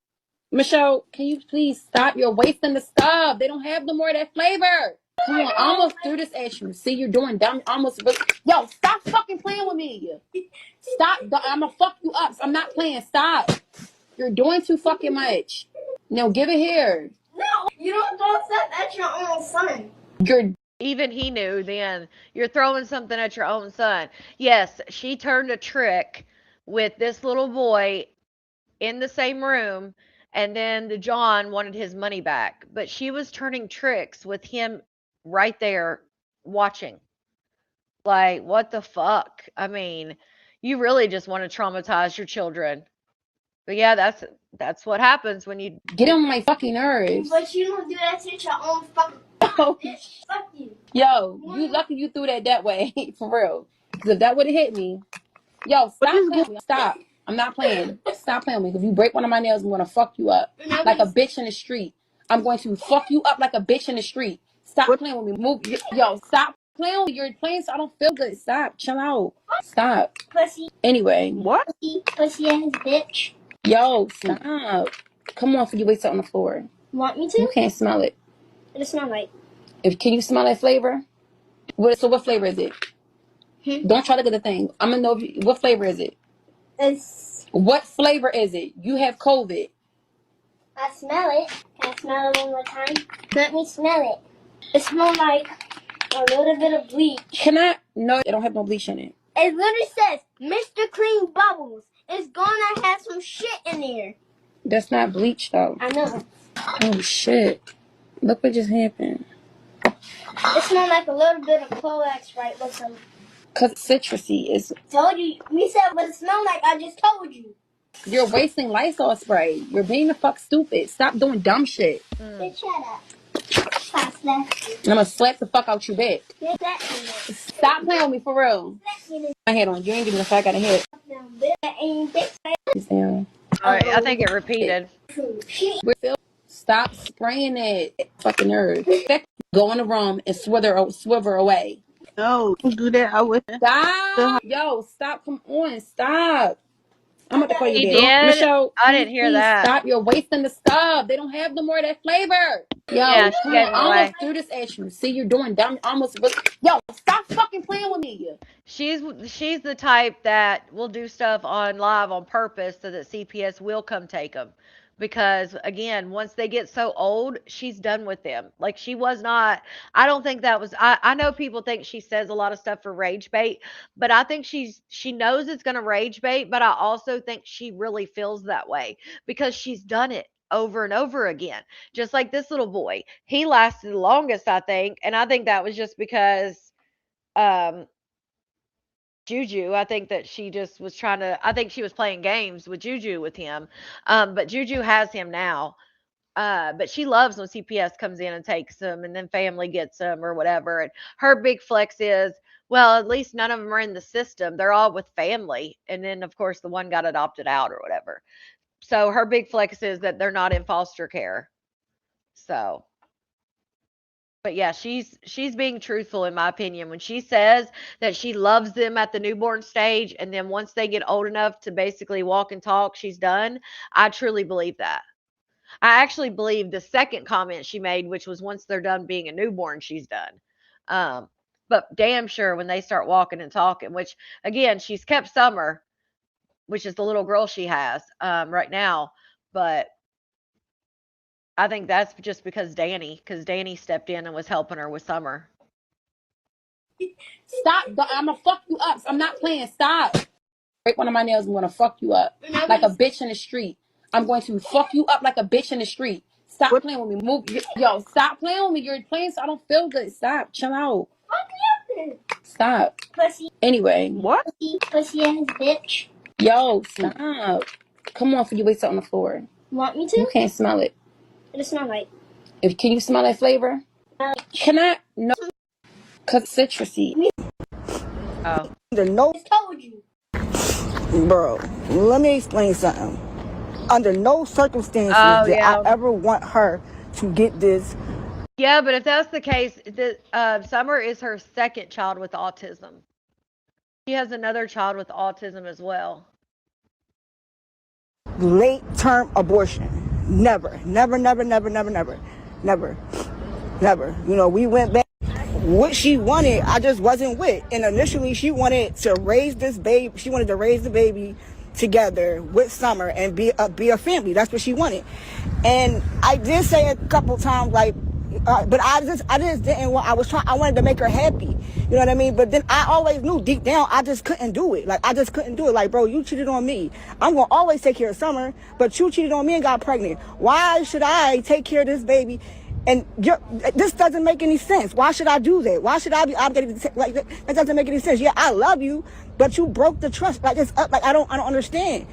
Michelle, can you please stop? You're wasting the stuff. They don't have no more of that flavor. Come on, I almost threw this at you. See, you're doing dumb. Almost. Yo, stop fucking playing with me. Stop. I'm gonna fuck you up. I'm not playing. Stop. You're doing too fucking much. No, give it here. No, you don't throw stuff at your own son. You're. Even he knew then. You're throwing something at your own son. Yes, she turned a trick with this little boy in the same room, and then the John wanted his money back. But she was turning tricks with him right there watching. Like, what the fuck? I mean, you really just want to traumatize your children. But yeah, that's what happens when you Get on my fucking nerves. But you don't do that to your own fucking bitch. Fuck you. Yo, you lucky you threw that way. For real. Because if that would have hit me, yo, What stop is playing going? with me. Stop. I'm not playing. Stop playing with me. If you break one of my nails, I'm going to fuck you up. Like a bitch in the street. I'm going to fuck you up like a bitch in the street. Stop What? playing with me. Move. Yo, stop playing with me. You're playing so I don't feel good. Stop. Chill out. Stop. Pussy. Anyway. What? Pussy ass bitch. Yo, stop. Come on, for you waste it on the floor. Want me to? You can't smell it. What does it smell like? Can you smell that flavor? So what flavor is it? Don't try to get the thing. I'm gonna know what flavor is it. What flavor is it? You have COVID. I smell it. Can I smell it one more time? Let me smell it. It smells like a little bit of bleach. Can I? No, it don't have no bleach in it. It literally says Mr. Clean Bubbles. It's gonna have some shit in there. That's not bleach though. I know. Oh shit! Look what just happened. It smells like a little bit of Clorox, right? With some. Cause citrusy is. Told you. You said what it smelled like. I just told you. You're wasting Lysol spray. You're being the fuck stupid. Stop doing dumb shit. Bitch, shut up. Stop slapping. I'm gonna slap the fuck out you, bitch. You're slapping. Stop playing with me for real. My head on. You ain't giving the fuck out of head. Down. All right, I think it repeated. Stop spraying it. Fucking nerve. Go in the room and swivel away. No, don't do that. I would. Stop. Yo, stop. Come on. Stop. I'm about to call you He back. did? Michelle, I didn't hear please that. stop. You're wasting the stuff. They don't have no more of that flavor. Yo, Yeah, she come gave on. it I away. almost threw this at you. See, you're doing dumb. Yo, stop fucking playing with me. She's the type that will do stuff on live on purpose so that CPS will come take them. Because again, once they get so old, she's done with them. Like she was not. I don't think that was. I know people think she says a lot of stuff for rage bait, but I think she knows it's gonna rage bait. But I also think she really feels that way because she's done it over and over again. Just like this little boy, he lasted the longest, I think, and I think that was just because um Juju. I think that she just was trying to. I think she was playing games with Juju with him. But Juju has him now. But she loves when CPS comes in and takes him, and then family gets him or whatever. And her big flex is, well, at least none of them are in the system. They're all with family, and then of course the one got adopted out or whatever. So her big flex is that they're not in foster care. So but yeah, she's being truthful in my opinion when she says that she loves them at the newborn stage and then once they get old enough to basically walk and talk, she's done. I truly believe that. I actually believe the second comment she made, which was once they're done being a newborn, she's done. But damn sure when they start walking and talking, which again, she's kept Summer, which is the little girl she has right now, but I think that's just because Danny stepped in and was helping her with Summer. Stop. I'm gonna fuck you up. I'm not playing. Stop. Break one of my nails. I'm gonna fuck you up like a bitch in the street. I'm going to fuck you up like a bitch in the street. Stop What? playing with me. Move. Yo, stop playing with me. You're playing so I don't feel good. Stop. Chill out. Stop. Pussy. Anyway. What? Pussy ass bitch. Yo, stop. Come on, for you waste it on the floor. Want me to? You can't smell it. What does it smell like? Can you smell that flavor? Can I? No. Cause citrusy. Oh. Under no, I told you. bro, let me explain something. Under no circumstances Oh, did yeah. I ever want her to get this. Yeah, but if that's the case, Summer is her second child with autism. She has another child with autism as well. Late term abortion. Never. You know, we went back. What she wanted, I just wasn't with. And initially, she wanted to raise this baby. She wanted to raise the baby together with Summer and be a family. That's what she wanted. And I did say a couple times, like, but I just didn't want. I wanted to make her happy. You know what I mean? But then I always knew deep down I just couldn't do it. Like I just couldn't do it. Like, bro, you cheated on me. I'm gonna always take care of Summer, but you cheated on me and got pregnant. Why should I take care of this baby? And this doesn't make any sense. Why should I do that? Why should I be obligated to like that? That doesn't make any sense. Yeah, I love you, but you broke the trust. Like it's up. Like I don't understand.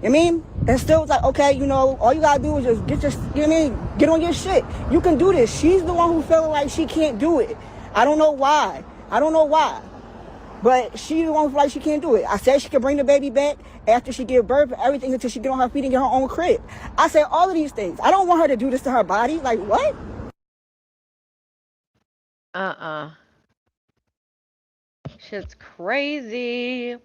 I mean, and still it's like, okay, you know, all you gotta do is just get your, you know what I mean, get on your shit. You can do this. She's the one who feeling like she can't do it. I don't know why. But she the one who feel like she can't do it. I said she could bring the baby back after she give birth, everything until she get on her feet and get her own crib. I said all of these things. I don't want her to do this to her body. Like, what? Shit's crazy.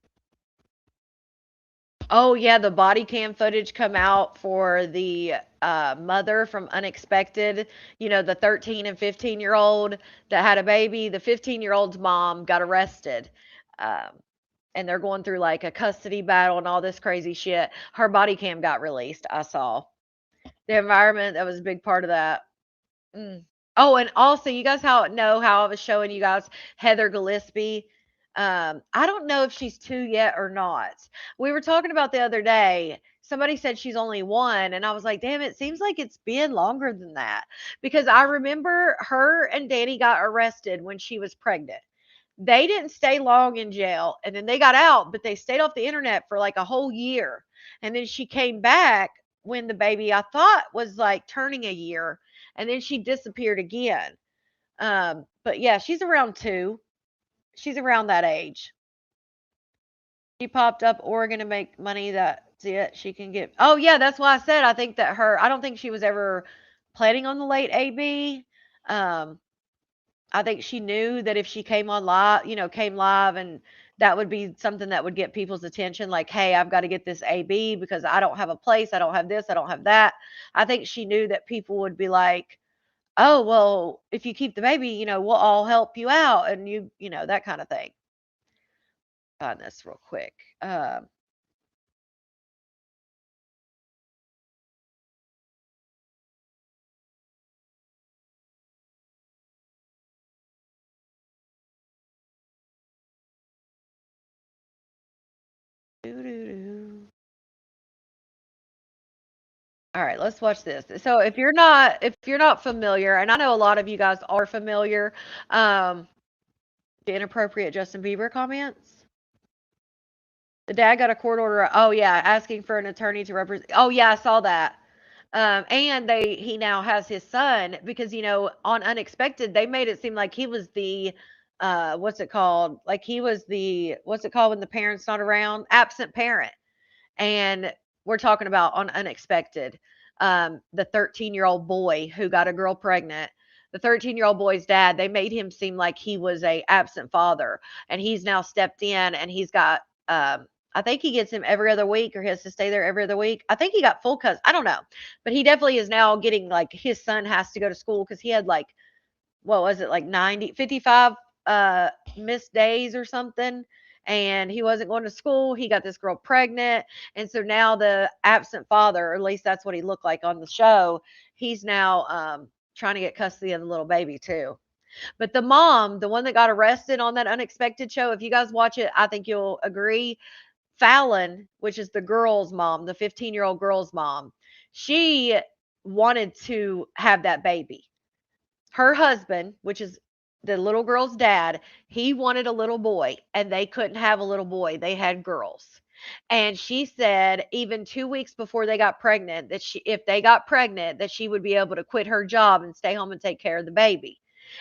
Oh yeah, the body cam footage come out for the mother from Unexpected. You know, the 13 and 15-year-old that had a baby. The 15-year-old's mom got arrested. Um, and they're going through like a custody battle and all this crazy shit. Her body cam got released. I saw. The environment, that was a big part of that. Mm. Oh, and also, you guys know how I was showing you guys Heather Gillespie. I don't know if she's 2 yet or not. We were talking about the other day. Somebody said she's only 1, and I was like, damn, it seems like it's been longer than that. Because I remember her and Danny got arrested when she was pregnant. They didn't stay long in jail, and then they got out, but they stayed off the internet for like a whole year. And then she came back when the baby, I thought, was like turning a year, and then she disappeared again. But yeah, she's around 2. She's around that age. She popped up Oregon to make money. That's it. She can get. Oh yeah, that's why I said I think that her. I don't think she was ever planning on the late AB. Um, I think she knew that if she came on live, came live, and that would be something that would get people's attention. Like, hey, I've got to get this AB because I don't have a place. I don't have this. I don't have that. I think she knew that people would be like, oh, well, if you keep the baby, we'll all help you out, and that kind of thing. Find this real quick. Doo-doo-doo. All right, let's watch this. So if you're not familiar, and I know a lot of you guys are familiar, the inappropriate Justin Bieber comments. The dad got a court order. Oh yeah, asking for an attorney to represent. Oh yeah, I saw that. And he now has his son because on Unexpected they made it seem like he was the what's it called? Like he was the what's it called when the parent's not around? Absent parent. And we're talking about on Unexpected, the 13-year-old boy who got a girl pregnant. The 13-year-old boy's dad, they made him seem like he was a absent father, and he's now stepped in, and he's got I think he gets him every other week, or he has to stay there every other week. I think he got full custody. I don't know, but he definitely is now getting, like, his son has to go to school because he had, like, what was it, like 55 missed days or something, and he wasn't going to school. He got this girl pregnant, and so now the absent father, or at least that's what he looked like on the show, he's now trying to get custody of the little baby too. But the mom, the one that got arrested on that Unexpected show, if you guys watch it, I think you'll agree. Fallon, which is the girl's mom, the 15-year-old girl's mom, she wanted to have that baby. Her husband, which is the little girl's dad, he wanted a little boy, and they couldn't have a little boy. They had girls. And she said even 2 weeks before they got pregnant that if they got pregnant, that she would be able to quit her job and stay home and take care of the baby.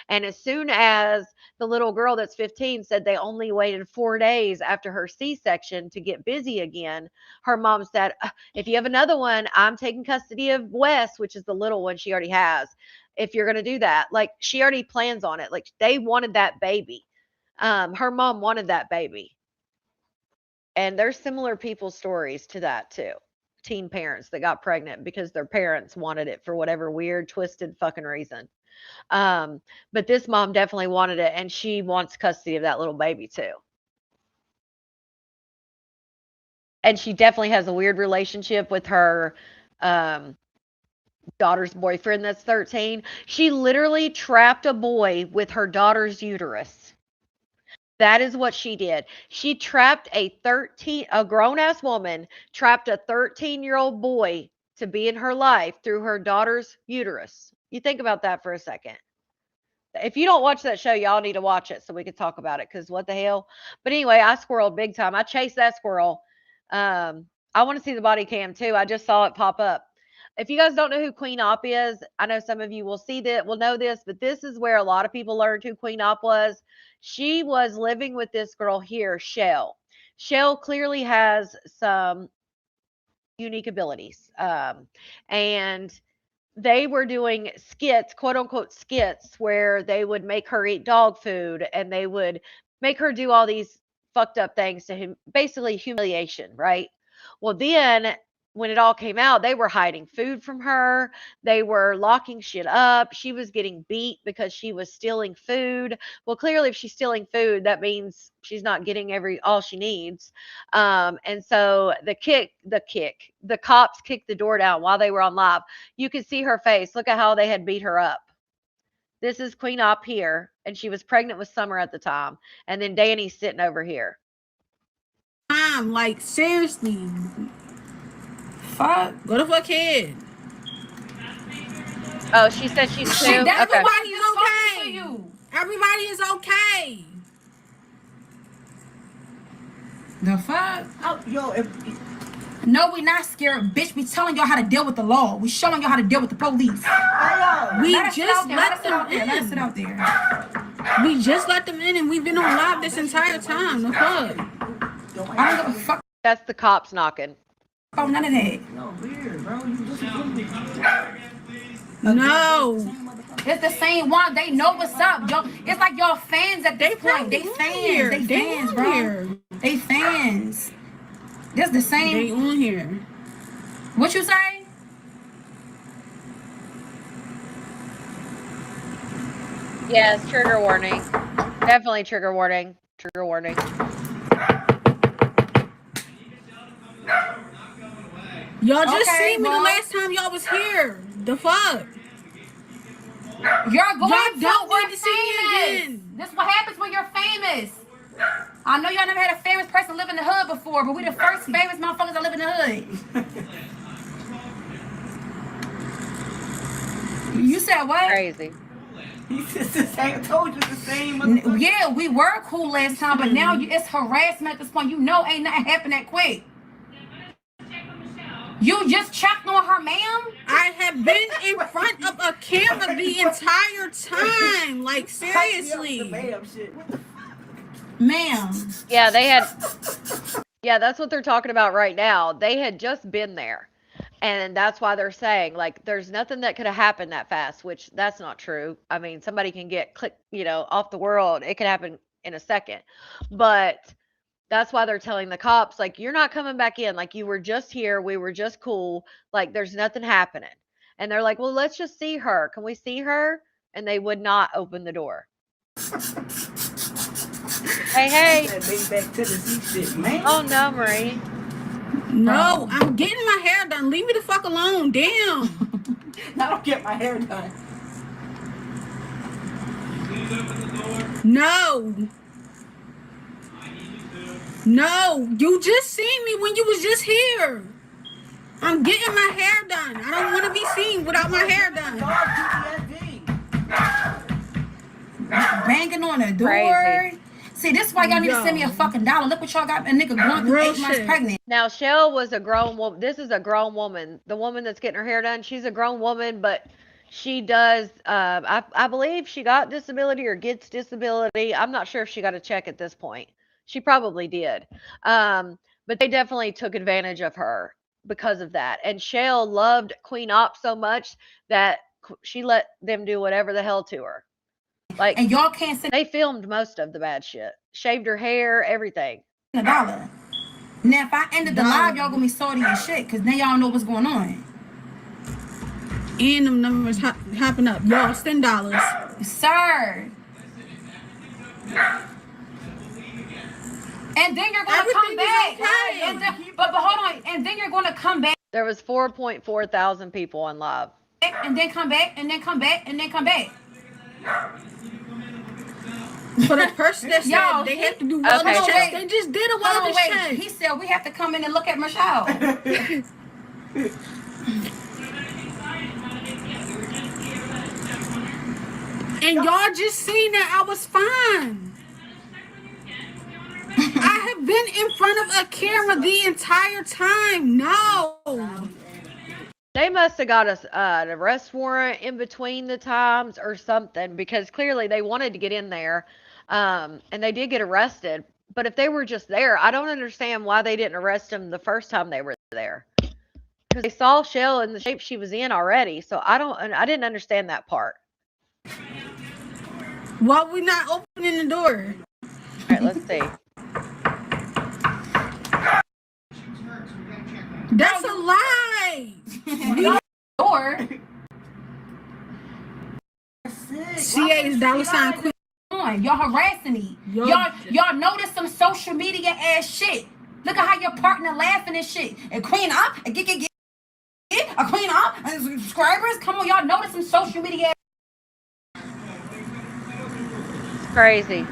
And as soon as the little girl that's 15 said they only waited 4 days after her C-section to get busy again, her mom said, if you have another one, I'm taking custody of Wes, which is the little one she already has. If you're going to do that, like, she already plans on it. Like, they wanted that baby. Her mom wanted that baby. And there's similar people stories to that too. Teen parents that got pregnant because their parents wanted it for whatever weird, twisted fucking reason. Um, but this mom definitely wanted it, and she wants custody of that little baby too. And she definitely has a weird relationship with her daughter's boyfriend that's 13. She literally trapped a boy with her daughter's uterus. That is what she did. She trapped a grown-ass woman, trapped a 13-year-old boy to be in her life through her daughter's uterus. You think about that for a second. If you don't watch that show, y'all need to watch it so we can talk about it, because what the hell. But anyway, I squirreled big time. I chased that squirrel. I want to see the body cam too. I just saw it pop up. If you guys don't know who Queen Op is, I know some of you will see that, will know this, but this is where a lot of people learned who Queen Op was. She was living with this girl here, Shell. Shell clearly has some unique abilities. And they were doing skits, quote unquote skits, where they would make her eat dog food and they would make her do all these fucked up things to him, basically humiliation, right? Well, then when it all came out, they were hiding food from her. They were locking shit up. She was getting beat because she was stealing food. Well, clearly, if she's stealing food, that means she's not getting all she needs. And so the cops kicked the door down while they were on live. You could see her face. Look at how they had beat her up. This is Queen Op here, and she was pregnant with Summer at the time. And then Danny's sitting over here. Like, seriously. Fuck. Go the fuck ahead. Oh, she said she's two. Okay. Everybody's okay. Everybody is okay. The fuck? Oh, yo, No, we not scared, bitch. We telling y'all how to deal with the law. We showing y'all how to deal with the police. We Let us just sit let them out there. Let us sit in. out there. We just let them in, and we've been on live this entire time. The fuck? I don't give a fuck That's the cops knocking. about none of that. No. It's the same one. They know what's up, yo. It's like y'all fans at this point. They fans. They fans, bro. Here. They fans. This the same. They on here. What you say? Yes, trigger warning. Definitely trigger warning. Trigger warning. Y'all just Okay, seen me the well. last time y'all was here. The fuck? You're going Y'all to don't we're need to see me famous. again. This what happens when you're famous. I know y'all never had a famous person live in the hood before, but we the first famous motherfuckers that live in the hood. You said what? Crazy. it's the same. I told you it's the same. Yeah, we were cool last time, but now it's harassment at this point. You know ain't nothing happen that quick. You just checked on her, ma'am? I have been in front of a camera the entire time. Like, seriously. Ma'am. Yeah, they had. Yeah, that's what they're talking about right now. They had just been there. And that's why they're saying, like, there's nothing that could have happened that fast, which that's not true. I mean, somebody can get off the world. It could happen in a second. But that's why they're telling the cops, like, you're not coming back in. Like, you were just here. We were just cool. Like, there's nothing happening. And they're like, well, let's just see her. Can we see her? And they would not open the door. Hey. Oh, no, Marie. No, I'm getting my hair done. Leave me the fuck alone. Damn. I don't get my hair done. No. No, you just seen me when you was just here. I'm getting my hair done. I don't want to be seen without my hair done. Banging on the door. Crazy. See, this is why y'all need to send me a fucking $1. Look what y'all got a nigga going through 8 months pregnant. Now, Shell was a grown woman. This is a grown woman. The woman that's getting her hair done, she's a grown woman, but she does, I believe she got disability or gets disability. I'm not sure if she got a check at this point. She probably did. But they definitely took advantage of her because of that. And Shell loved Queen Op so much that she let them do whatever the hell to her. Like, and y'all can't send they filmed most of the bad shit. Shaved her hair, everything. $1. Now, if I ended the live, y'all gonna be salty and shit, because now y'all know what's going on. And them numbers hopping up. Y'all, $10. Sir. And then you're gonna come back. Okay. And then, but hold on. And then you're gonna come back. There was 4.4 thousand people on live. And then come back, and then come back, and then come back. For the person that said they have to do wellness checks, they just did a wellness check. He said we have to come in and look at Michelle. And y'all just seen that I was fine. I have have been in front of a camera the entire time. No. They must have got us an arrest warrant in between the times or something because clearly they wanted to get in there, and they did get arrested. But if they were just there, I don't understand why they didn't arrest them the first time they were there because they saw Shell in the shape she was in already. So I didn't understand that part. Why we not opening the door? All right, let's see. That's a lie. Or CA's $ queen. on, y'all harassing me. Y'all notice some social media ass shit. Look at how your partner laughing and shit. And clean up and get a clean up and subscribers. Come on, y'all notice some social media ass. Crazy.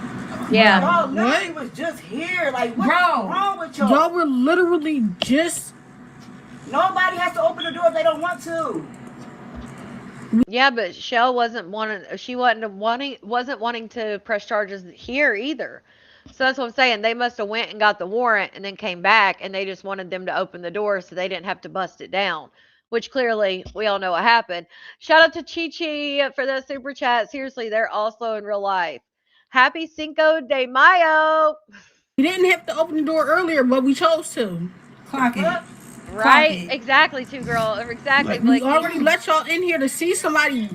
Yeah. Y'all literally was just here. Like, what's wrong with y'all? Y'all were literally just. Nobody has to open the door if they don't want to. Yeah, but Shell wasn't wanting to press charges here either. So that's what I'm saying. They must have went and got the warrant and then came back and they just wanted them to open the door so they didn't have to bust it down. Which clearly we all know what happened. Shout out to Chi Chi for the super chat. Seriously, they're also in real life. Happy Cinco de Mayo. We didn't have to open the door earlier, but we chose to. Clock it. Right? Exactly, two girl. Exactly. Like, we already let y'all in here to see somebody.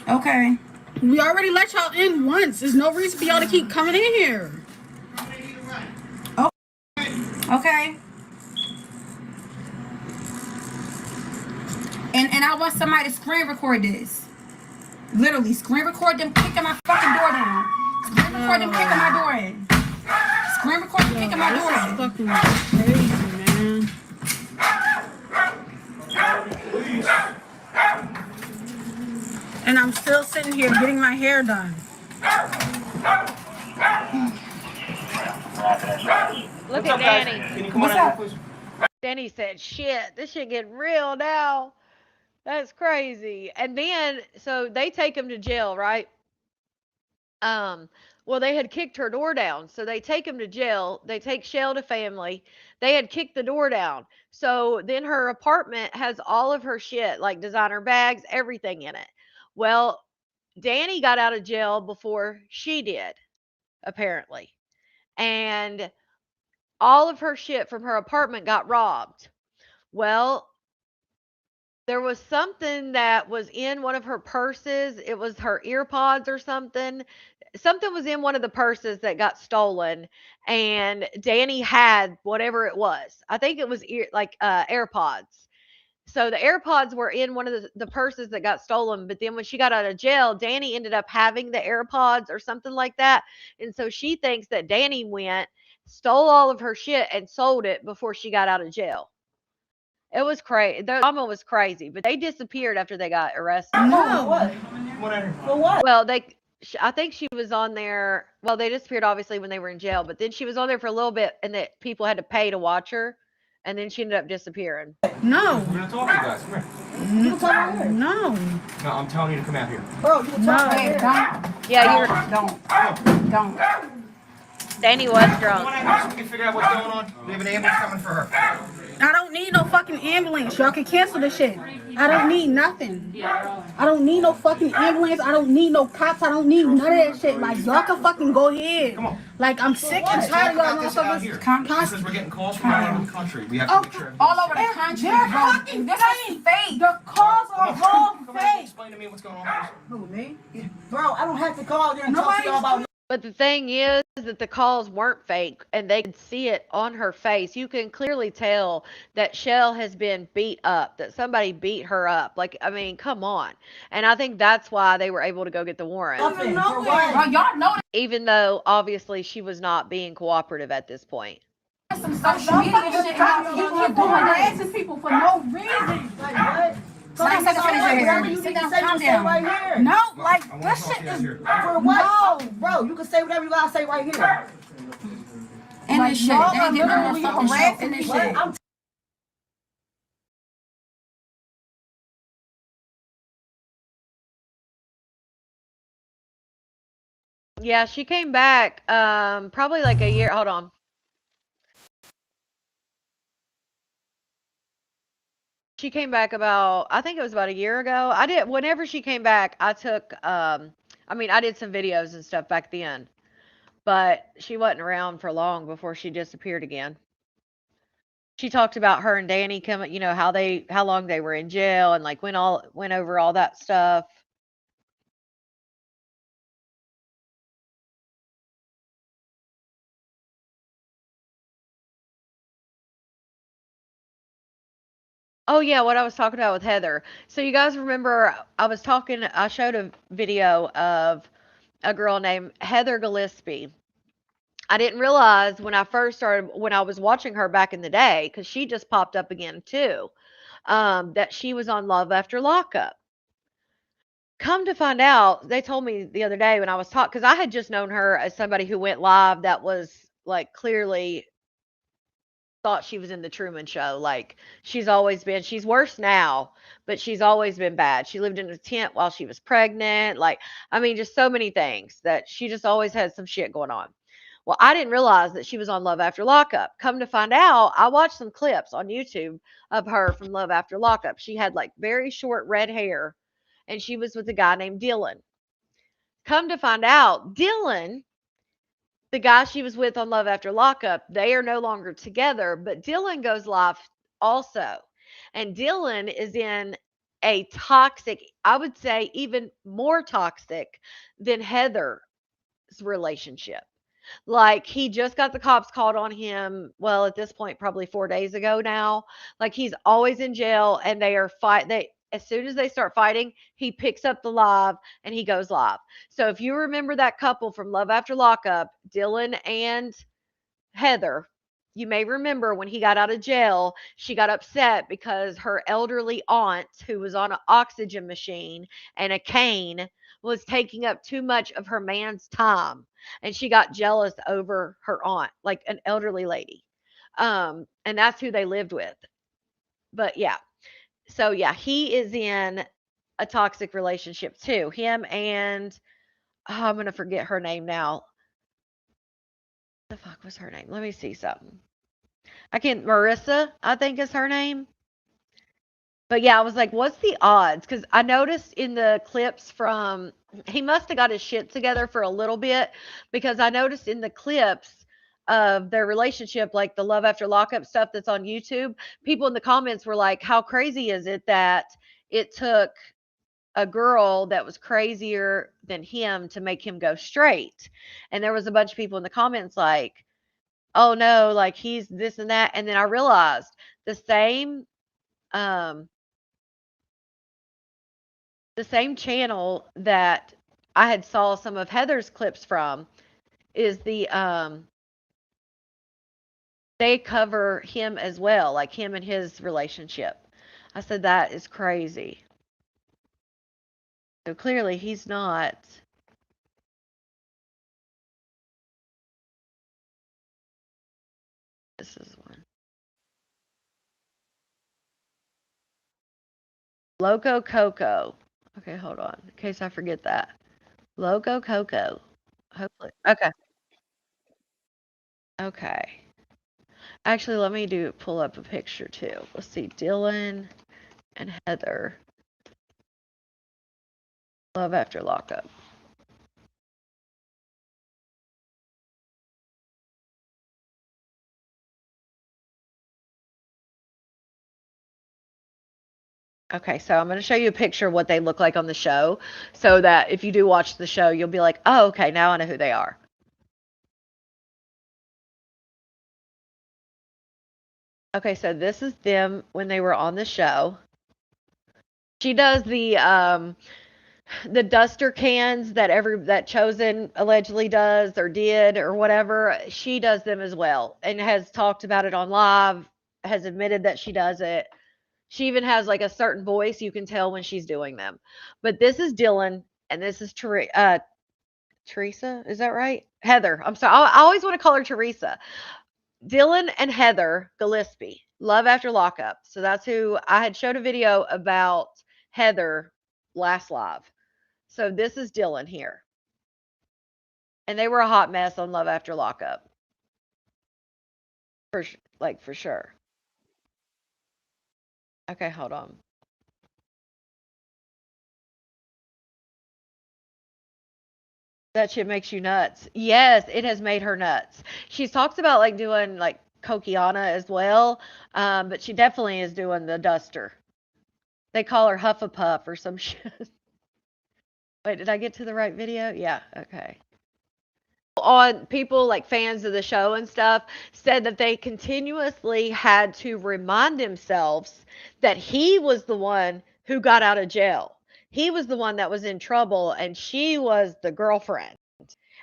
Okay. We already let y'all in once. There's no reason for y'all to keep coming in here. Oh. Okay. And I want somebody to screen record this. Literally, screen record them kicking my fucking door down. Screen record them kicking my door in. Screen record them kicking my door in. Fucking crazy, man. And I'm still sitting here getting my hair done. Look at Danny. Can you come on out, please? Danny said, shit, this shit getting real now. That's crazy. And then, so they take him to jail, right? Well, they had kicked her door down. So they take him to jail. They take Shell to family. They had kicked the door down. So then her apartment has all of her shit, like designer bags, everything in it. Well, Danny got out of jail before she did, apparently. And all of her shit from her apartment got robbed. Well, there was something that was in one of her purses. It was her ear pods or something. Something was in one of the purses that got stolen, and Danny had whatever it was. I think it was AirPods. So the AirPods were in one of the purses that got stolen, but then when she got out of jail, Danny ended up having the AirPods or something like that. And so she thinks that Danny went, stole all of her shit and sold it before she got out of jail. It was crazy. The drama was crazy, but they disappeared after they got arrested. No. What? For what? Well, I think she was on there. Well, they disappeared obviously when they were in jail, but then she was on there for a little bit, and that people had to pay to watch her, and then she ended up disappearing. No. We're gonna talk to you guys. Come here. You can talk here. No. No, I'm telling you to come out here. Bro, you can talk Wait, here. Yeah, don't. Danny was Come on drunk. out here so we can figure out what's going on. We have an ambulance coming for her. I don't need no fucking ambulance. Y'all can cancel this shit. I don't need nothing. I don't need no fucking ambulance. I don't need no cops. I don't need none of that shit. Like, y'all can fucking go ahead. Come on. Like, I'm sick and tired of y'all motherfuckers. Because we're getting calls from all over the country. We have to make sure. All over the country. They're fucking This fake. is fake. The calls are all Come on, fake. explain to me what's going on. Who, me? Bro, I don't have to call there and talk to y'all about. But the thing is that the calls weren't fake, and they could see it on her face. You can clearly tell that Shell has been beat up, that somebody beat her up. Like, I mean, come on. And I think that's why they were able to go get the warrant. Nothing. For what? Bro, y'all know Even though, obviously, she was not being cooperative at this point. some social media shit. Y'all doing harassing people for no reason. Like what? Sit down, finish your hair. You Sit can down, say calm you say down. right here. No, like, I wanna this talk shit to you is. here. For what? No, bro, you can say whatever you gotta say right here. And Like, this shit. y'all They are ain't getting no literally fucking harassing this What? shit. I'm Yeah, she came back probably like a year. Hold on. She came back about, I think it was about a year ago. I did, whenever she came back, I took, I mean, I did some videos and stuff back then, but she wasn't around for long before she disappeared again. She talked about her and Danny coming, how long they were in jail and like went over all that stuff. Oh yeah, what I was talking about with Heather. So you guys remember I showed a video of a girl named Heather Gillespie. I didn't realize when I was watching her back in the day, because she just popped up again too, that she was on Love After Lockup. Come to find out, they told me the other day when I was talking, because I had just known her as somebody who went live that was like clearly thought she was in the Truman Show. Like she's worse now, but she's always been bad. She lived in a tent while she was pregnant. Like, I mean, just so many things that she just always had some shit going on. Well, I didn't realize that she was on Love After Lockup. Come to find out, I watched some clips on YouTube of her from Love After Lockup. She had like very short red hair and she was with a guy named Dylan. Come to find out, Dylan, the guy she was with on Love After Lockup, they are no longer together, but Dylan goes live also. And Dylan is in a toxic, I would say even more toxic than Heather's relationship. Like he just got the cops called on him. Well, at this point, probably 4 days ago now. Like he's always in jail, and they as soon as they start fighting, he picks up the live and he goes live. So if you remember that couple from Love After Lockup, Dylan and Heather, you may remember when he got out of jail, she got upset because her elderly aunt, who was on an oxygen machine and a cane, was taking up too much of her man's time. And she got jealous over her aunt, like an elderly lady. And that's who they lived with. But yeah, so yeah, he is in a toxic relationship too. Him and I'm gonna forget her name now. The fuck was her name? Let me see something. I can't. Marissa, I think is her name. But yeah, I was like, what's the odds? Because I noticed in the clips from, he must have got his shit together for a little bit because I noticed in the clips of their relationship, like the Love After Lockup stuff that's on YouTube, people in the comments were like, how crazy is it that it took a girl that was crazier than him to make him go straight? And there was a bunch of people in the comments like, oh no, like he's this and that. And then I realized the same um the same channel that I had saw some of Heather's clips from is they cover him as well, like him and his relationship. I said that is crazy. So clearly he's not. This is one. Loco Coco. Okay, hold on. In case I forget that. Loco Coco. Hopefully. Okay. Okay. Actually, let me pull up a picture too. Let's see. Dylan and Heather. Love After Lockup. Okay, so I'm going to show you a picture of what they look like on the show so that if you do watch the show, you'll be like, oh, okay, now I know who they are. Okay, so this is them when they were on the show. She does the duster cans that Chosen allegedly does or did or whatever. She does them as well and has talked about it on live, has admitted that she does it. She even has like a certain voice you can tell when she's doing them. But this is Dylan and this is Teresa. Is that right? Heather. I'm sorry. I always want to call her Teresa. Dylan and Heather Gillespie. Love After Lockup. So that's who I had showed a video about Heather last live. So this is Dylan here. And they were a hot mess on Love After Lockup. For sure. Okay, hold on. That shit makes you nuts. Yes, it has made her nuts. She talks about like doing like Kokiana as well, but she definitely is doing the duster. They call her Hufflepuff or some shit. Wait, did I get to the right video? Yeah, okay. On people like fans of the show and stuff said that they continuously had to remind themselves that he was the one who got out of jail. He was the one that was in trouble and she was the girlfriend.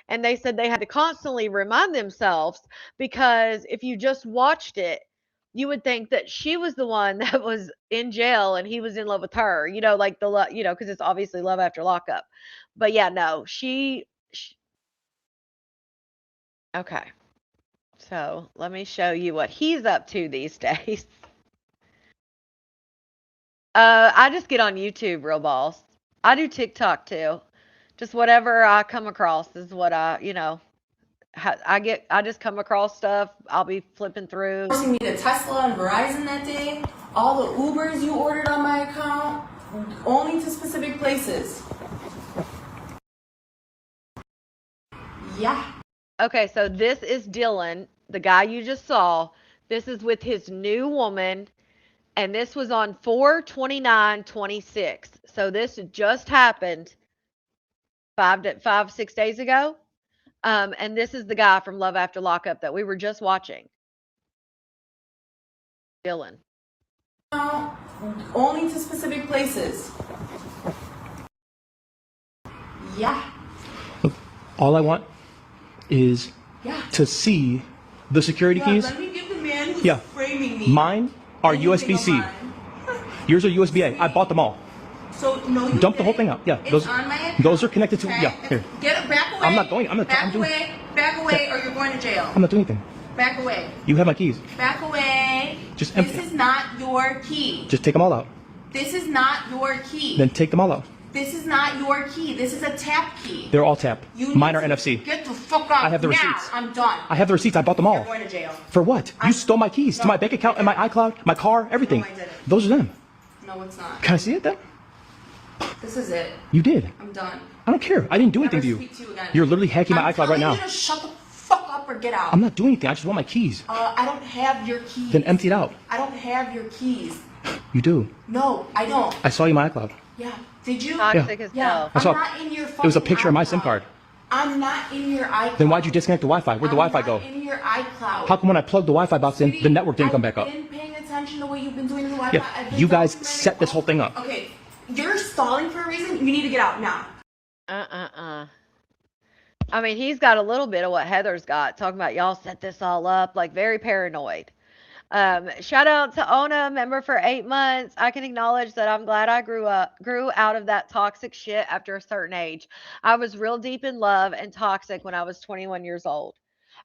And they said they had to constantly remind themselves because if you just watched it, you would think that she was the one that was in jail and he was in love with her, like because it's obviously Love After Lockup. But yeah, no, okay. So let me show you what he's up to these days. I just get on YouTube, real boss. I do TikTok too. Just whatever I come across is what I just come across stuff. I'll be flipping through. Forcing me to Tesla and Verizon that day. All the Ubers you ordered on my account, only to specific places. Yeah. Okay, so this is Dylan, the guy you just saw. This is with his new woman, and this was on 4/29/26. So this just happened 6 days ago. And this is the guy from Love After Lockup that we were just watching. Dylan. Only to specific places. Yeah. All I want is to see the security keys. Let me give the man who's framing me. Mine are USB-C. Yours are USB-A. I bought them all. So no, you dump the whole thing out. Yeah, those are connected to. Yeah, here. Get it back away. I'm not going. Back away, or you're going to jail. I'm not doing anything. Back away. You have my keys. Back away. Just empty. This is not your key. Just take them all out. This is not your key. Then take them all out. This is not your key. This is a tap key. They're all tap. Mine are NFC. Get the fuck out. I have the now. receipts. I'm done. I have the receipts. I bought them all. You're going to jail. For what? You stole my keys to my bank account and my iCloud, my car, everything. No, I didn't. Those are them. No, it's not. Can I see it then? This is it. You did. I'm done. I don't care. I didn't do anything to you. You're literally hacking my iCloud right now. I'm telling you to shut the fuck up or get out. I'm not doing anything. I just want my keys. I don't have your keys. Then empty it out. I don't have your keys. You do. No, I don't. I saw you my iCloud. Yeah. Did you? Toxic as hell. I saw. I'm not in your It was a picture of my SIM card. I'm not in your iCloud. Then why'd you disconnect the Wi-Fi? Where'd the Wi-Fi go? In your iCloud. How come when I plugged the Wi-Fi box in, the network didn't come back up? I've been paying attention to what you've been doing to the Wi-Fi. Yeah, you guys set this whole thing up. Okay, you're stalling for a reason. You need to get out now. I mean, he's got a little bit of what Heather's got, talking about y'all set this all up, like very paranoid. Shout out to Ona, member for 8 months. I can acknowledge that I'm glad I grew out of that toxic shit after a certain age. I was real deep in love and toxic when I was 21 years old.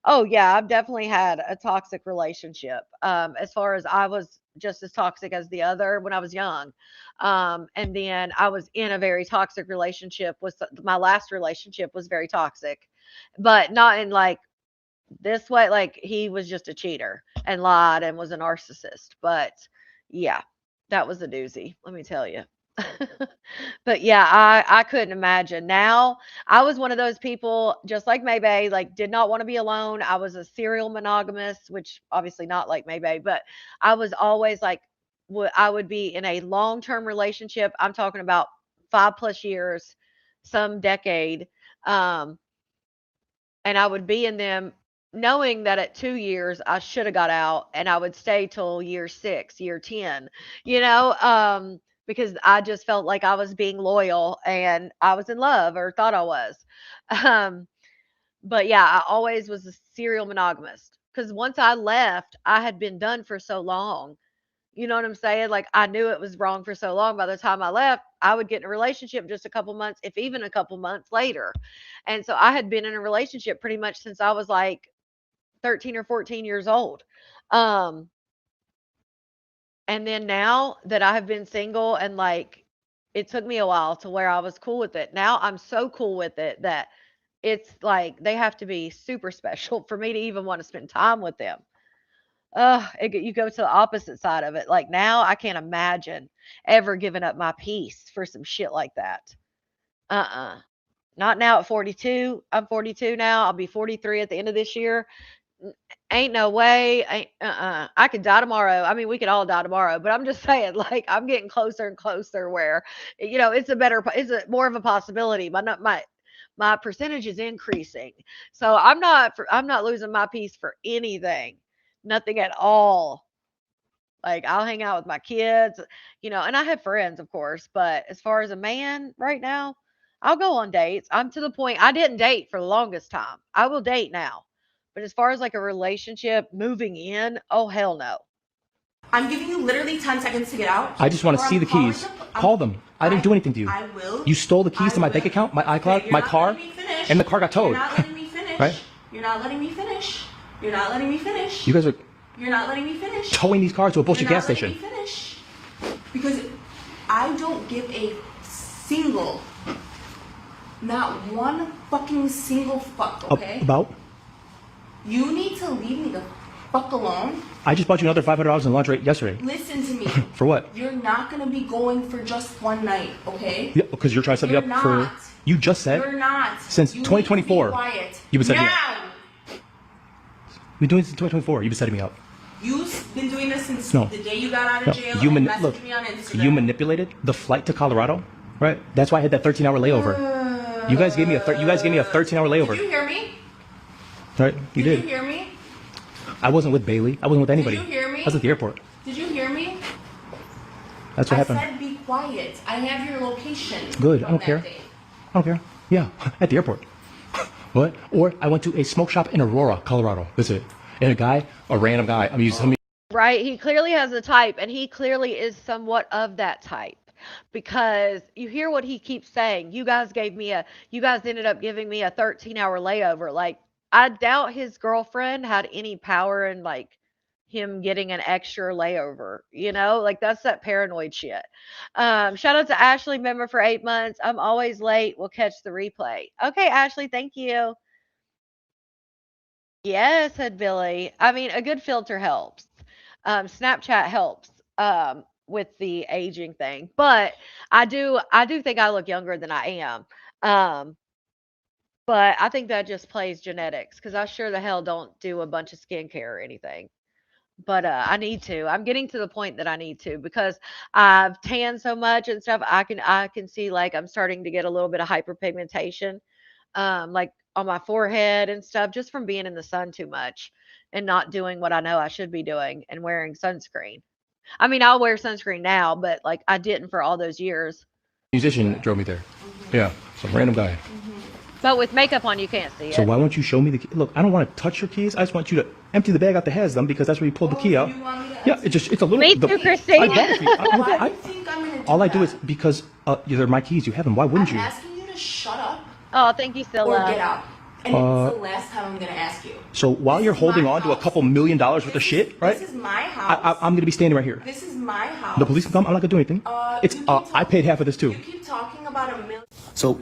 Oh yeah, I've definitely had a toxic relationship. As far as I was just as toxic as the other when I was young. And then I was in a very toxic relationship with my last relationship was very toxic, but not in like this way, like he was just a cheater and lied and was a narcissist. But yeah, that was a doozy, let me tell you. But yeah, I couldn't imagine. Now I was one of those people, just like Maybay, like did not want to be alone. I was a serial monogamous, which obviously not like Maybay, but I was always like, I would be in a long-term relationship. I'm talking about 5+ years, some decade. And I would be in them knowing that at 2 years I should have got out and I would stay till year 6, year 10, because I just felt like I was being loyal and I was in love or thought I was. But yeah, I always was a serial monogamist because once I left, I had been done for so long. You know what I'm saying? Like I knew it was wrong for so long. By the time I left, I would get in a relationship just a couple months, if even a couple months later. And so I had been in a relationship pretty much since I was like 13 or 14 years old. And then now that I have been single and like it took me a while to where I was cool with it. Now I'm so cool with it that It's like they have to be super special for me to even want to spend time with them. You go to the opposite side of it. Like now, I can't imagine ever giving up my peace for some shit like that. Not now at 42. I'm 42 now. I'll be 43 at the end of this year. Ain't no way. I could die tomorrow. I mean, we could all die tomorrow, but I'm just saying, like, I'm getting closer and closer where, it's more of a possibility. My percentage is increasing. So I'm not losing my peace for anything. Nothing at all. Like, I'll hang out with my kids, and I have friends, of course, but as far as a man right now, I'll go on dates. I'm to the point I didn't date for the longest time. I will date now. But as far as like a relationship moving in, oh hell no. I'm giving you literally 10 seconds to get out. I just want to see the keys. Call them. I didn't do anything to you. I will. You stole the keys to my bank account, my iCloud, my car, and the car got towed. You're not letting me finish. Right? You're not letting me finish. You're not letting me finish. You guys are You're not letting me finish. towing these cars to a bullshit gas station. You're not letting me finish. Because I don't give a single, not one fucking single fuck, okay? About? You need to leave me the fuck alone. I just bought you another $500 in lingerie yesterday. Listen to me. For what? You're not gonna be going for just one night, okay? Yeah, because you're trying to set me up for. You just said. You're not. Since You 2024. need to be quiet. You've been setting me up. Now. You've been doing this since 2024. You've been setting me up. You've been doing this since No. the day you got out of jail. You and look. messaged me on Instagram. You manipulated the flight to Colorado, right? That's why I had that 13-hour layover. You guys gave me a 13-hour layover. Did you hear me? Right? You did. Did you hear me? I wasn't with Bailey. I wasn't with anybody. Did you hear me? I was at the airport. Did you hear me? That's what happened. I said be quiet. I have your location. Good. I from don't that care. day. I don't care. Yeah, at the airport. What? Or I went to a smoke shop in Aurora, Colorado. That's it. And a random guy. I mean, Right? He clearly has a type, and he clearly is somewhat of that type. Because you hear what he keeps saying. You guys ended up giving me a 13-hour layover. Like, I doubt his girlfriend had any power in like him getting an extra layover, like that's that paranoid shit. Shout out to Ashley, member for 8 months. I'm always late. We'll catch the replay. Okay, Ashley, thank you. Yes, said Billy. I mean, a good filter helps. Snapchat helps with the aging thing, but I do think I look younger than I am. But I think that just plays genetics because I sure the hell don't do a bunch of skincare or anything. But I need to. I'm getting to the point that I need to because I've tanned so much and stuff. I can see like I'm starting to get a little bit of hyperpigmentation, like on my forehead and stuff, just from being in the sun too much and not doing what I know I should be doing and wearing sunscreen. I mean, I'll wear sunscreen now, but like I didn't for all those years. musician drove me there. Yeah, some random guy. But with makeup on, you can't see it. So why won't you show me the key? Look, I don't want to touch your keys. I just want you to empty the bag out the has them because that's where you pulled the key out. Yeah, it's a little. Me too, Christine. All I do is because they're my keys. You have them. Why wouldn't you? I'm asking you to shut up Oh, thank you, Scylla. or get out. And it's the last time I'm gonna ask you. So while you're holding on to a couple $1 million worth of shit, right? This is my house. I'm gonna be standing right here. This is my house. The police can come. I'm not gonna do anything. I paid half of this too. You keep talking about $1 million. So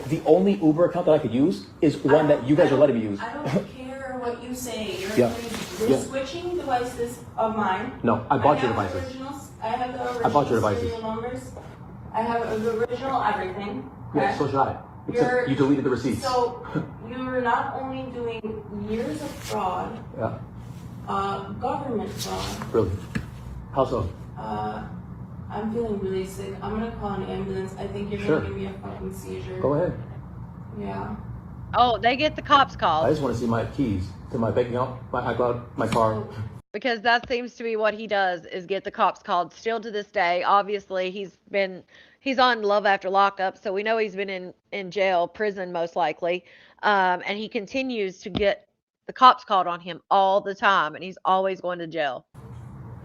the only Uber account that I could use is one that you guys are letting me use. I don't care what you say. Yeah. You're switching devices of mine. No, I bought your have devices. Originals. I have the original I bought your devices. serial numbers. I have the original everything. Yeah, okay? so should I. Except you deleted the receipts. So you're not only doing years of fraud, Yeah. government fraud. Really? How so? I'm feeling really sick. I'm gonna call an ambulance. I think you're Sure. gonna give me a fucking seizure. Go ahead. Yeah. Oh, they get the cops I called just want to see my keys to my bank account, my iCloud, my car. because that seems to be what he does is get the cops called still to this day. Obviously, he's on Love After Lockup, so we know he's been in jail, prison most likely. And he continues to get the cops called on him all the time, and he's always going to jail.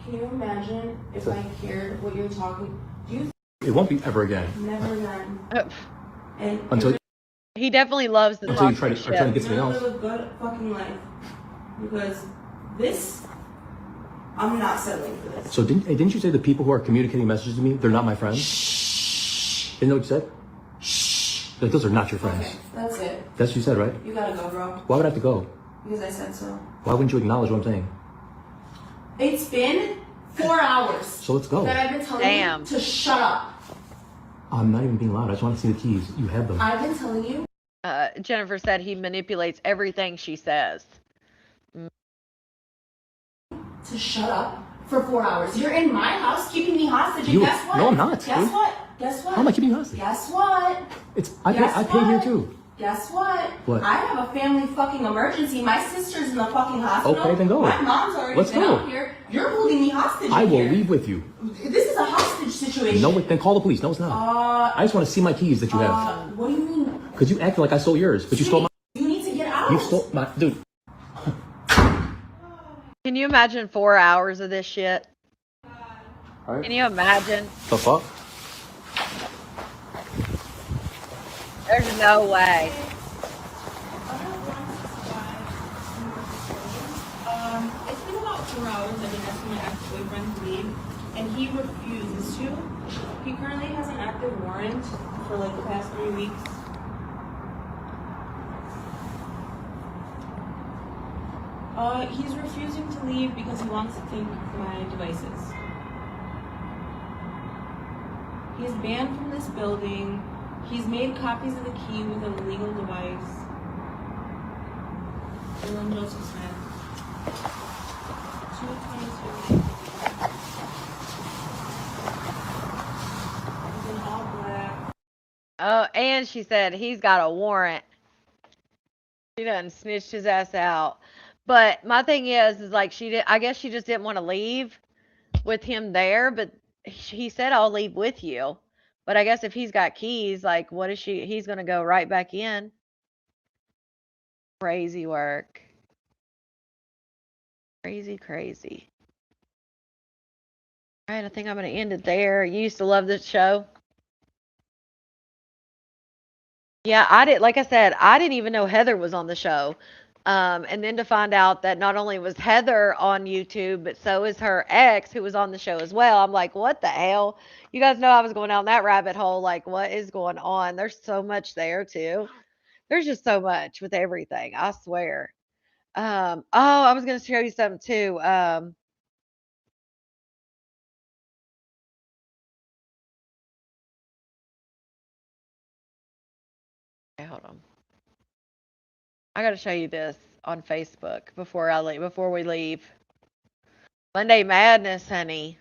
Can you imagine if I cared what you're talking? Do you It won't be ever again. never then? And Until He definitely loves the you try to toxic get shit. something you're else. gonna live a good fucking life. Because this, I'm not settling for this. So didn't you say the people who are communicating messages to me, they're not my friends? Shh. Didn't know what you said? Shh. Like, those are not your friends. Okay, that's it. That's what you said, right? You gotta go, bro. Why would I have to go? Because I said so. Why wouldn't you acknowledge what I'm saying? It's been 4 hours. So let's go. That I've been telling you to shut up. I'm not even being loud. I just want to see the keys. You have them. I've been telling you. Jennifer said he manipulates everything she says. To shut up for 4 hours. You're in my house keeping me hostage. And guess what? No, I'm not. Guess what? Guess what? How am I keeping you hostage? Guess what? I paid here too. Guess what? What? I have a family fucking emergency. My sister's in the fucking hospital. Okay, then go. My mom's already Let's been go. out here. You're holding me hostage. I will here. leave with you. This is a hostage situation. No, then call the police. No, it's not. I just want to see my keys that you have. What do you mean? Because you acted like I stole yours, but you stole mine. You need to get out. You stole my dude. Can you imagine 4 hours of this shit? Right. Can you imagine? The fuck? There's no way. It's been about 4 hours. I've been asking my ex-boyfriend to leave, and he refuses to. He currently has an active warrant for like the past 3 weeks. He's refusing to leave because he wants to take my devices. He's banned from this building. He's made copies of the key with an illegal device. Dylan Joseph Smith. 222. He's in all black. Oh, and she said he's got a warrant. She done snitched his ass out. But my thing is like I guess she just didn't want to leave with him there, but he said I'll leave with you. But I guess if he's got keys, like what is he's gonna go right back in. Crazy work. Crazy. All right, I think I'm gonna end it there. You used to love this show. Yeah, I did. Like I said, I didn't even know Heather was on the show. And then to find out that not only was Heather on YouTube, but so is her ex who was on the show as well. I'm like, what the hell? You guys know I was going down that rabbit hole. Like, what is going on? There's so much there too. There's just so much with everything. I swear. Oh, I was going to show you something too. Okay, hold on. I got to show you this on Facebook before I leave. Before we leave. Monday Madness, honey.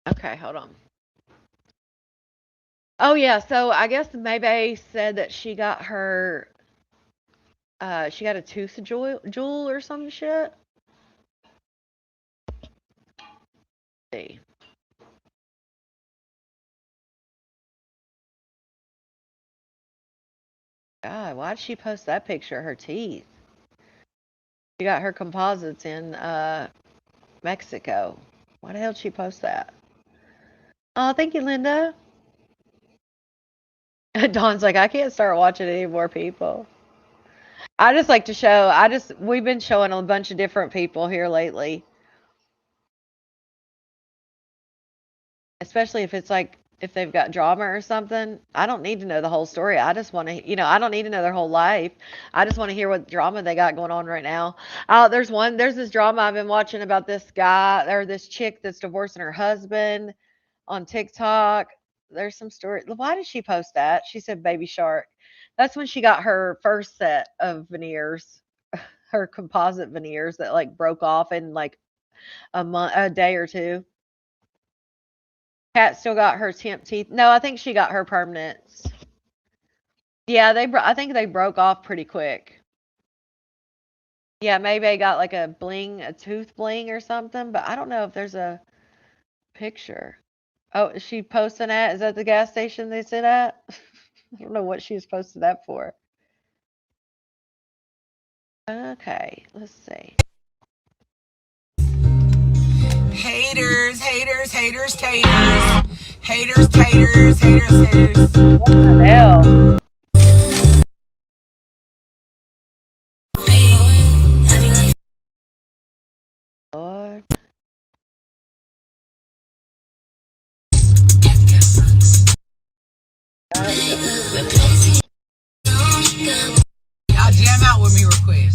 Okay, hold on. Oh yeah, so I guess Maybe said that she got a tooth jewel or some shit. Let's see. God, why did she post that picture of her teeth? She got her composites in Mexico. Why the hell did she post that? Oh, thank you, Linda. Dawn's like, I can't start watching any more people. I just like to show. We've been showing a bunch of different people here lately. Especially if it's like, if they've got drama or something. I don't need to know the whole story. I just want to, I don't need to know their whole life. I just want to hear what drama they got going on right now. There's this drama I've been watching about this guy or this chick that's divorcing her husband on TikTok. There's some story. Why did she post that? She said Baby Shark. That's when she got her first set of veneers, her composite veneers that like broke off in like a day or two. Kat still got her temp teeth. No, I think she got her permanents. Yeah, I think they broke off pretty quick. Yeah, maybe I got like a tooth bling or something, but I don't know if there's a picture. Oh, is she posting that? Is that the gas station they sit at? I don't know what she was posting that for. Okay, let's see. Haters, haters, haters, taters. Haters, taters, haters, haters. What the hell? Lord. Y'all jam out with me real quick.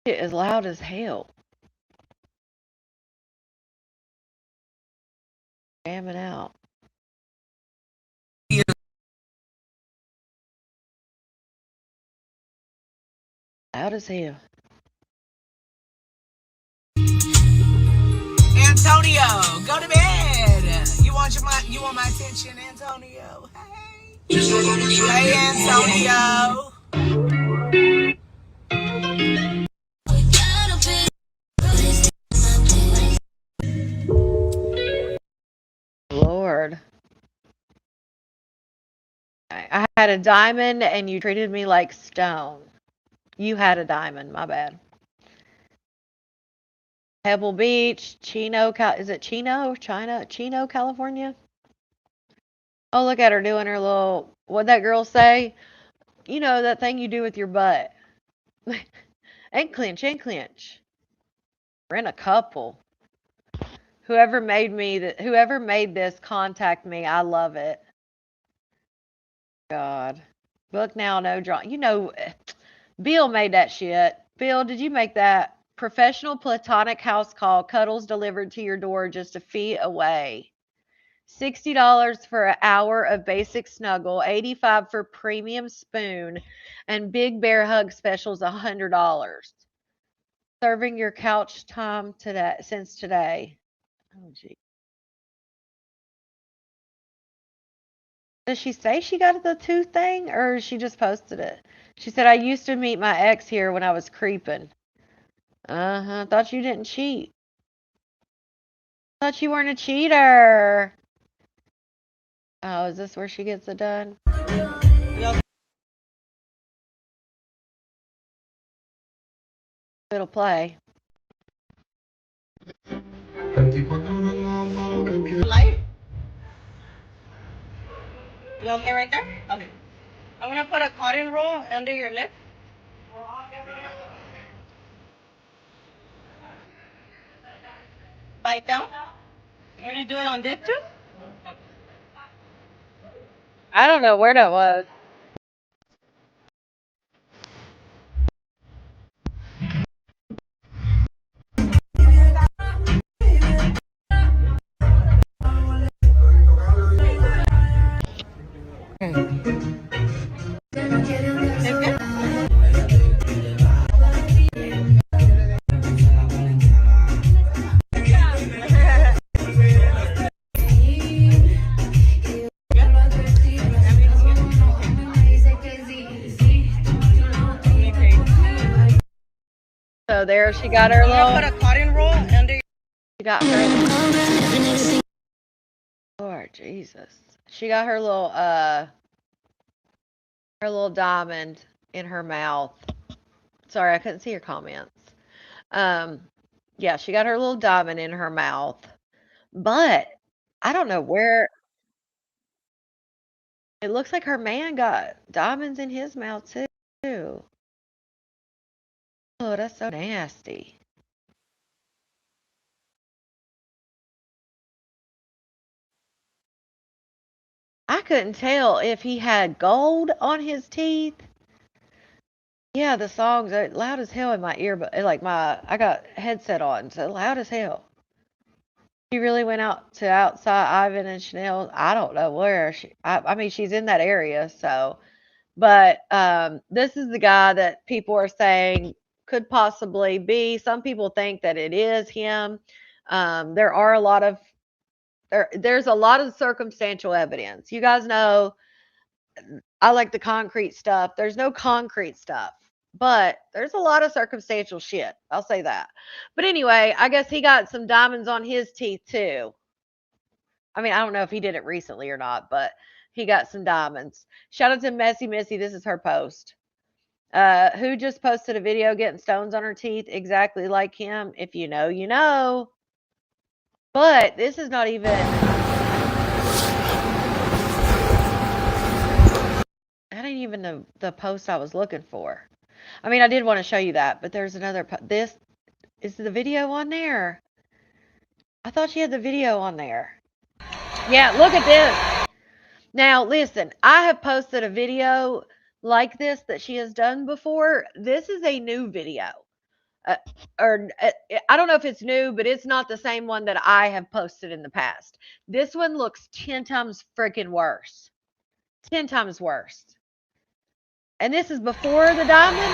It is loud as hell. Jamming out. Loud as hell. Antonio, go to bed. You want my attention, Antonio? Hey, Antonio. Lord. I had a diamond and you treated me like stone. You had a diamond, my bad. Pebble Beach, Chino, is it Chino? Chino, California? Oh, look at her doing her little, what'd that girl say? You know, that thing you do with your butt. And clench, and clench. We're in a couple. Whoever made this, contact me. I love it. God. Book now, no draw. You know, Bill made that shit. Bill, did you make that? Professional platonic house call, cuddles delivered to your door just a feet away. $60 for an hour of basic snuggle, $85 for premium spoon, and big bear hug specials $100. Serving your couch time today since today. Oh gee. Does she say she got the tooth thing or she just posted it? She said I used to meet my ex here when I was creeping. Uh-huh. Thought you didn't cheat. Thought you weren't a cheater. Oh, is this where she gets it done? It'll play. Light? You okay right there? Okay. I'm gonna put a cotton roll under your lip. Bite down. You're gonna do it on this too? I don't know where that was. So there she got her I'm gonna little. put a cotton roll under your She got her. Lord Jesus. She got her little diamond in her mouth. Sorry, I couldn't see your comments. Yeah, she got her little diamond in her mouth. But I don't know where it looks like her man got diamonds in his mouth too. Oh, that's so nasty. I couldn't tell if he had gold on his teeth. Yeah, the songs are loud as hell in my ear, but like I got headset on, so loud as hell. She really went out to outside Ivan and Chanel. I don't know where I mean, she's in that area, so. But this is the guy that people are saying could possibly be. Some people think that it is him. There are a lot of there's a lot of circumstantial evidence. You guys know I like the concrete stuff. There's no concrete stuff, but there's a lot of circumstantial shit. I'll say that. But anyway, I guess he got some diamonds on his teeth too. I mean, I don't know if he did it recently or not, but he got some diamonds. Shout out to Messy Missy. This is her post. Who just posted a video getting stones on her teeth exactly like him? If you know, you know. But this is not even. That ain't even the post I was looking for. I mean, I did want to show you that, but there's another. This is the video on there. I thought she had the video on there. Yeah, look at this. Now, listen, I have posted a video like this that she has done before. This is a new video. Uh, I don't know if it's new, but it's not the same one that I have posted in the past. This one looks 10 times freaking worse. 10 times worse. And this is before the diamond.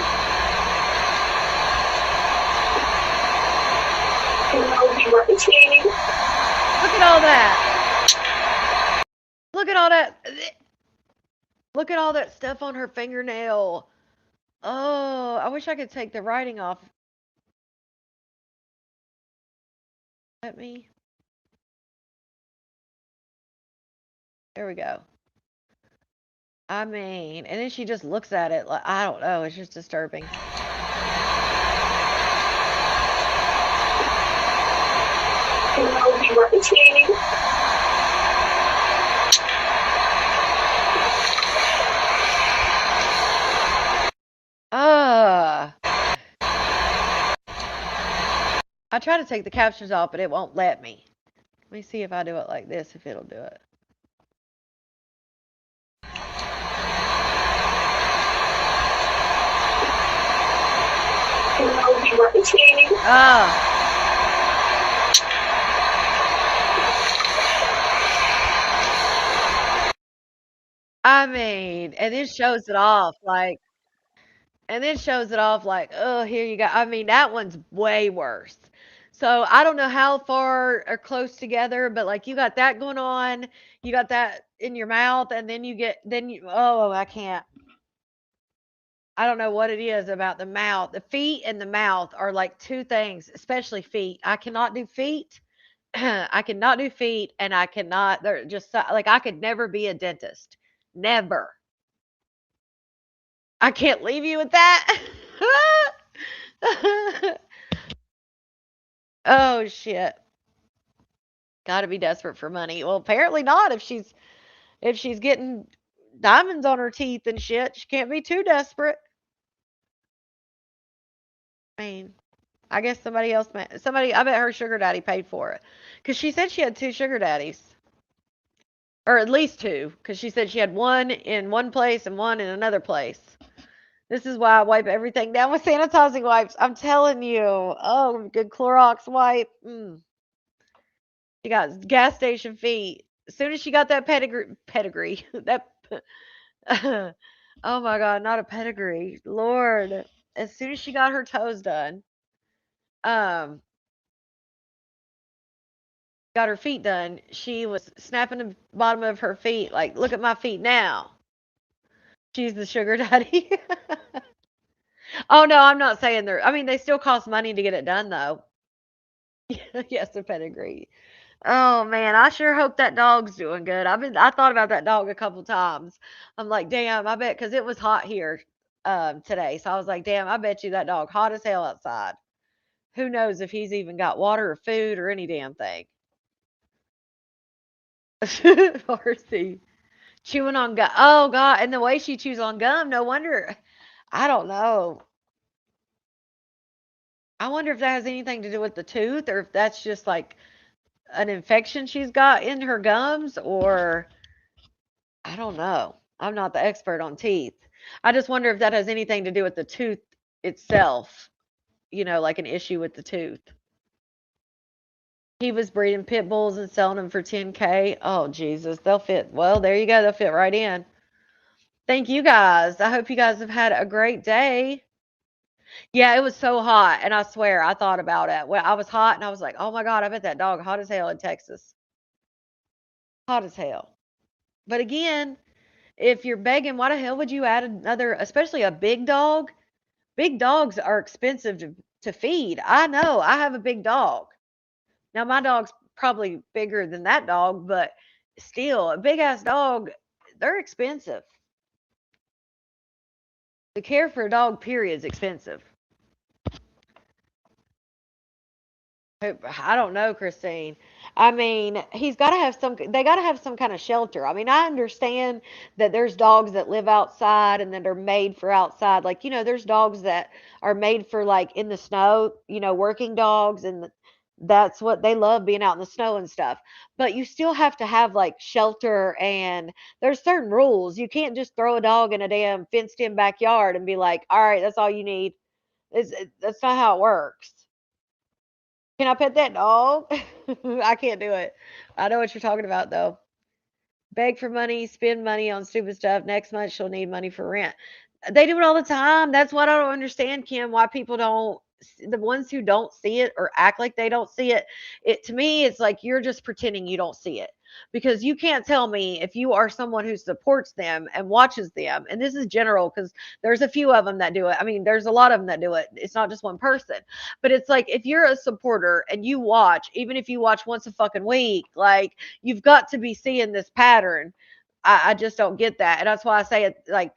Look at all that. Look at all that. Look at all that stuff on her fingernail. Oh, I wish I could take the writing off. Let me. There we go. I mean, and then she just looks at it like, I don't know, it's just disturbing. I try to take the captions off, but it won't let me. Let me see if I do it like this, if it'll do it. I mean, and it shows it off like, oh, here you go. I mean, that one's way worse. So I don't know how far or close together, but like you got that going on, you got that in your mouth, and then oh, I can't. I don't know what it is about the mouth. The feet and the mouth are like two things, especially feet. I cannot do feet. I cannot do feet, and they're just like, I could never be a dentist. Never. I can't leave you with that. Oh, shit. Gotta be desperate for money. Well, apparently not if she's getting diamonds on her teeth and shit. She can't be too desperate. I mean, I guess I bet her sugar daddy paid for it. Because she said she had 2 sugar daddies. Or at least 2. Because she said she had one in one place and one in another place. This is why I wipe everything down with sanitizing wipes. I'm telling you. Oh, good Clorox wipe. She got gas station feet. As soon as she got that pedigree, that oh my God, not a pedigree. Lord. As soon as she got her toes done, got her feet done, she was snapping the bottom of her feet like, look at my feet now. She's the sugar daddy. Oh no, I'm not saying they still cost money to get it done though. Yes, the pedigree. Oh man, I sure hope that dog's doing good. I thought about that dog a couple times. I'm like, damn, I bet, because it was hot here today. So I was like, damn, I bet you that dog hot as hell outside. Who knows if he's even got water or food or any damn thing. Horsey. Chewing on gum. Oh God, and the way she chews on gum, no wonder. I don't know. I wonder if that has anything to do with the tooth, or if that's just like an infection she's got in her gums, or I don't know. I'm not the expert on teeth. I just wonder if that has anything to do with the tooth itself, like an issue with the tooth. He was breeding pit bulls and selling them for 10K. Oh, Jesus. They'll fit. Well, there you go. They'll fit right in. Thank you guys. I hope you guys have had a great day. Yeah, it was so hot. And I swear, I thought about it. Well, I was hot and I was like, oh my God, I bet that dog hot as hell in Texas. Hot as hell. But again, if you're begging, why the hell would you add another, especially a big dog? Big dogs are expensive to feed. I know. I have a big dog. Now my dog's probably bigger than that dog, but still, a big ass dog, they're expensive. The care for a dog, period, is expensive. I don't know, Christine. I mean, they got to have some kind of shelter. I mean, I understand that there's dogs that live outside and that are made for outside. Like, there's dogs that are made for like in the snow, working dogs, and that's what they love, being out in the snow and stuff. But you still have to have like shelter, and there's certain rules. You can't just throw a dog in a damn fenced in backyard and be like, all right, that's all you need. That's not how it works. Can I pet that dog? I can't do it. I know what you're talking about, though. Beg for money, spend money on stupid stuff. Next month, she'll need money for rent. They do it all the time. That's what I don't understand, Kim, why people don't, the ones who don't see it or act like they don't see it, to me, it's like you're just pretending you don't see it. Because you can't tell me if you are someone who supports them and watches them, and this is general because there's a few of them that do it. I mean, there's a lot of them that do it. It's not just one person. But it's like if you're a supporter and you watch, even if you watch once a fucking week, like you've got to be seeing this pattern. I just don't get that. And that's why I say it, like,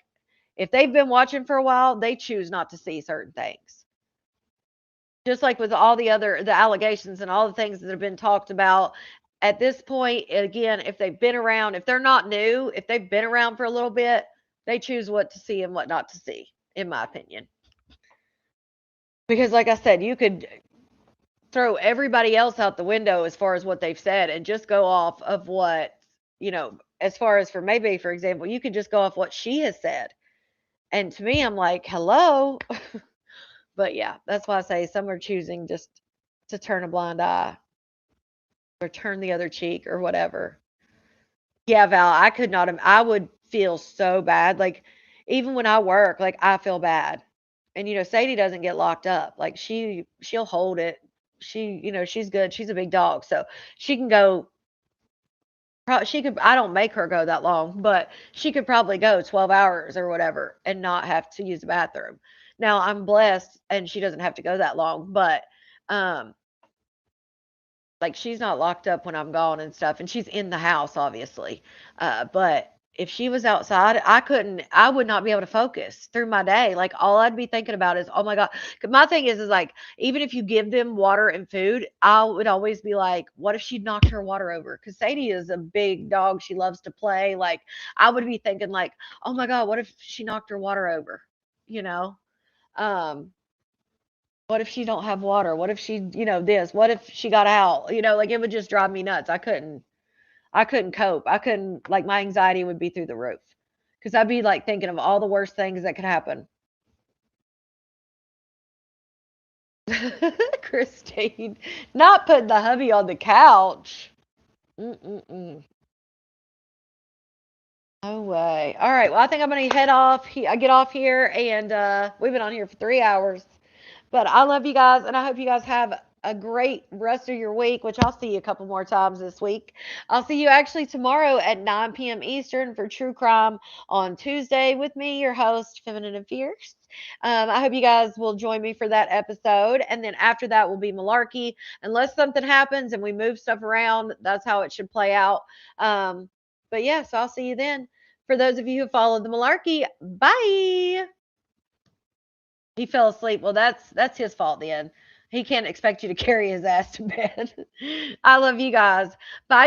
if they've been watching for a while, they choose not to see certain things. Just like with all the allegations and all the things that have been talked about at this point, again, if they've been around, if they're not new, if they've been around for a little bit, they choose what to see and what not to see, in my opinion. Because like I said, you could throw everybody else out the window as far as what they've said and just go off of what, as far as for maybe, for example, you could just go off what she has said. And to me, I'm like, hello. But yeah, that's why I say some are choosing just to turn a blind eye or turn the other cheek or whatever. Yeah, Val, I could not. I would feel so bad. Like, even when I work, like, I feel bad. And, Sadie doesn't get locked up. Like, she'll hold it. She's good. She's a big dog. So she can go. She could, I don't make her go that long, but she could probably go 12 hours or whatever and not have to use the bathroom. Now, I'm blessed and she doesn't have to go that long, but, like, she's not locked up when I'm gone and stuff, and she's in the house, obviously. But if she was outside, I would not be able to focus through my day. Like, all I'd be thinking about is, oh my God. 'Cause my thing is like, even if you give them water and food, I would always be like, what if she knocked her water over? Because Sadie is a big dog. She loves to play. Like, I would be thinking, like, oh my God, what if she knocked her water over? You know? Um, what if she don't have water? What if she, this? What if she got out? Like, it would just drive me nuts. I couldn't cope. I couldn't, like, my anxiety would be through the roof because I'd be like thinking of all the worst things that could happen. Christine, not putting the hubby on the couch. Mm-mm-mm. No way. All right. Well, I think I'm going to head off. I get off here, and we've been on here for 3 hours. But I love you guys, and I hope you guys have a great rest of your week, which I'll see you a couple more times this week. I'll see you actually tomorrow at 9 p.m. Eastern for True Crime on Tuesday with me, your host, Feminine and Fierce. I hope you guys will join me for that episode. And then after that will be Malarkey. Unless something happens and we move stuff around, that's how it should play out. But yeah, so I'll see you then. For those of you who followed the Malarkey, bye. He fell asleep. Well, that's his fault then. He can't expect you to carry his ass to bed. I love you guys. Bye, y'all.